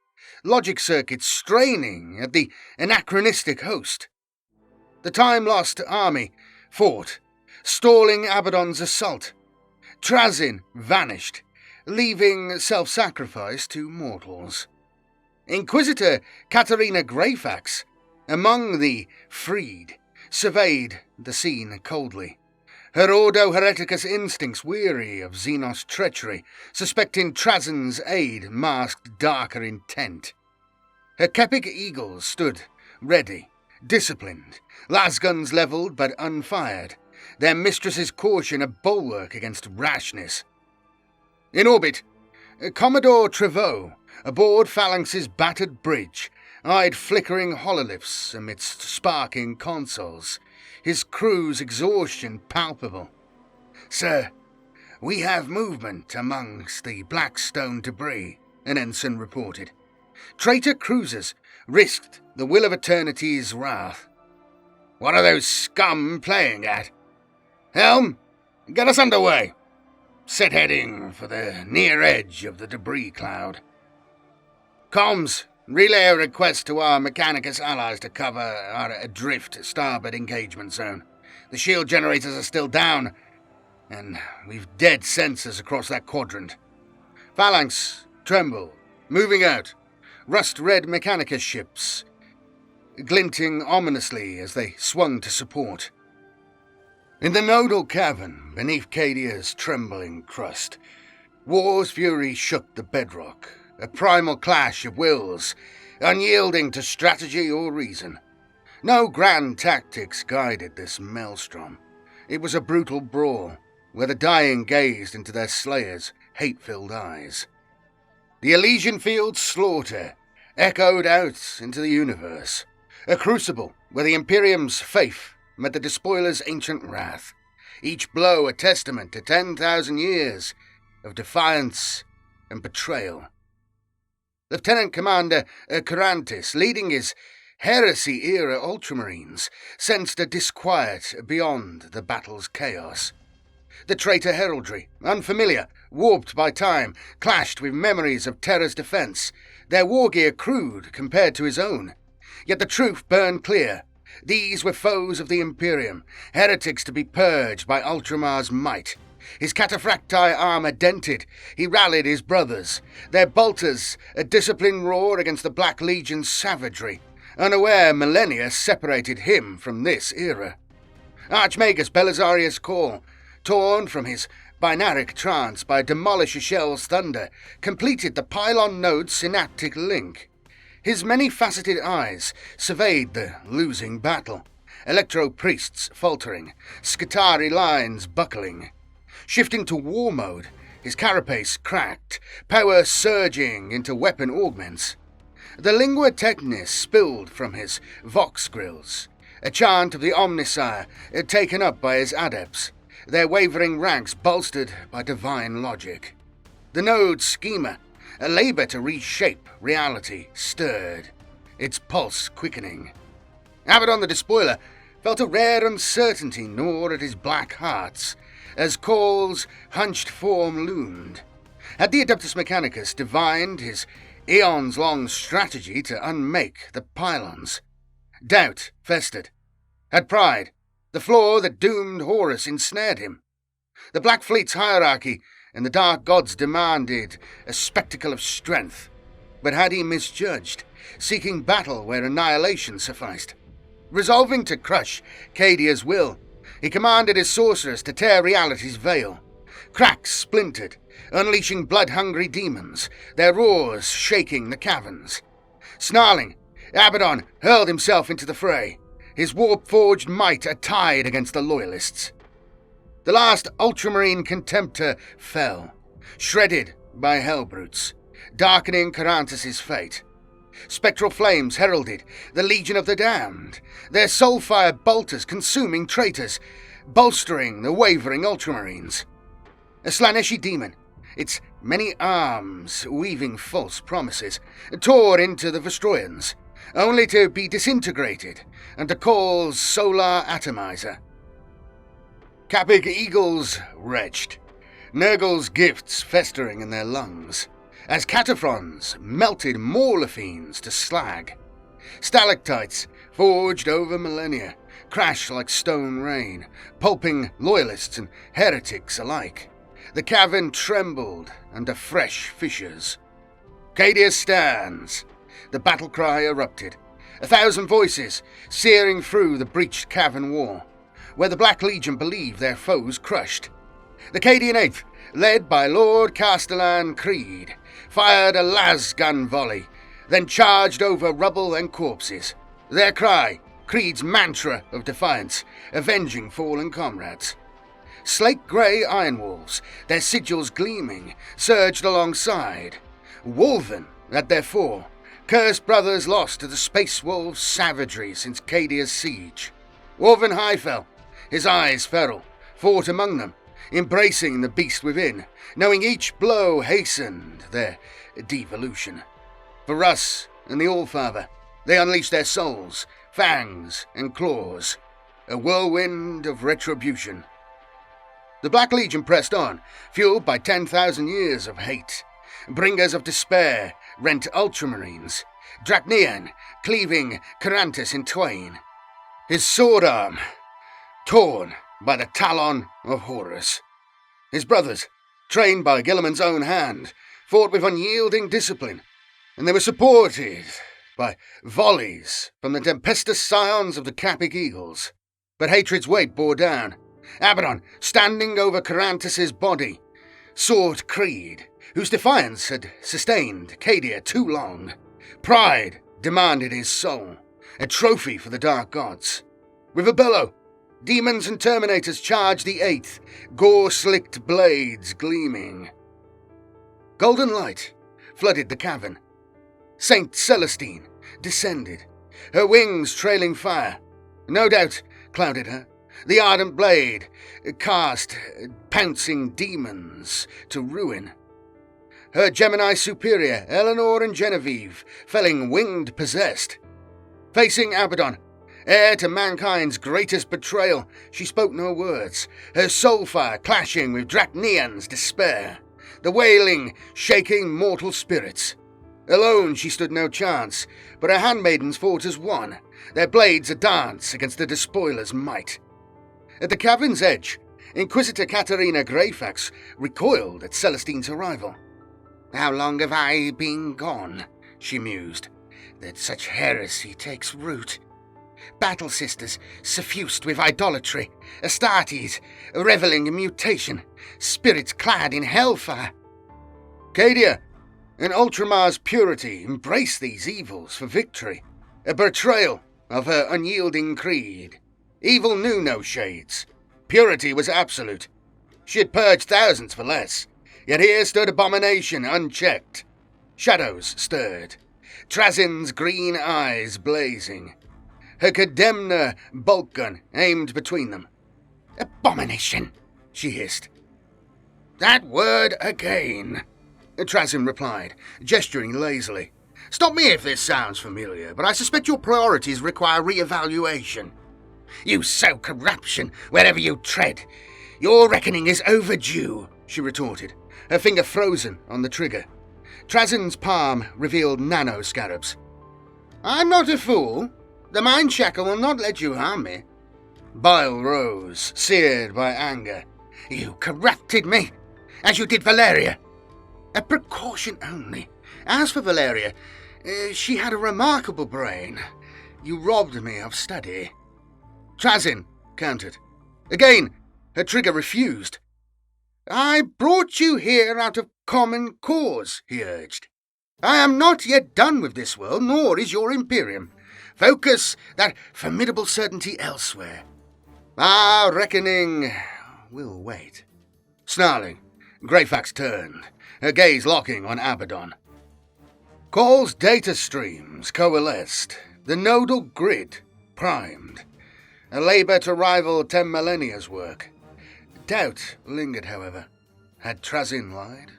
logic circuits straining at the anachronistic host. The time-lost army fought, stalling Abaddon's assault. Trazyn vanished, leaving self-sacrifice to mortals. Inquisitor Katarina Greyfax, among the freed, surveyed the scene coldly. Her Ordo Hereticus instincts weary of Xenos treachery, suspecting Trazyn's aid masked darker intent. Her Kepic eagles stood, ready, disciplined, lasguns levelled but unfired, their mistress's caution a bulwark against rashness. In orbit, Commodore Treveau, aboard Phalanx's battered bridge, eyed flickering hololiths amidst sparking consoles, his crew's exhaustion palpable. "Sir, we have movement amongst the Blackstone debris," an ensign reported. "Traitor cruisers risked the will of eternity's wrath." "What are those scum playing at?" "Helm, get us underway. Set heading for the near edge of the debris cloud." "Comms, relay a request to our Mechanicus allies to cover our adrift starboard engagement zone. The shield generators are still down, and we've dead sensors across that quadrant. Phalanx, tremble, moving out. Rust-red Mechanicus ships, glinting ominously as they swung to support. In the nodal cavern beneath CADIA's trembling crust, war's fury shook the bedrock, a primal clash of wills, unyielding to strategy or reason. No grand tactics guided this maelstrom. It was a brutal brawl, where the dying gazed into their slayers' hate-filled eyes. The Elysian Field's slaughter echoed out into the universe, a crucible where the Imperium's faith met the despoiler's ancient wrath, each blow a testament to 10,000 years of defiance and betrayal. Lieutenant Commander Urkanthos, leading his heresy-era Ultramarines, sensed a disquiet beyond the battle's chaos. The traitor heraldry, unfamiliar, warped by time, clashed with memories of Terra's defense, their war gear crude compared to his own. Yet the truth burned clear. These were foes of the Imperium, heretics to be purged by Ultramar's might. His cataphracti armour dented, he rallied his brothers, their bolters a disciplined roar against the Black Legion's savagery, unaware millennia separated him from this era. Archmagus Belisarius' call, torn from his binaric trance by Demolisher Shell's thunder, completed the Pylon node's synaptic link. His many-faceted eyes surveyed the losing battle, electro-priests faltering, Skitarii lines buckling. Shifting to war mode, his carapace cracked, power surging into weapon augments. The lingua technis spilled from his vox grills, a chant of the Omnisire taken up by his adepts, their wavering ranks bolstered by divine logic. The node's schema, a labour to reshape reality, stirred, its pulse quickening. Abaddon the Despoiler felt a rare uncertainty gnaw at his black hearts, as Call's hunched form loomed. Had the Adeptus Mechanicus divined his eons-long strategy to unmake the Pylons? Doubt festered. Had pride, the flaw that doomed Horus, ensnared him? The Black Fleet's hierarchy and the Dark Gods demanded a spectacle of strength. But had he misjudged, seeking battle where annihilation sufficed? Resolving to crush CADIA's will, he commanded his sorcerers to tear reality's veil. Cracks splintered, unleashing blood-hungry demons, their roars shaking the caverns. Snarling, Abaddon hurled himself into the fray, his warp-forged might a tide against the Loyalists. The last Ultramarine Contemptor fell, shredded by Hellbrutes, darkening Urkanthos' fate. Spectral flames heralded the Legion of the Damned, their soulfire bolters consuming traitors, bolstering the wavering Ultramarines. A Slaneshi demon, its many arms weaving false promises, tore into the Vestroyans, only to be disintegrated under Call's solar atomizer. Capig eagles retched, Nurgle's gifts festering in their lungs, as cataphrons melted Morlefines to slag. Stalactites, forged over millennia, crash like stone rain, pulping loyalists and heretics alike. The cavern trembled under fresh fissures. CADIA stands. The battle cry erupted, 1,000 voices searing through the breached cavern wall, where the Black Legion believed their foes crushed. The Cadian 8th, led by Lord Castellan Creed, fired a las-gun volley, then charged over rubble and corpses. Their cry, Creed's mantra of defiance, avenging fallen comrades. Slate-grey iron wolves, their sigils gleaming, surged alongside. Wolven at their fore, cursed brothers lost to the Space Wolves' savagery since Cadia's siege. Wolven Highfell, his eyes feral, fought among them, embracing the beast within, knowing each blow hastened their devolution. For Russ and the Allfather, they unleashed their souls, fangs and claws, a whirlwind of retribution. The Black Legion pressed on, fueled by 10,000 years of hate. Bringers of despair rent ultramarines, Dracnean cleaving Urkanthos in twain, his sword arm torn by the talon of Horus. His brothers, trained by Guilliman's own hand, fought with unyielding discipline, and they were supported by volleys from the tempestuous scions of the Capig Eagles. But hatred's weight bore down. Abaddon, standing over Urkanthos' body, sought Creed, whose defiance had sustained CADIA too long. Pride demanded his soul, a trophy for the dark gods. With a bellow, demons and terminators charged the 8th, gore-slicked blades gleaming. Golden light flooded the cavern. Saint Celestine descended, her wings trailing fire. No doubt clouded her. The ardent blade cast pouncing demons to ruin. Her Gemini superior, Eleanor and Genevieve, felling winged possessed. Facing Abaddon, heir to mankind's greatest betrayal, she spoke no words, her soul fire clashing with Dracnean's despair, the wailing shaking mortal spirits. Alone she stood no chance, but her handmaidens fought as one, their blades a dance against the despoiler's might. At the cavern's edge, Inquisitor Katerina Greyfax recoiled at Celestine's arrival. "How long have I been gone," she mused, "that such heresy takes root? Battle sisters suffused with idolatry, Astartes revelling in mutation, spirits clad in hellfire. CADIA and Ultramar's purity embraced these evils for victory, a betrayal of her unyielding creed. Evil knew no shades. Purity was absolute. She had purged thousands for less, yet here stood abomination unchecked. Shadows stirred, Trazin's green eyes blazing, her Cademna bolt gun aimed between them. "Abomination," she hissed. "That word again," Trazin replied, gesturing lazily. "Stop me if this sounds familiar, but I suspect your priorities require re-evaluation. You sow corruption wherever you tread. Your reckoning is overdue," she retorted, her finger frozen on the trigger. Trazin's palm revealed nano-scarabs. "I'm not a fool. The mind shackle will not let you harm me." Bile rose, seared by anger. "You corrupted me, as you did Valeria." "A precaution only. As for Valeria, she had a remarkable brain. You robbed me of study." Trazin countered. Again, her trigger refused. "I brought you here out of common cause," he urged. "I am not yet done with this world, nor is your imperium. Focus that formidable certainty elsewhere. Our reckoning will wait." Snarling, Greyfax turned, her gaze locking on Abaddon. Call's data streams coalesced, the nodal grid primed. A labour to rival 10 millennia's work. Doubt lingered, however. Had Trazin lied?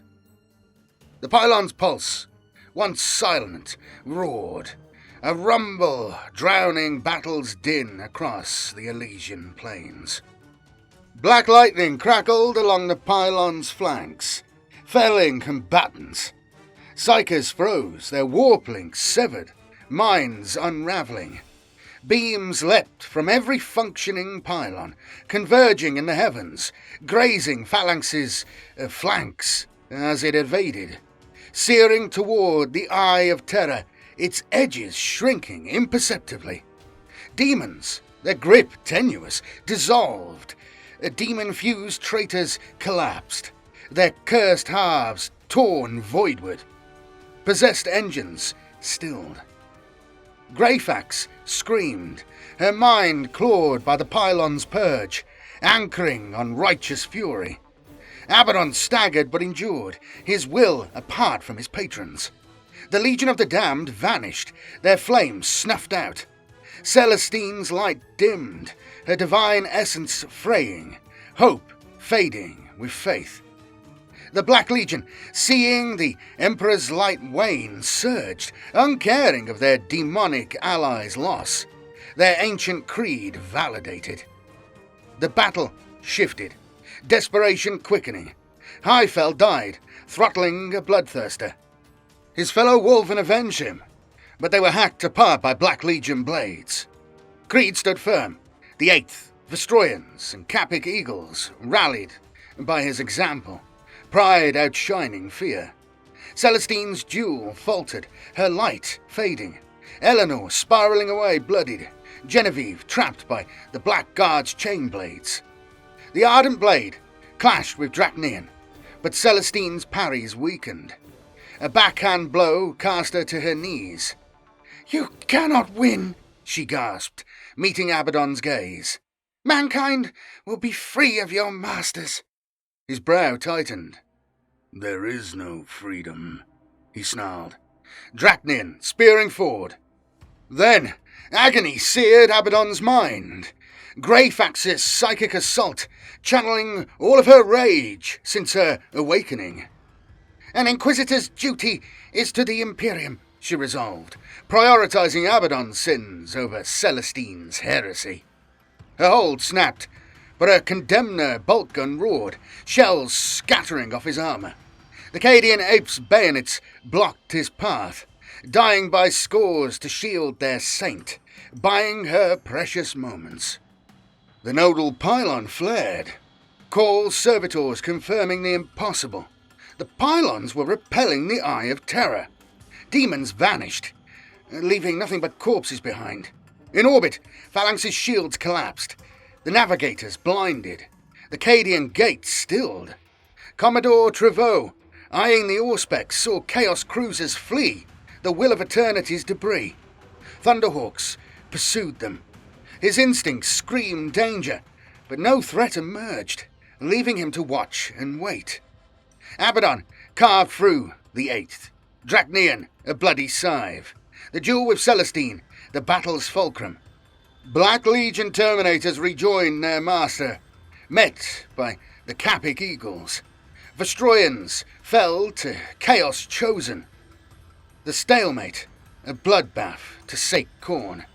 The Pylons' pulse, once silent, roared, a rumble drowning battle's din across the Elysian plains. Black lightning crackled along the Pylons' flanks, felling combatants. Psychers froze, their warp links severed, minds unravelling. Beams leapt from every functioning pylon, converging in the heavens, grazing Phalanx's flanks as it evaded, searing toward the Eye of Terror, its edges shrinking imperceptibly. Demons, their grip tenuous, dissolved. Demon-fused traitors collapsed, their cursed halves torn voidward. Possessed engines stilled. Greyfax screamed, her mind clawed by the Pylons' purge, anchoring on righteous fury. Abaddon staggered but endured, his will apart from his patrons. The Legion of the Damned vanished, their flames snuffed out. Celestine's light dimmed, her divine essence fraying, hope fading with faith. The Black Legion, seeing the Emperor's light wane, surged, uncaring of their demonic allies' loss, their ancient creed validated. The battle shifted, desperation quickening. Highfell died, throttling a bloodthirster. His fellow Wolven avenged him, but they were hacked apart by Black Legion blades. Creed stood firm. The 8th, Vestroyans and Capik Eagles rallied by his example, pride outshining fear. Celestine's jewel faltered, her light fading. Eleanor spiralling away bloodied, Genevieve trapped by the Black Guard's chain blades. The Ardent Blade clashed with Dracnean, but Celestine's parries weakened. A backhand blow cast her to her knees. "You cannot win," she gasped, meeting Abaddon's gaze. "Mankind will be free of your masters." His brow tightened. "There is no freedom," he snarled. Dracnean spearing forward. Then agony seared Abaddon's mind. Greyfax's psychic assault, channeling all of her rage since her awakening. "An Inquisitor's duty is to the Imperium," she resolved, prioritizing Abaddon's sins over Celestine's heresy. Her hold snapped, but her condemner bolt gun roared, shells scattering off his armour. The Cadian ape's bayonets blocked his path, dying by scores to shield their saint, buying her precious moments. The nodal pylon flared, call servitors confirming the impossible. The pylons were repelling the Eye of Terror. Demons vanished, leaving nothing but corpses behind. In orbit, Phalanx's shields collapsed. The navigators blinded. The Cadian gates stilled. Commodore Treveau, eyeing the Auspex, saw Chaos cruisers flee, the Will of Eternity's debris. Thunderhawks pursued them. His instincts screamed danger, but no threat emerged, leaving him to watch and wait. Abaddon carved through the 8th. Dracnean, a bloody scythe. The duel with Celestine, the battle's fulcrum. Black Legion Terminators rejoined their master, met by the Capik Eagles. Vestroyans fell to Chaos Chosen. The stalemate, a bloodbath to sake Khorne.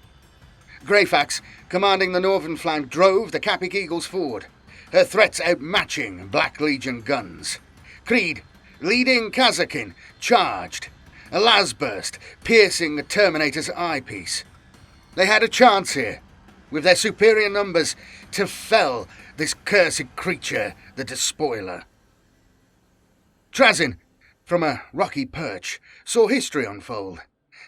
Greyfax, commanding the northern flank, drove the Capik Eagles forward, her threats outmatching Black Legion guns. Creed, leading Kazakin, charged, a lasburst piercing the Terminator's eyepiece. They had a chance here, with their superior numbers, to fell this cursed creature, the Despoiler. Trazyn, from a rocky perch, saw history unfold.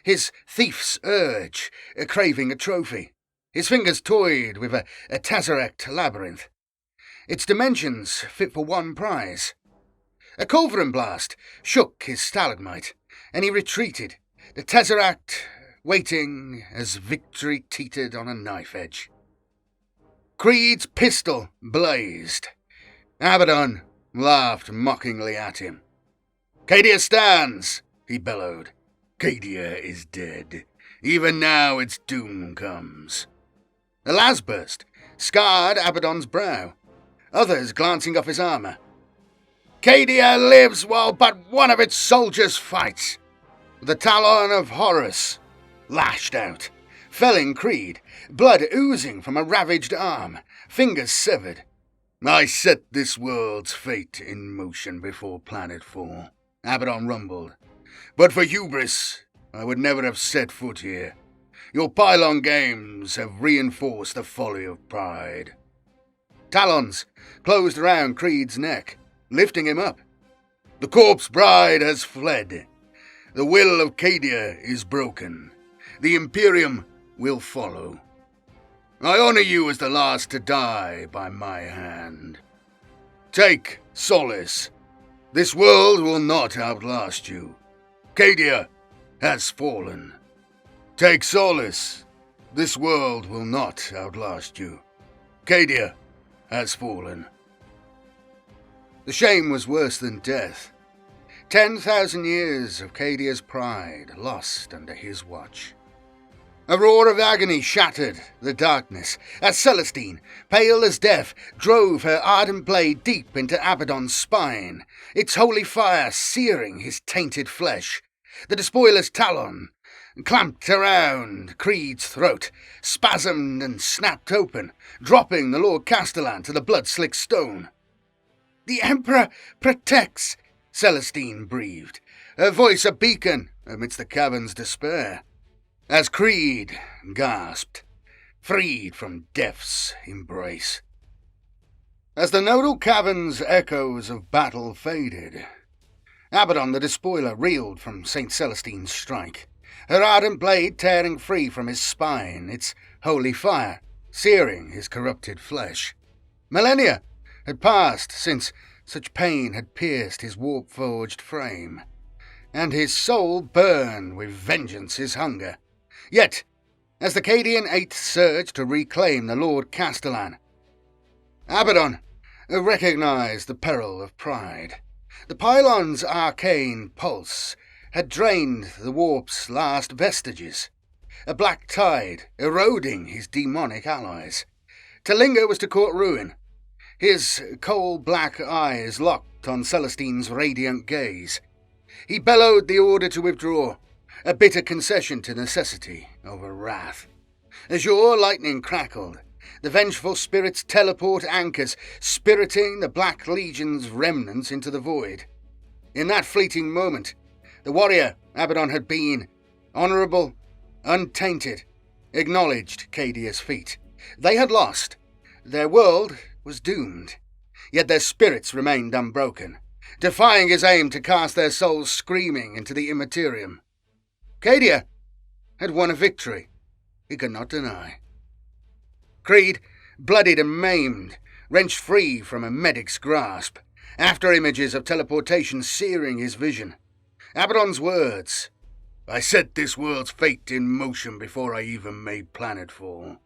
His thief's urge, craving a trophy. His fingers toyed with a Tesseract labyrinth. Its dimensions fit for one prize. A culverin blast shook his stalagmite, and he retreated, the Tesseract waiting as victory teetered on a knife edge. Creed's pistol blazed. Abaddon laughed mockingly at him. "CADIA stands," he bellowed. "CADIA is dead. Even now its doom comes." A lasburst scarred Abaddon's brow, others glancing off his armour. CADIA lives while but one of its soldiers fights. The talon of Horus lashed out, felling Creed, blood oozing from a ravaged arm, fingers severed. I set this world's fate in motion before planetfall, Abaddon rumbled. But for hubris, I would never have set foot here. Your Pylon games have reinforced the folly of pride. Talons closed around Creed's neck, lifting him up. The corpse bride has fled. The will of CADIA is broken. The imperium will follow. I honor you as the last to die by my hand. Take solace. This world will not outlast you. CADIA has fallen. Take solace. This world will not outlast you. CADIA has fallen. The shame was worse than death. 10,000 years of CADIA's pride lost under his watch. A roar of agony shattered the darkness as Celestine, pale as death, drove her ardent blade deep into Abaddon's spine, its holy fire searing his tainted flesh. The despoiler's talon clamped around Creed's throat, spasmed and snapped open, dropping the Lord Castellan to the blood-slick stone. "The Emperor protects," Celestine breathed, her voice a beacon amidst the cavern's despair. As Creed gasped, freed from death's embrace. As the nodal cavern's echoes of battle faded, Abaddon the Despoiler reeled from St. Celestine's strike, her ardent blade tearing free from his spine, its holy fire searing his corrupted flesh. Millennia had passed since such pain had pierced his warp-forged frame, and his soul burned with vengeance's hunger. Yet, as the Cadian Eighth surged to reclaim the Lord Castellan, Abaddon recognized the peril of pride. The Pylons' arcane pulse had drained the warp's last vestiges, a black tide eroding his demonic allies. To linger was to court ruin, his coal-black eyes locked on Celestine's radiant gaze. He bellowed the order to withdraw, a bitter concession to necessity over wrath. Azure lightning crackled, the vengeful spirits teleport anchors, spiriting the Black Legion's remnants into the void. In that fleeting moment, the warrior Abaddon had been, honourable, untainted, acknowledged CADIA's feat. They had lost. Their world was doomed. Yet their spirits remained unbroken, defying his aim to cast their souls screaming into the immaterium. CADIA had won a victory he could not deny. Creed, bloodied and maimed, wrenched free from a medic's grasp, after images of teleportation searing his vision. Abaddon's words, "I set this world's fate in motion before I even made planetfall,"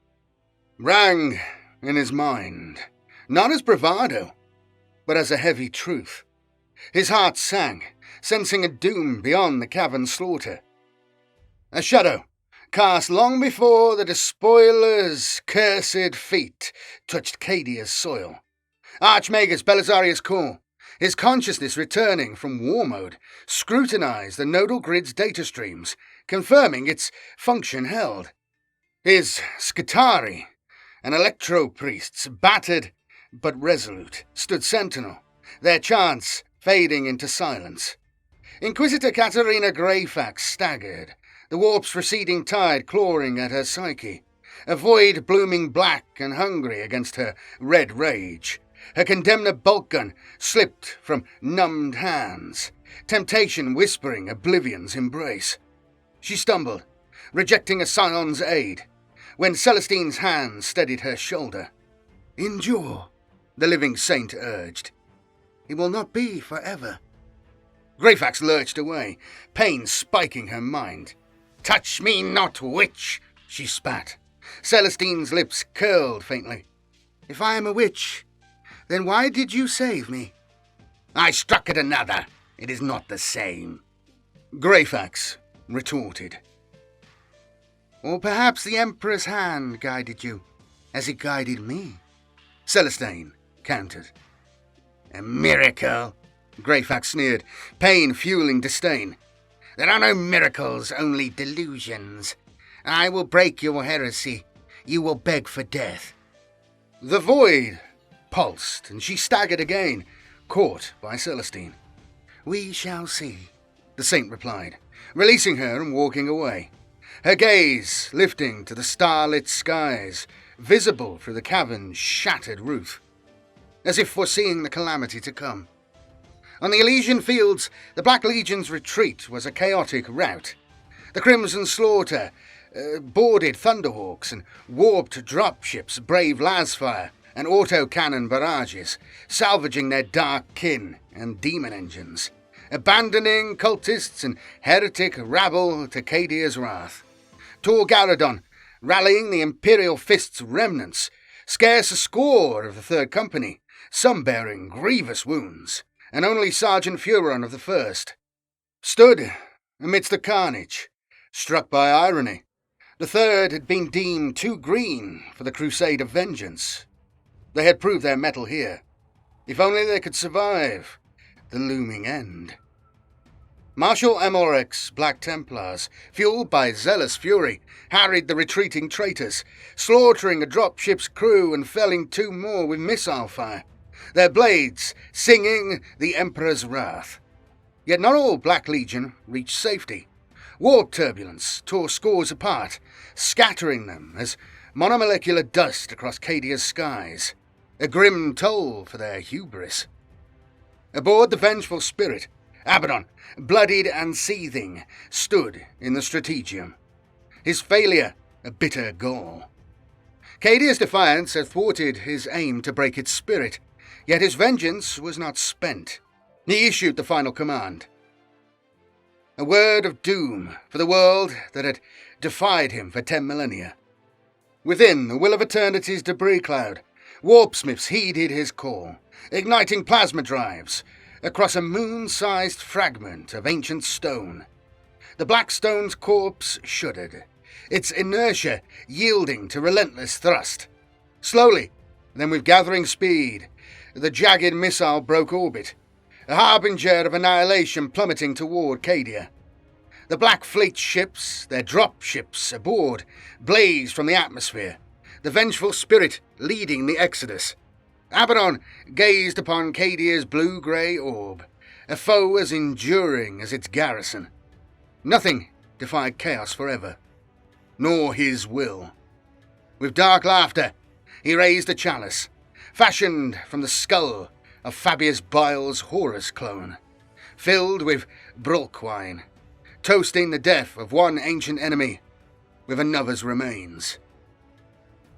rang in his mind, not as bravado, but as a heavy truth. His heart sank, sensing a doom beyond the cavern's slaughter. A shadow, cast long before the despoiler's cursed feet touched CADIA's soil. Archmagus Belisarius Core, his consciousness returning from war mode, scrutinized the nodal grid's data streams, confirming its function held. His Skitari and electro-priests, battered but resolute, stood sentinel, their chants fading into silence. Inquisitor Katerina Greyfax staggered, the warp's receding tide clawing at her psyche, a void blooming black and hungry against her red rage. Her condemner bolt gun slipped from numbed hands, temptation whispering oblivion's embrace. She stumbled, rejecting a scion's aid, when Celestine's hand steadied her shoulder. "Endure," the living saint urged. "It will not be forever." Greyfax lurched away, pain spiking her mind. "Touch me not, witch," she spat. Celestine's lips curled faintly. "If I am a witch, then why did you save me?" "I struck at another. It is not the same," Greyfax retorted. "Or perhaps the Emperor's hand guided you, as it guided me," Celestine countered. "A miracle," Greyfax sneered, pain fueling disdain. "There are no miracles, only delusions. I will break your heresy. You will beg for death." The void pulsed, and she staggered again, caught by Celestine. "We shall see," the saint replied, releasing her and walking away, her gaze lifting to the starlit skies, visible through the cavern's shattered roof, as if foreseeing the calamity to come. On the Elysian fields, the Black Legion's retreat was a chaotic rout. The Crimson Slaughter boarded Thunderhawks and warped dropships, brave lasfire and autocannon barrages, salvaging their dark kin and demon engines, abandoning cultists and heretic rabble to CADIA's wrath. Tor Garadon, rallying the Imperial Fist's remnants, scarce a score of the Third Company, some bearing grievous wounds, and only Sergeant Furon of the First, stood amidst the carnage, struck by irony. The Third had been deemed too green for the crusade of vengeance. They had proved their mettle here. If only they could survive the looming end. Marshal Amalric's Black Templars, fueled by zealous fury, harried the retreating traitors, slaughtering a dropship's crew and felling 2 more with missile fire, their blades singing the Emperor's wrath. Yet not all Black Legion reached safety. Warp turbulence tore scores apart, scattering them as monomolecular dust across CADIA's skies, a grim toll for their hubris. Aboard the Vengeful Spirit, Abaddon, bloodied and seething, stood in the Strategium, his failure a bitter gall. CADIA's defiance had thwarted his aim to break its spirit, yet his vengeance was not spent. He issued the final command. A word of doom for the world that had defied him for 10 millennia. Within the Will of Eternity's debris cloud, warpsmiths heeded his call, igniting plasma drives across a moon-sized fragment of ancient stone. The black stone's corpse shuddered, its inertia yielding to relentless thrust. Slowly, then with gathering speed, the jagged missile broke orbit, a harbinger of annihilation plummeting toward CADIA. The Black Fleet ships, their drop ships aboard, blazed from the atmosphere, the Vengeful Spirit leading the exodus. Abaddon gazed upon CADIA's blue-grey orb, a foe as enduring as its garrison. Nothing defied chaos forever, nor his will. With dark laughter, he raised a chalice, fashioned from the skull of Fabius Bile's Horus clone, filled with Brulk wine, toasting the death of one ancient enemy with another's remains.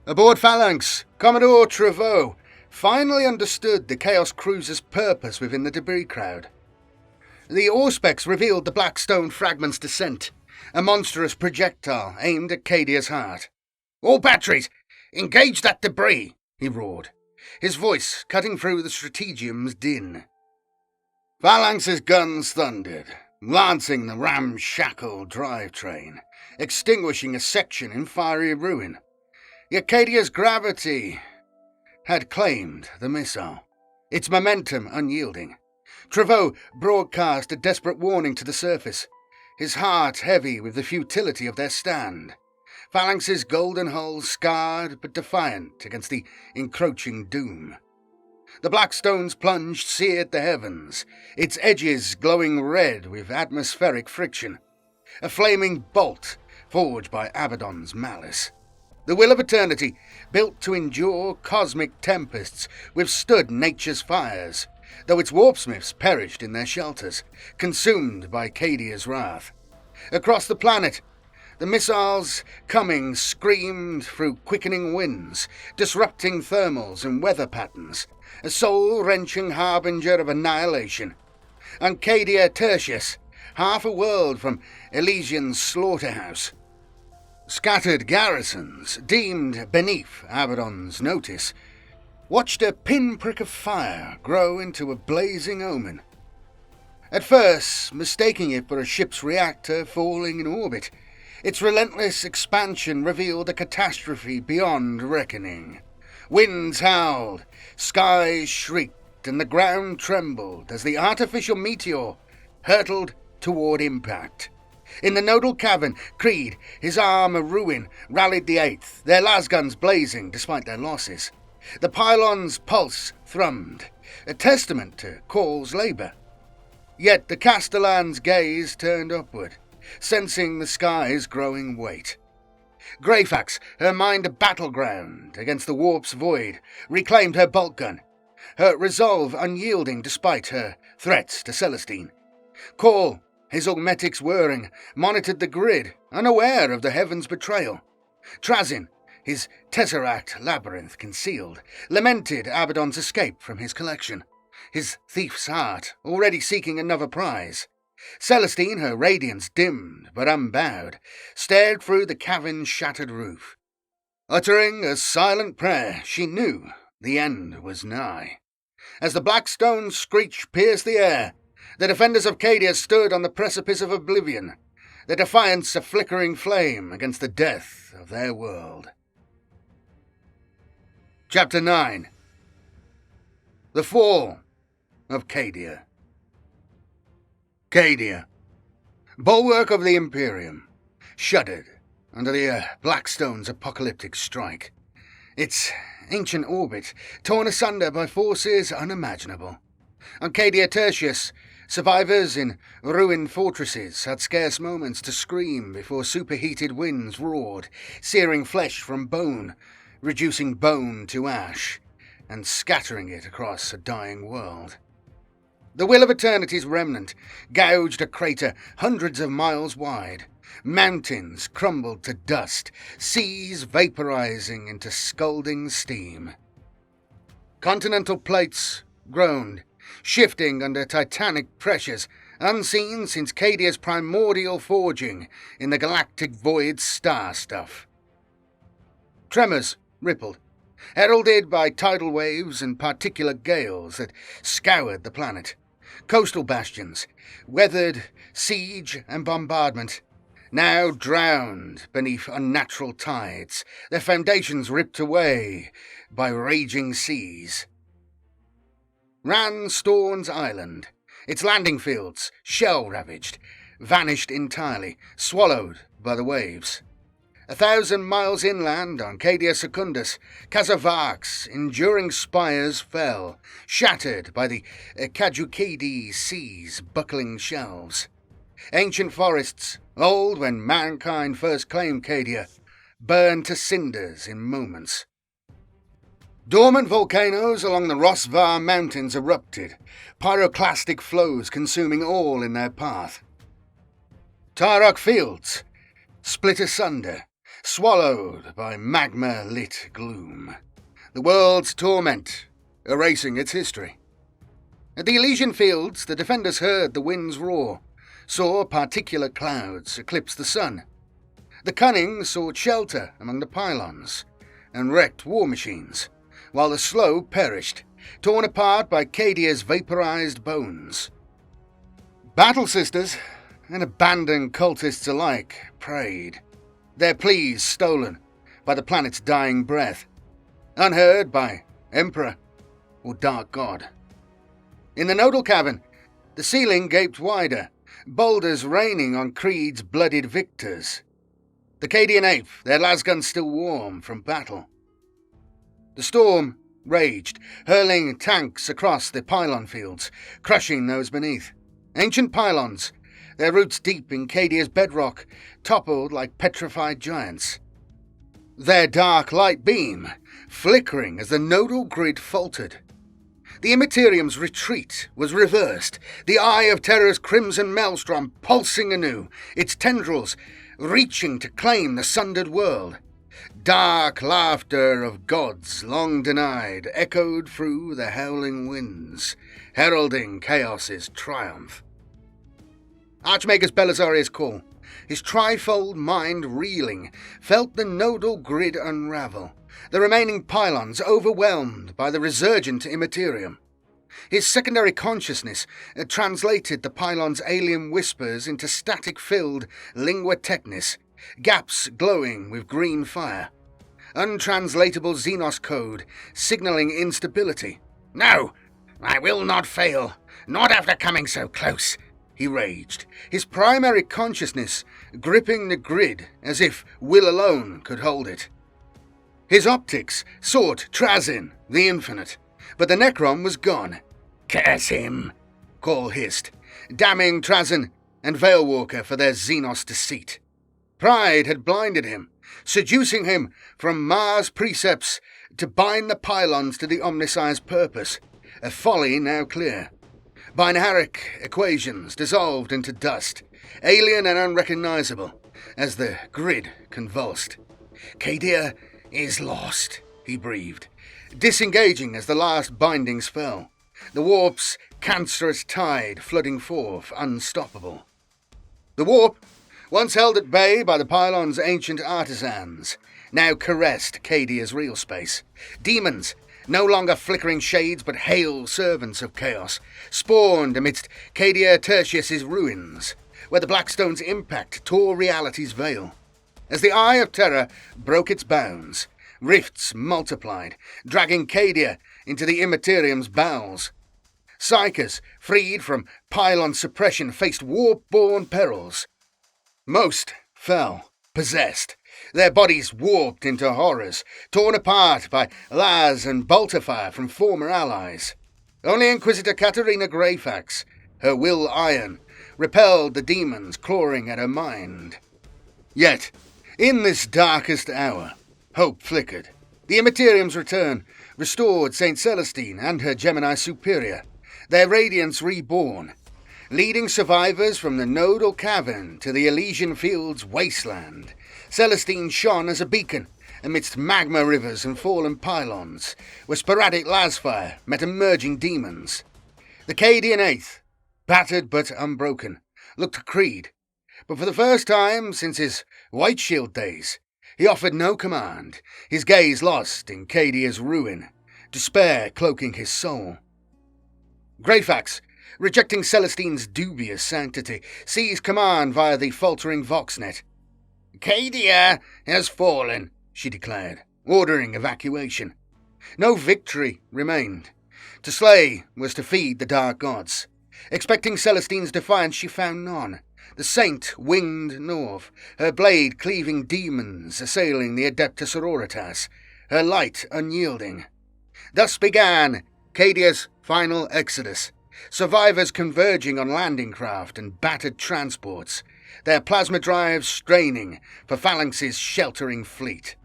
Aboard Phalanx, Commodore Treveau finally understood the Chaos Cruiser's purpose within the debris crowd. The Auspex revealed the black stone fragment's descent, a monstrous projectile aimed at CADIA's heart. "All batteries, engage that debris!" he roared, his voice cutting through the Strategium's din. Phalanx's guns thundered, lancing the ramshackle drivetrain, extinguishing a section in fiery ruin. Yet CADIA's gravity had claimed the missile, its momentum unyielding. Treveau broadcast a desperate warning to the surface, his heart heavy with the futility of their stand. Phalanx's golden hull scarred but defiant against the encroaching doom. The black stone's plunge seared the heavens, its edges glowing red with atmospheric friction, a flaming bolt forged by Abaddon's malice. The Will of Eternity, built to endure cosmic tempests, withstood nature's fires, though its warpsmiths perished in their shelters, consumed by CADIA's wrath. Across the planet, the missiles coming screamed through quickening winds, disrupting thermals and weather patterns, a soul-wrenching harbinger of annihilation. On CADIA Tertius, half a world from Elysian's slaughterhouse, scattered garrisons, deemed beneath Abaddon's notice, watched a pinprick of fire grow into a blazing omen. At first, mistaking it for a ship's reactor falling in orbit, its relentless expansion revealed a catastrophe beyond reckoning. Winds howled, skies shrieked, and the ground trembled as the artificial meteor hurtled toward impact. In the nodal cavern, Creed, his arm a ruin, rallied the 8th, their lasguns blazing despite their losses. The Pylons' pulse thrummed, a testament to Call's labour. Yet the Castellan's gaze turned upward, sensing the sky's growing weight. Greyfax, her mind a battleground against the warp's void, reclaimed her bolt gun, her resolve unyielding despite her threats to Celestine. Call, his augmetics whirring, monitored the grid, unaware of the heavens' betrayal. Trazin, his tesseract labyrinth concealed, lamented Abaddon's escape from his collection, his thief's heart already seeking another prize. Celestine, her radiance dimmed but unbowed, stared through the cavern's shattered roof. Uttering a silent prayer, she knew the end was nigh. As the black stone screech pierced the air, the defenders of CADIA stood on the precipice of oblivion, their defiance a flickering flame against the death of their world. Chapter 9. The Fall of CADIA. CADIA, bulwark of the Imperium, shuddered under the Blackstone's apocalyptic strike, its ancient orbit torn asunder by forces unimaginable. On CADIA Tertius, survivors in ruined fortresses had scarce moments to scream before superheated winds roared, searing flesh from bone, reducing bone to ash, and scattering it across a dying world. The Will of Eternity's remnant gouged a crater hundreds of miles wide. Mountains crumbled to dust, seas vaporizing into scalding steam. Continental plates groaned, shifting under titanic pressures unseen since CADIA's primordial forging in the galactic void's star stuff. Tremors rippled, heralded by tidal waves and particulate gales that scoured the planet. Coastal bastions, weathered siege and bombardment, now drowned beneath unnatural tides, their foundations ripped away by raging seas. Ran Storn's island, its landing fields, shell-ravaged, vanished entirely, swallowed by the waves. 1,000 miles inland on CADIA Secundus, Kazavak's enduring spires fell, shattered by the Kajukedi sea's buckling shelves. Ancient forests, old when mankind first claimed CADIA, burned to cinders in moments. Dormant volcanoes along the Rosvar Mountains erupted, pyroclastic flows consuming all in their path. Tarok fields split asunder, swallowed by magma-lit gloom, the world's torment erasing its history. At the Elysian fields, the defenders heard the winds roar, saw particulate clouds eclipse the sun. The cunning sought shelter among the Pylons and wrecked war machines, while the slow perished, torn apart by CADIA's vaporized bones. Battle sisters and abandoned cultists alike prayed, their pleas stolen by the planet's dying breath, unheard by Emperor or Dark God. In the nodal cavern, the ceiling gaped wider, boulders raining on Creed's bloodied victors. The Cadian 8th, their lasguns still warm from battle. The storm raged, hurling tanks across the pylon fields, crushing those beneath. Ancient pylons, their roots deep in CADIA's bedrock, toppled like petrified giants. Their dark light beam flickering as the nodal grid faltered. The Immaterium's retreat was reversed, the eye of terror's crimson maelstrom pulsing anew, its tendrils reaching to claim the sundered world. Dark laughter of gods long denied echoed through the howling winds, heralding chaos's triumph. Archmagus Belisarius' call, his trifold mind reeling, felt the nodal grid unravel, the remaining pylons overwhelmed by the resurgent Immaterium. His secondary consciousness translated the pylons' alien whispers into static-filled lingua technis, gaps glowing with green fire. Untranslatable Xenos code, signalling instability. Now, I will not fail, not after coming so close, he raged, his primary consciousness gripping the grid as if will alone could hold it. His optics sought Trazyn, the Infinite, but the Necron was gone. Curse him, Call hissed, damning Trazyn and Veilwalker for their Xenos deceit. Pride had blinded him, seducing him from Mars' precepts to bind the Pylons to the Omnisci's purpose, a folly now clear. Binaric equations dissolved into dust, alien and unrecognizable, as the grid convulsed. CADIA is lost, he breathed, disengaging as the last bindings fell, the warp's cancerous tide flooding forth unstoppable. The warp, once held at bay by the Pylons' ancient artisans, now caressed CADIA's real space. Demons, no longer flickering shades but hale servants of chaos, spawned amidst CADIA Tertius's ruins, where the Blackstone's impact tore reality's veil. As the Eye of Terror broke its bounds, rifts multiplied, dragging CADIA into the Imperium's bowels. Psychers, freed from Pylon suppression, faced warp-born perils. Most fell, possessed, their bodies warped into horrors, torn apart by las and bolterfire from former allies. Only Inquisitor Katarina Greyfax, her will iron, repelled the demons clawing at her mind. Yet, in this darkest hour, hope flickered. The Imperium's return restored St. Celestine and her Gemini superior, their radiance reborn, leading survivors from the nodal cavern to the Elysian Fields wasteland. Celestine shone as a beacon amidst magma rivers and fallen pylons, where sporadic lasfire met emerging demons. The Cadian Eighth, battered but unbroken, looked to Creed, but for the first time since his White Shield days, he offered no command, his gaze lost in CADIA's ruin, despair cloaking his soul. Greyfax, rejecting Celestine's dubious sanctity, seized command via the faltering Voxnet. CADIA has fallen, she declared, ordering evacuation. No victory remained. To slay was to feed the dark gods. Expecting Celestine's defiance, she found none. The saint winged north, her blade cleaving demons assailing the Adepta Sororitas, her light unyielding. Thus began CADIA's final exodus, survivors converging on landing craft and battered transports, their plasma drives straining for Phalanx's sheltering fleet.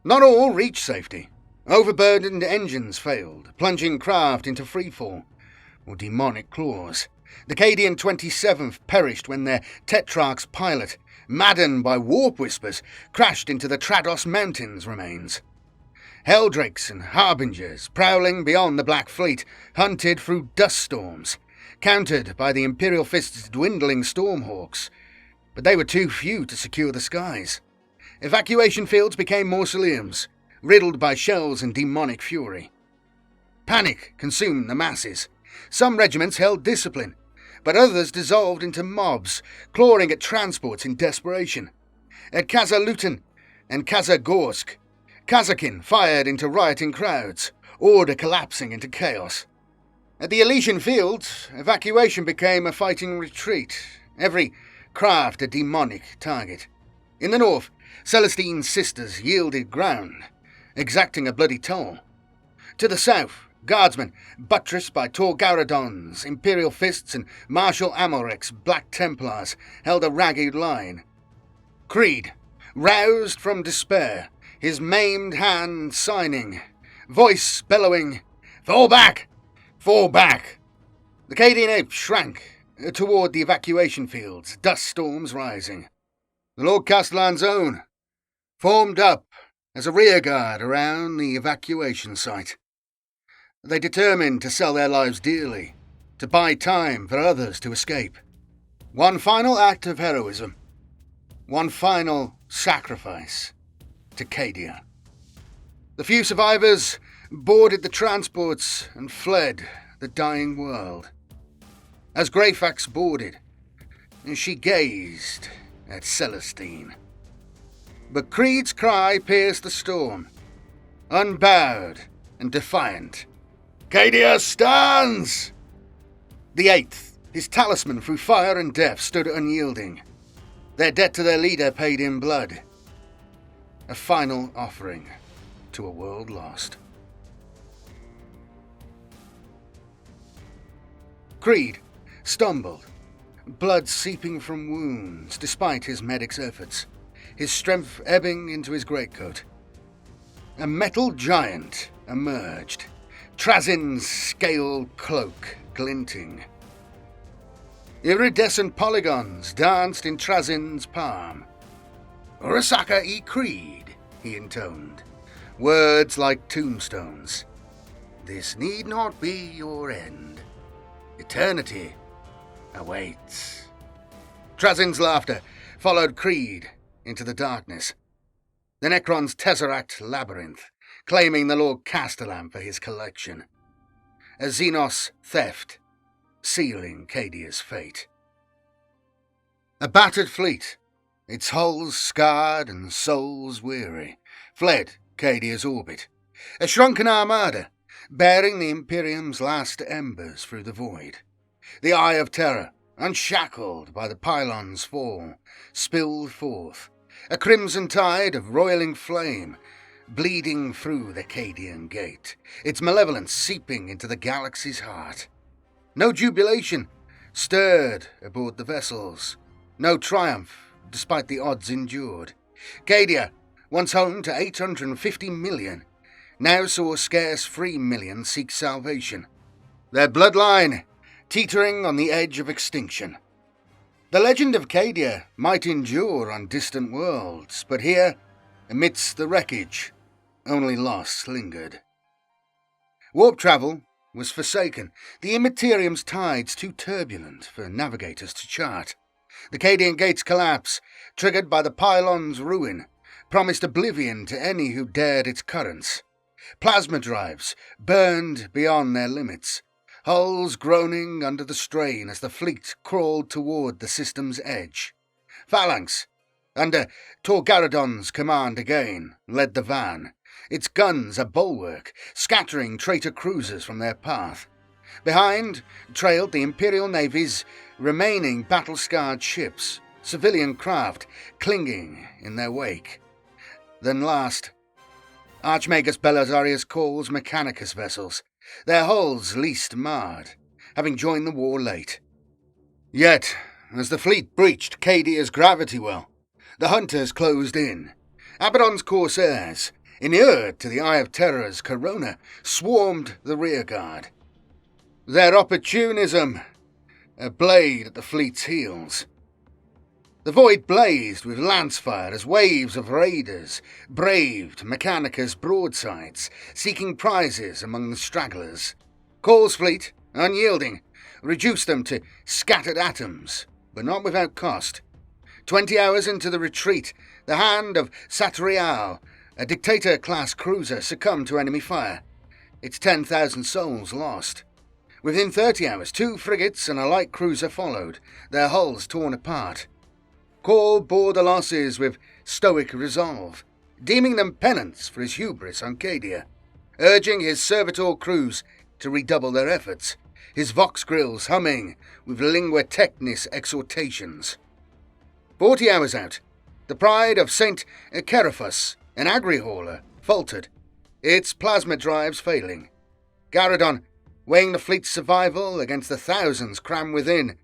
Not all reached safety. Overburdened engines failed, plunging craft into freefall or demonic claws. The Cadian 27th perished when their Tetrarch's pilot, maddened by warp whispers, crashed into the Trados Mountains remains. Helldrakes and Harbingers, prowling beyond the Black Fleet, hunted through dust storms, countered by the Imperial Fist's dwindling Stormhawks. But they were too few to secure the skies. Evacuation fields became mausoleums, riddled by shells and demonic fury. Panic consumed the masses. Some regiments held discipline, but others dissolved into mobs, clawing at transports in desperation. At Kazalutin and Kazagorsk, Kazakin fired into rioting crowds, order collapsing into chaos. At the Elysian Fields, evacuation became a fighting retreat, every craft a demonic target. In the north, Celestine's sisters yielded ground, exacting a bloody toll. To the south, guardsmen, buttressed by Torgauradon's Imperial Fists and Marshal Amalrek's Black Templars, held a ragged line. Creed, roused from despair, his maimed hand signing, voice bellowing, "Fall back! Fall back!" The Cadian Ape shrank toward the evacuation fields, dust storms rising. The Lord Castellan's own formed up as a rearguard around the evacuation site. They determined to sell their lives dearly, to buy time for others to escape. One final act of heroism, one final sacrifice to CADIA. The few survivors boarded the transports and fled the dying world. As Greyfax boarded, she gazed at Celestine. But Creed's cry pierced the storm, unbowed and defiant. CADIA stands! The eighth, his talisman through fire and death, stood unyielding. Their debt to their leader paid in blood. A final offering to a world lost. Creed stumbled, blood seeping from wounds despite his medic's efforts, his strength ebbing into his greatcoat. A metal giant emerged, Trazin's scaled cloak glinting. Iridescent polygons danced in Trazin's palm. "Urasaka e Creed," he intoned, words like tombstones. "This need not be your end. Eternity awaits." Trazin's laughter followed Creed into the darkness. The Necron's Tesseract labyrinth, claiming the Lord Castellan for his collection. A Xenos theft, sealing CADIA's fate. A battered fleet, its hulls scarred and souls weary, fled CADIA's orbit. A shrunken armada, bearing the Imperium's last embers through the void. The Eye of Terror, unshackled by the Pylons' fall, spilled forth, a crimson tide of roiling flame, bleeding through the Cadian gate, its malevolence seeping into the galaxy's heart. No jubilation stirred aboard the vessels, no triumph despite the odds endured. CADIA, once home to 850 million, now saw scarce 3 million seek salvation, their bloodline teetering on the edge of extinction. The legend of CADIA might endure on distant worlds, but here, amidst the wreckage, only loss lingered. Warp travel was forsaken, the Imperium's tides too turbulent for navigators to chart. The Cadian gate's collapse, triggered by the Pylons' ruin, promised oblivion to any who dared its currents. Plasma drives burned beyond their limits, hulls groaning under the strain as the fleet crawled toward the system's edge. Phalanx, under Torgaradon's command again, led the van, its guns a bulwark, scattering traitor cruisers from their path. Behind trailed the Imperial Navy's remaining battle-scarred ships, civilian craft clinging in their wake. Then last, Archmagus Belisarius calls Mechanicus vessels, their hulls least marred, having joined the war late. Yet, as the fleet breached CADIA's gravity well, the hunters closed in. Abaddon's corsairs, inured to the Eye of Terror's corona, swarmed the rearguard. Their opportunism, a blade at the fleet's heels. The void blazed with lancefire as waves of raiders braved Mechanicus broadsides, seeking prizes among the stragglers. Call's fleet, unyielding, reduced them to scattered atoms, but not without cost. 20 hours into the retreat, the hand of Satrial, a dictator-class cruiser, succumbed to enemy fire, its 10,000 souls lost. Within 30 hours, 2 frigates and a light cruiser followed, their hulls torn apart. Call bore the losses with stoic resolve, deeming them penance for his hubris on CADIA, urging his servitor crews to redouble their efforts, his vox grills humming with lingua technis exhortations. 40 hours out, the pride of St. Keraphus, an agri-hauler, faltered, its plasma drives failing. Garadon, weighing the fleet's survival against the thousands crammed within,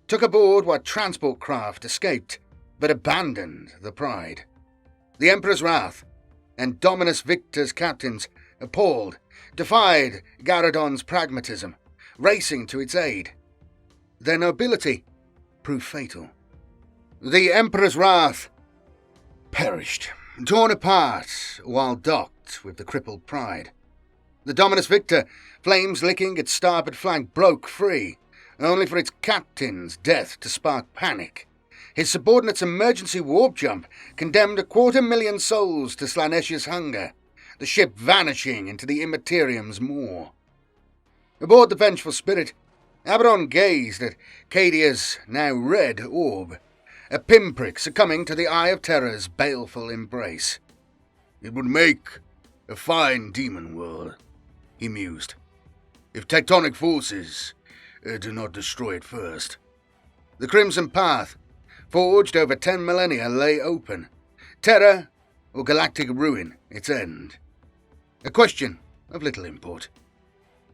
took aboard what transport craft escaped, but abandoned the pride. The Emperor's wrath and Dominus Victor's captains, appalled, defied Garadon's pragmatism, racing to its aid. Their nobility proved fatal. The Emperor's wrath perished, torn apart while docked with the crippled pride. The Dominus Victor, flames licking its starboard flank, broke free, only for its captain's death to spark panic. His subordinate's emergency warp jump condemned 250,000 souls to Slaanesh's hunger, the ship vanishing into the Immaterium's maw. Aboard the vengeful spirit, Abaddon gazed at CADIA's now red orb, a pinprick succumbing to the Eye of Terror's baleful embrace. "It would make a fine demon world," he mused. if tectonic forces do not destroy it first. The Crimson Path, forged over 10 millennia, lay open. Terror or galactic ruin, its end. A question of little import.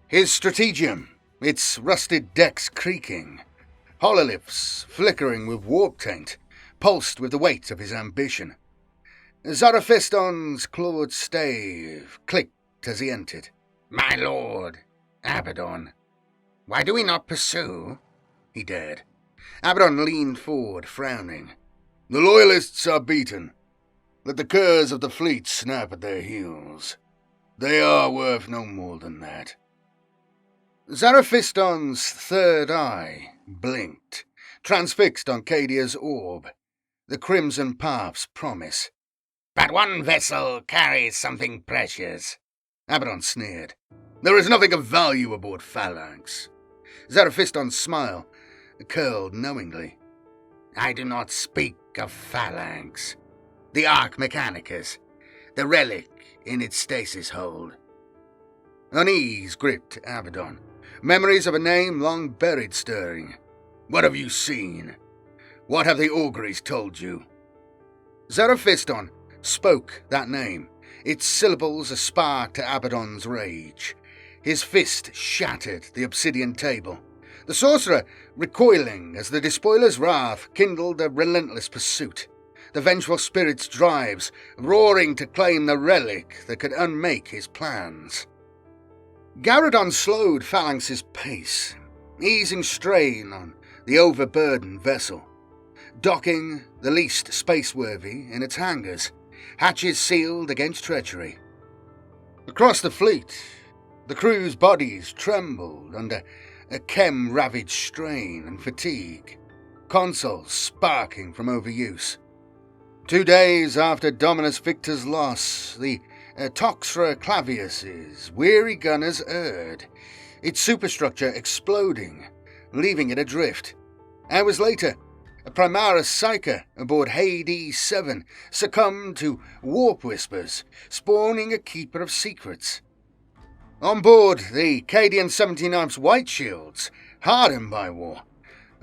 His strategium, its rusted decks creaking, hololiths flickering with warp taint, pulsed with the weight of his ambition. Zaraphiston's clawed stave clicked as he entered. "My lord, Abaddon, why do we not pursue?" he dared. Abaddon leaned forward, frowning. "The Loyalists are beaten. Let the curs of the fleet snap at their heels. They are worth no more than that." Zaraphiston's third eye blinked, transfixed on CADIA's orb, the Crimson Path's promise. "But one vessel carries something precious," Abaddon sneered. "There is nothing of value aboard Phalanx." Zaraphiston's smile curled knowingly. "I do not speak of Phalanx. The Arc Mechanicus, the relic in its stasis hold." Unease gripped Abaddon, memories of a name long buried stirring. "What have you seen? What have the auguries told you?" Zaraphiston spoke that name, its syllables a spark to Abaddon's rage. His fist shattered the obsidian table, the sorcerer recoiling as the despoiler's wrath kindled a relentless pursuit, the vengeful spirit's drives roaring to claim the relic that could unmake his plans. Garadon slowed Phalanx's pace, easing strain on the overburdened vessel, docking the least spaceworthy in its hangars, hatches sealed against treachery. Across the fleet, the crew's bodies trembled under a chem-ravaged strain and fatigue, consoles sparking from overuse. 2 days after Dominus Victor's loss, the Toxra Clavius's weary gunners erred, its superstructure exploding, leaving it adrift. Hours later, a Primaris Psyker aboard Hades 7 succumbed to warp whispers, spawning a Keeper of Secrets. On board, the Cadian 79th's White Shields, hardened by war,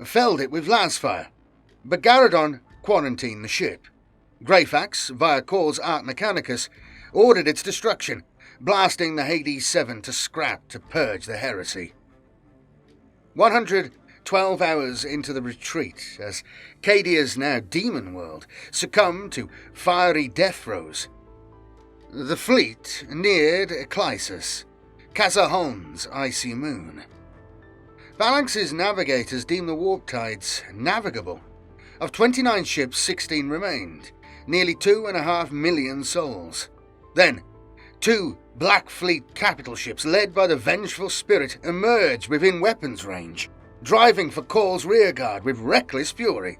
felled it with lasfire, but Garadon quarantined the ship. Greyfax, via Corps Arc Mechanicus, ordered its destruction, blasting the Hades 7 to scrap to purge the heresy. 112 hours into the retreat, as CADIA's now demon world succumbed to fiery death throes, the fleet neared Eclysus, Kazahon's icy moon. Phalanx's navigators deemed the warp tides navigable. Of 29 ships, 16 remained, nearly 2.5 million souls. Then, 2 Black Fleet capital ships led by the vengeful spirit emerged within weapons range, driving for Corps' rearguard with reckless fury.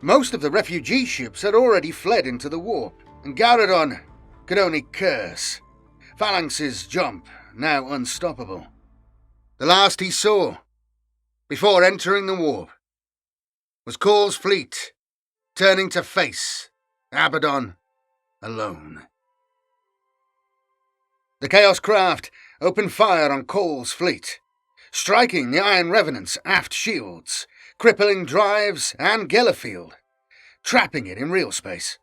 Most of the refugee ships had already fled into the warp, and Garadon could only curse. Phalanx's jump now unstoppable. The last he saw, before entering the warp, was Corps' fleet turning to face Abaddon alone. The Chaos Craft opened fire on Corps' fleet, striking the Iron Revenant's aft shields, crippling drives and Gellerfield, trapping it in real space.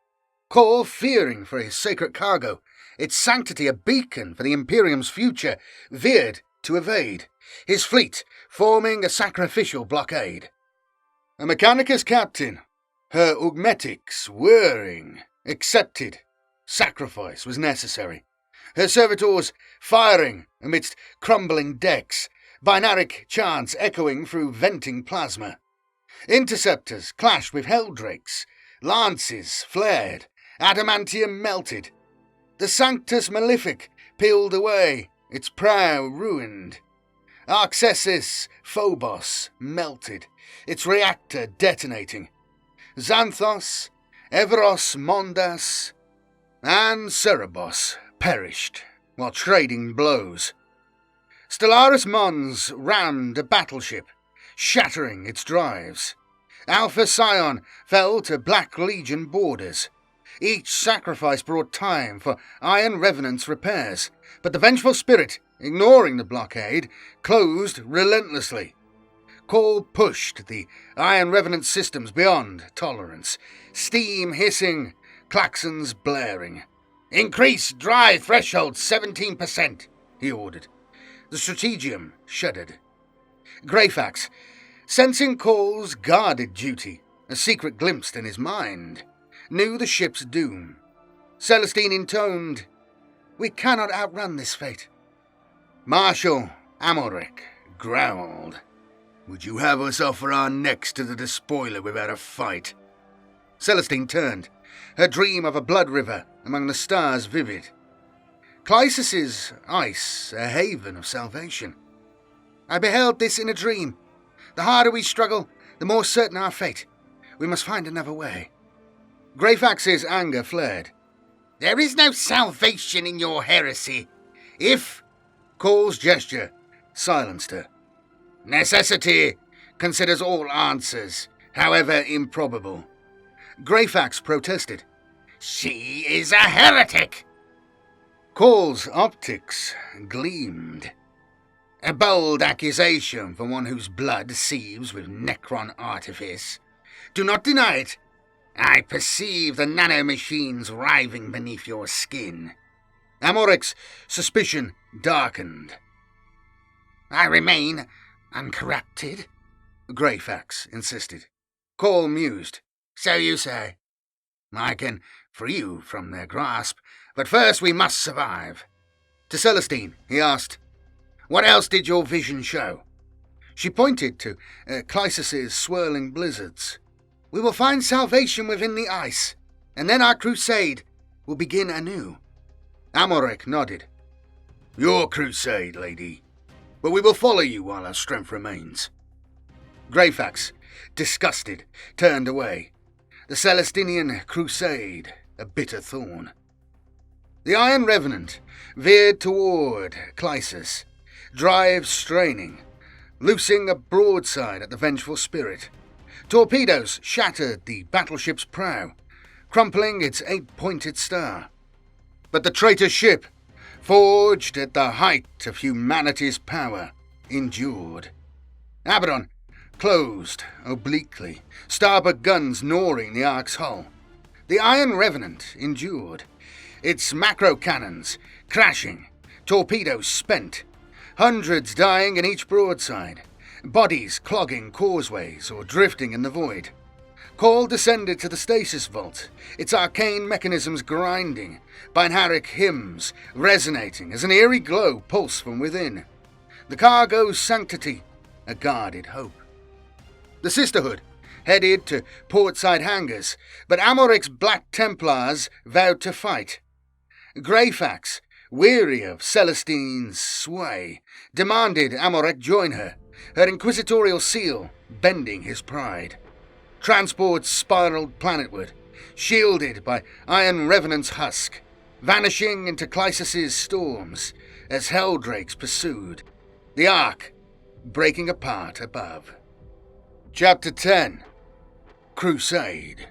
Corps, fearing for his sacred cargo, its sanctity a beacon for the Imperium's future, veered to evade, his fleet forming a sacrificial blockade. A Mechanicus captain, her augmetics whirring, accepted sacrifice was necessary. Her servitors firing amidst crumbling decks, binaric chants echoing through venting plasma. Interceptors clashed with Helldrakes, lances flared, adamantium melted. The Sanctus Malefic peeled away, its prow ruined. Arxesis Phobos melted, its reactor detonating. Xanthos, Everos Mondas, and Cerebos perished while trading blows. Stellaris Mons rammed a battleship, shattering its drives. Alpha Scion fell to Black Legion borders. Each sacrifice brought time for Iron Revenant's repairs, but the vengeful spirit, ignoring the blockade, closed relentlessly. Cole pushed the Iron Revenant systems beyond tolerance, steam hissing, klaxons blaring. "Increase drive threshold 17%, he ordered. The strategium shuddered. Greyfax, sensing Cole's guarded duty, a secret glimpsed in his mind, knew the ship's doom. Celestine intoned, "We cannot outrun this fate." Marshal Amoric growled, "Would you have us offer our necks to the despoiler without a fight?" Celestine turned, her dream of a blood river among the stars vivid. Clysis's ice, a haven of salvation. "I beheld this in a dream. The harder we struggle, the more certain our fate. We must find another way." Greyfax's anger flared. "There is no salvation in your heresy. If—" Cole's gesture silenced her. "Necessity considers all answers, however improbable." Greyfax protested. "She is a heretic!" Cole's optics gleamed. "A bold accusation for one whose blood seethes with Necron artifice. Do not deny it. I perceive the nanomachines writhing beneath your skin." Amoric's suspicion darkened. "I remain uncorrupted?" Greyfax insisted. Cole mused. "So you say. I can free you from their grasp, but first we must survive." To Celestine, he asked, "What else did your vision show?" She pointed to Clysis's swirling blizzards. "We will find salvation within the ice, and then our crusade will begin anew." Amoric nodded. "Your crusade, lady, but we will follow you while our strength remains." Greyfax, disgusted, turned away. The Celestinian crusade, a bitter thorn. The Iron Revenant veered toward Clysis, drive straining, loosing a broadside at the vengeful spirit. Torpedoes shattered the battleship's prow, crumpling its 8-pointed star. But the traitor ship, forged at the height of humanity's power, endured. Abaddon closed obliquely, starboard guns gnawing the Ark's hull. The Iron Revenant endured, its macro cannons crashing, torpedoes spent, hundreds dying in each broadside, bodies clogging causeways or drifting in the void. Cole descended to the stasis vault, its arcane mechanisms grinding, binaric hymns resonating as an eerie glow pulsed from within. The cargo's sanctity, a guarded hope. The Sisterhood headed to portside hangars, but Amoric's Black Templars vowed to fight. Greyfax, weary of Celestine's sway, demanded Amoric join her, her inquisitorial seal bending his pride. Transports spiraled planetward, shielded by Iron Revenant's husk, vanishing into Clysis's storms as Helldrakes pursued, the Ark breaking apart above. Chapter 10. Crusade.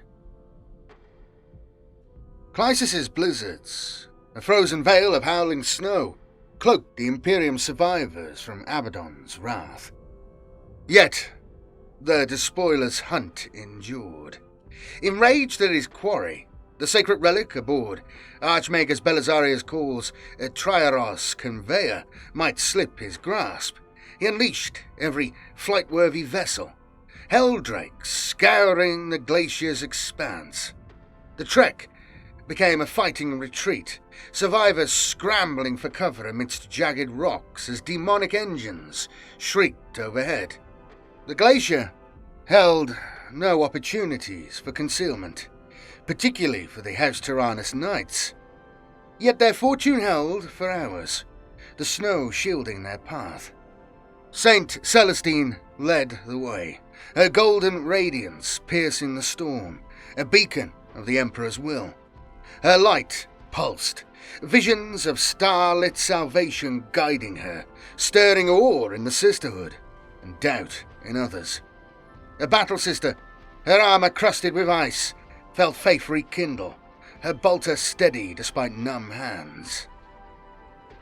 Clysis's blizzards, a frozen veil of howling snow, cloaked the Imperium survivors from Abaddon's wrath. Yet the despoiler's hunt endured. Enraged at his quarry, the sacred relic aboard Archmagus Belisarius Cole's Triaros conveyor might slip his grasp, he unleashed every flight-worthy vessel, Helldrakes scouring the glacier's expanse. The trek became a fighting retreat, survivors scrambling for cover amidst jagged rocks as demonic engines shrieked overhead. The glacier held no opportunities for concealment, particularly for the House Tyrannus Knights. Yet their fortune held for hours, the snow shielding their path. Saint Celestine led the way, her golden radiance piercing the storm, a beacon of the Emperor's will. Her light pulsed, visions of star-lit salvation guiding her, stirring awe in the Sisterhood and doubt in others. A battle sister, her armor crusted with ice, felt faith rekindle, her bolter steady despite numb hands.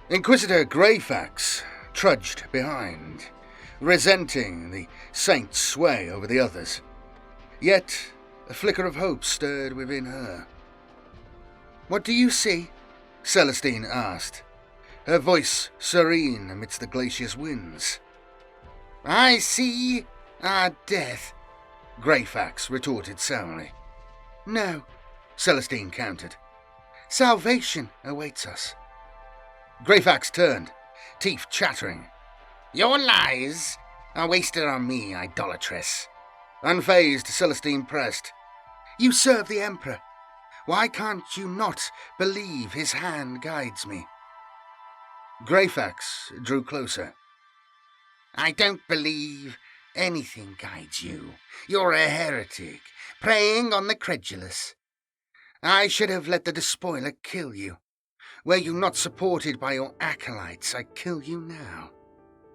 Inquisitor Greyfax trudged behind, resenting the saint's sway over the others. Yet a flicker of hope stirred within her. "What do you see?" Celestine asked, her voice serene amidst the glacious winds. "I see our death," Greyfax retorted sourly. "No," Celestine countered. "Salvation awaits us." Greyfax turned, teeth chattering. "Your lies are wasted on me, idolatress." Unfazed, Celestine pressed. "You serve the Emperor. Why can't you not believe his hand guides me?" Greyfax drew closer. "I don't believe anything guides you. You're a heretic, preying on the credulous. I should have let the despoiler kill you. Were you not supported by your acolytes, I'd kill you now."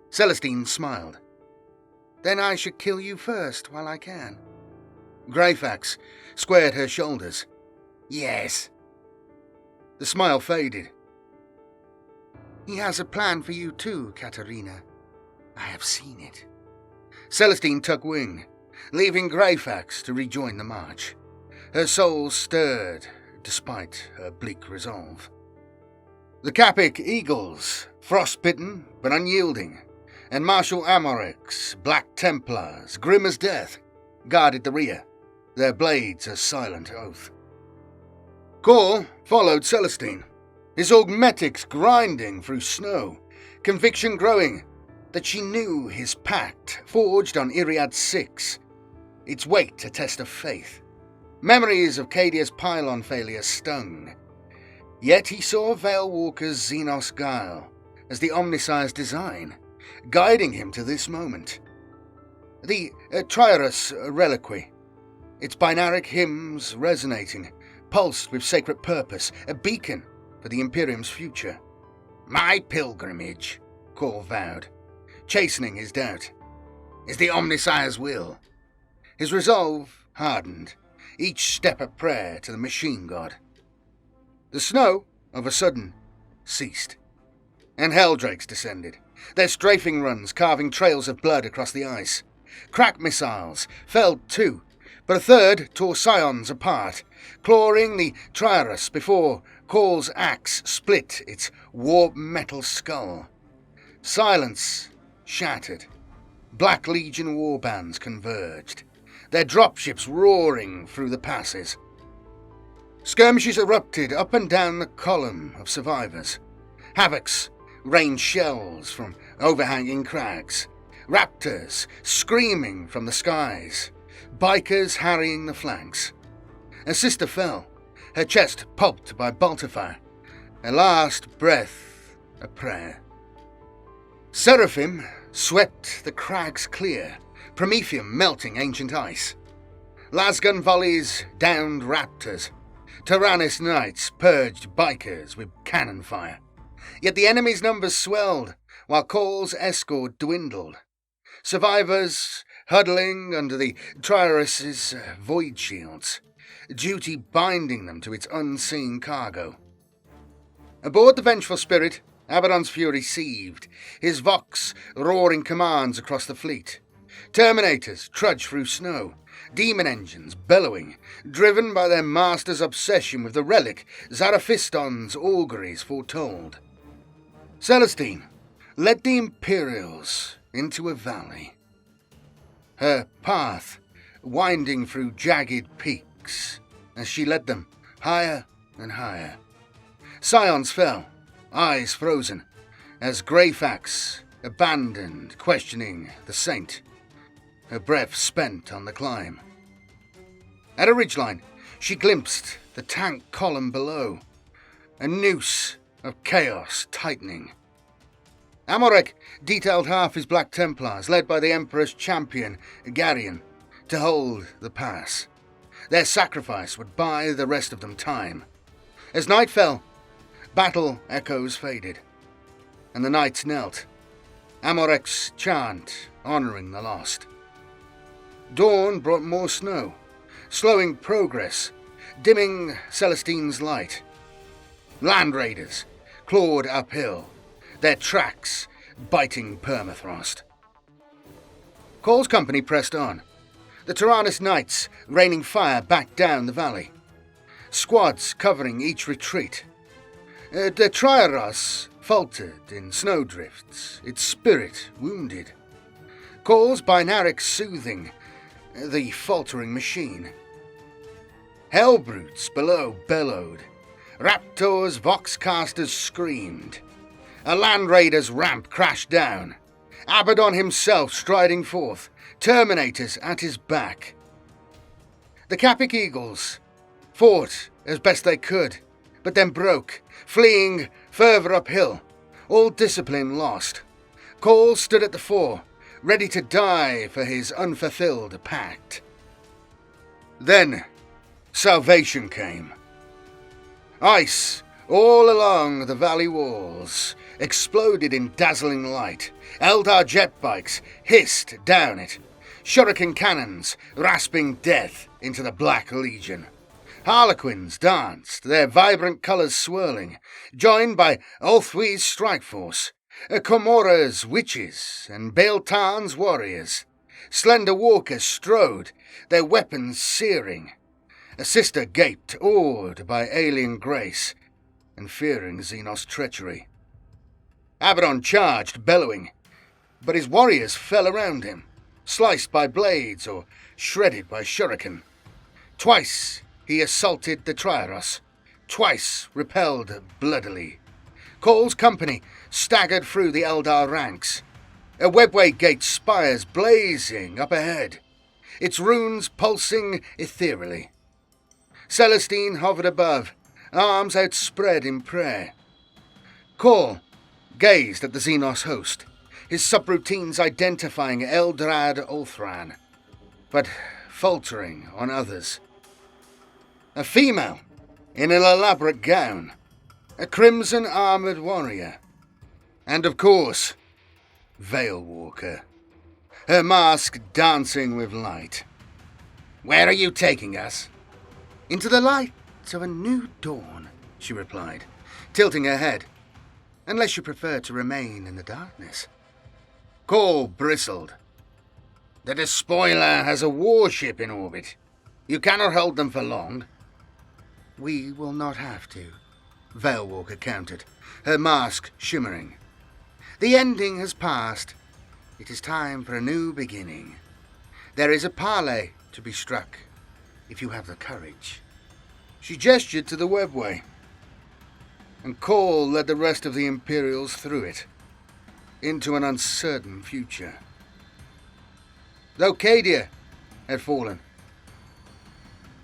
Celestine smiled. "Then I should kill you first while I can." Greyfax squared her shoulders. "Yes." The smile faded. "He has a plan for you too, Katerina. I have seen it." Celestine took wing, leaving Greyfax to rejoin the march. Her soul stirred, despite her bleak resolve. The Capic Eagles, frostbitten but unyielding, and Marshal Amorek's Black Templars, grim as death, guarded the rear, their blades a silent oath. Cor followed Celestine, his augmetics grinding through snow, conviction growing that she knew his pact, forged on Iriad 6, its weight a test of faith. Memories of CADIA's Pylon failure stung. Yet he saw Veilwalker's Xenos guile as the Omnissire's design, guiding him to this moment. The Triarus Reliquy, its binaric hymns resonating, pulsed with sacred purpose, a beacon for the Imperium's future. "My pilgrimage," Cor vowed, chastening his doubt, "is the Omnissire's will." His resolve hardened, each step a prayer to the machine god. The snow, of a sudden, ceased, and Helldrakes descended, their strafing runs carving trails of blood across the ice. Crack missiles felled two, but a third tore scions apart, clawing the Triarus before Cor's axe split its warp metal skull. Silence shattered. Black Legion warbands converged, their dropships roaring through the passes. Skirmishes erupted up and down the column of survivors. Havocs rained shells from overhanging crags, raptors screaming from the skies, bikers harrying the flanks. A sister fell, her chest pulped by bolter fire, her last breath a prayer. Seraphim swept the crags clear, Prometheum melting ancient ice. Lasgun volleys downed raptors. Tyrannus knights purged bikers with cannon fire. Yet the enemy's numbers swelled, while Cor's escort dwindled. Survivors huddling under the Triarus's void shields, duty binding them to its unseen cargo. Aboard the vengeful spirit, Abaddon's fury seethed, his vox roaring commands across the fleet. Terminators trudged through snow, demon engines bellowing, driven by their master's obsession with the relic Zaraphiston's auguries foretold. Celestine led the Imperials into a valley, her path winding through jagged peaks as she led them higher and higher. Scions fell, eyes frozen, as Greyfax abandoned questioning the saint, her breath spent on the climb. At a ridgeline, she glimpsed the tank column below, a noose of chaos tightening. Amorek detailed half his Black Templars, led by the Emperor's champion, Garion, to hold the pass. Their sacrifice would buy the rest of them time. As night fell, battle echoes faded, and the knights knelt, Amorek's chant honouring the lost. Dawn brought more snow, slowing progress, dimming Celestine's light. Land raiders clawed uphill, their tracks biting permafrost. Cole's company pressed on, the Tyrannus Knights raining fire back down the valley, squads covering each retreat. The Triaros faltered in snowdrifts, its spirit wounded. Cole's binaric soothing the faltering machine. Hellbrutes below bellowed. Raptors, Voxcasters screamed. A Land Raider's ramp crashed down. Abaddon himself striding forth, Terminators at his back. The Capic Eagles fought as best they could, but then broke, fleeing further uphill, all discipline lost. Cole stood at the fore, ready to die for his unfulfilled pact. Then salvation came. Ice all along the valley walls exploded in dazzling light. Eldar jet bikes hissed down it. Shuriken cannons rasping death into the Black Legion. Harlequins danced, their vibrant colours swirling, joined by Ulthwee's strike force, Comora's witches and Bael'Tarn's warriors. Slender walkers strode, their weapons searing. A sister gaped, awed by alien grace and fearing Xenos treachery. Abaddon charged, bellowing, but his warriors fell around him, sliced by blades or shredded by shuriken. Twice he assaulted the Triaros, twice repelled bloodily. Cole's company staggered through the Eldar ranks, a webway gate spires blazing up ahead, its runes pulsing ethereally. Celestine hovered above, arms outspread in prayer. Cole gazed at the Xenos host, his subroutines identifying Eldrad Ulthran, but faltering on others. A female in an elaborate gown, a crimson-armoured warrior, and of course, Veilwalker, her mask dancing with light. "Where are you taking us?" "Into the light of a new dawn," she replied, tilting her head, "unless you prefer to remain in the darkness." Cole bristled. "The Despoiler has a warship in orbit. You cannot hold them for long." "We will not have to," Veilwalker countered, her mask shimmering. "The ending has passed. It is time for a new beginning. There is a parley to be struck, if you have the courage." She gestured to the webway, and Cole led the rest of the Imperials through it, into an uncertain future. Though CADIA had fallen,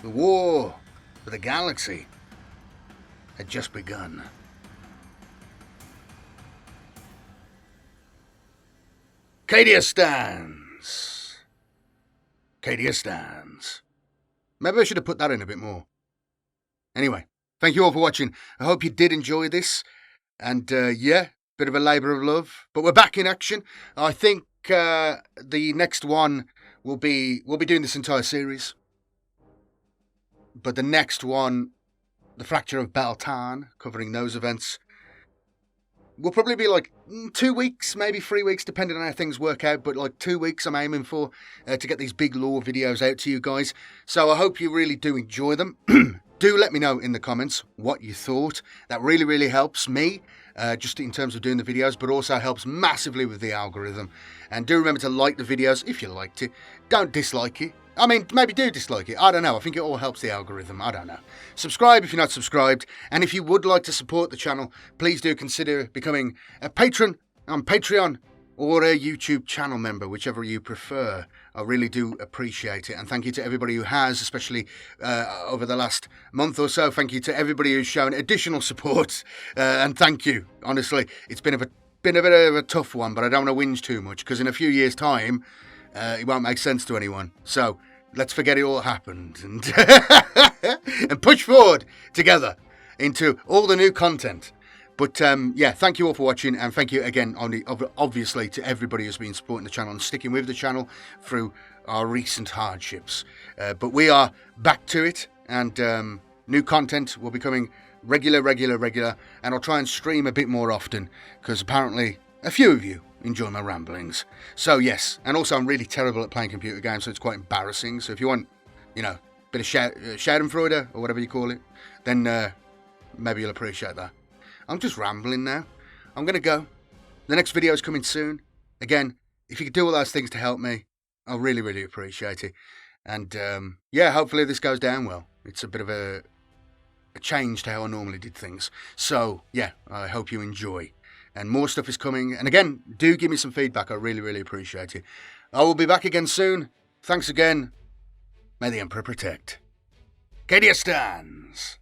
the war for the galaxy had just begun. CADIA stands. CADIA stands. Maybe I should have put that in a bit more. Anyway, thank you all for watching. I hope you did enjoy this. And bit of a labour of love. But we're back in action. I think the next one we'll be doing this entire series. But the next one, The Fracture of Bael'Tarn, covering those events, will probably be like 2 weeks, maybe 3 weeks, depending on how things work out. But like 2 weeks I'm aiming for to get these big lore videos out to you guys. So I hope you really do enjoy them. Do let me know in the comments what you thought. That really, really helps me, just in terms of doing the videos, but also helps massively with the algorithm. And do remember to like the videos if you liked it. Don't dislike it. I mean, maybe do dislike it. I don't know. I think it all helps the algorithm. I don't know. Subscribe if you're not subscribed. And if you would like to support the channel, please do consider becoming a patron on Patreon or a YouTube channel member, whichever you prefer. I really do appreciate it. And thank you to everybody who has, especially over the last month or so. Thank you to everybody who's shown additional support. And thank you. Honestly, it's been a bit of a tough one, but I don't want to whinge too much, because in a few years' time, it won't make sense to anyone. So let's forget it all happened and, and push forward together into all the new content. But thank you all for watching, and thank you again, obviously, to everybody who's been supporting the channel and sticking with the channel through our recent hardships. But we are back to it, and new content will be coming regular, and I'll try and stream a bit more often, because apparently a few of you enjoy my ramblings. So yes, and also I'm really terrible at playing computer games, so it's quite embarrassing. So if you want, you know, a bit of schadenfreude, or whatever you call it, then maybe you'll appreciate that. I'm just rambling now. I'm going to go. The next video is coming soon. Again, if you could do all those things to help me, I'll really appreciate it. And yeah, hopefully this goes down well. It's a bit of a change to how I normally did things. So yeah, I hope you enjoy. And more stuff is coming. And again, do give me some feedback. I really appreciate it. I will be back again soon. Thanks again. May the Emperor protect. CADIA stands.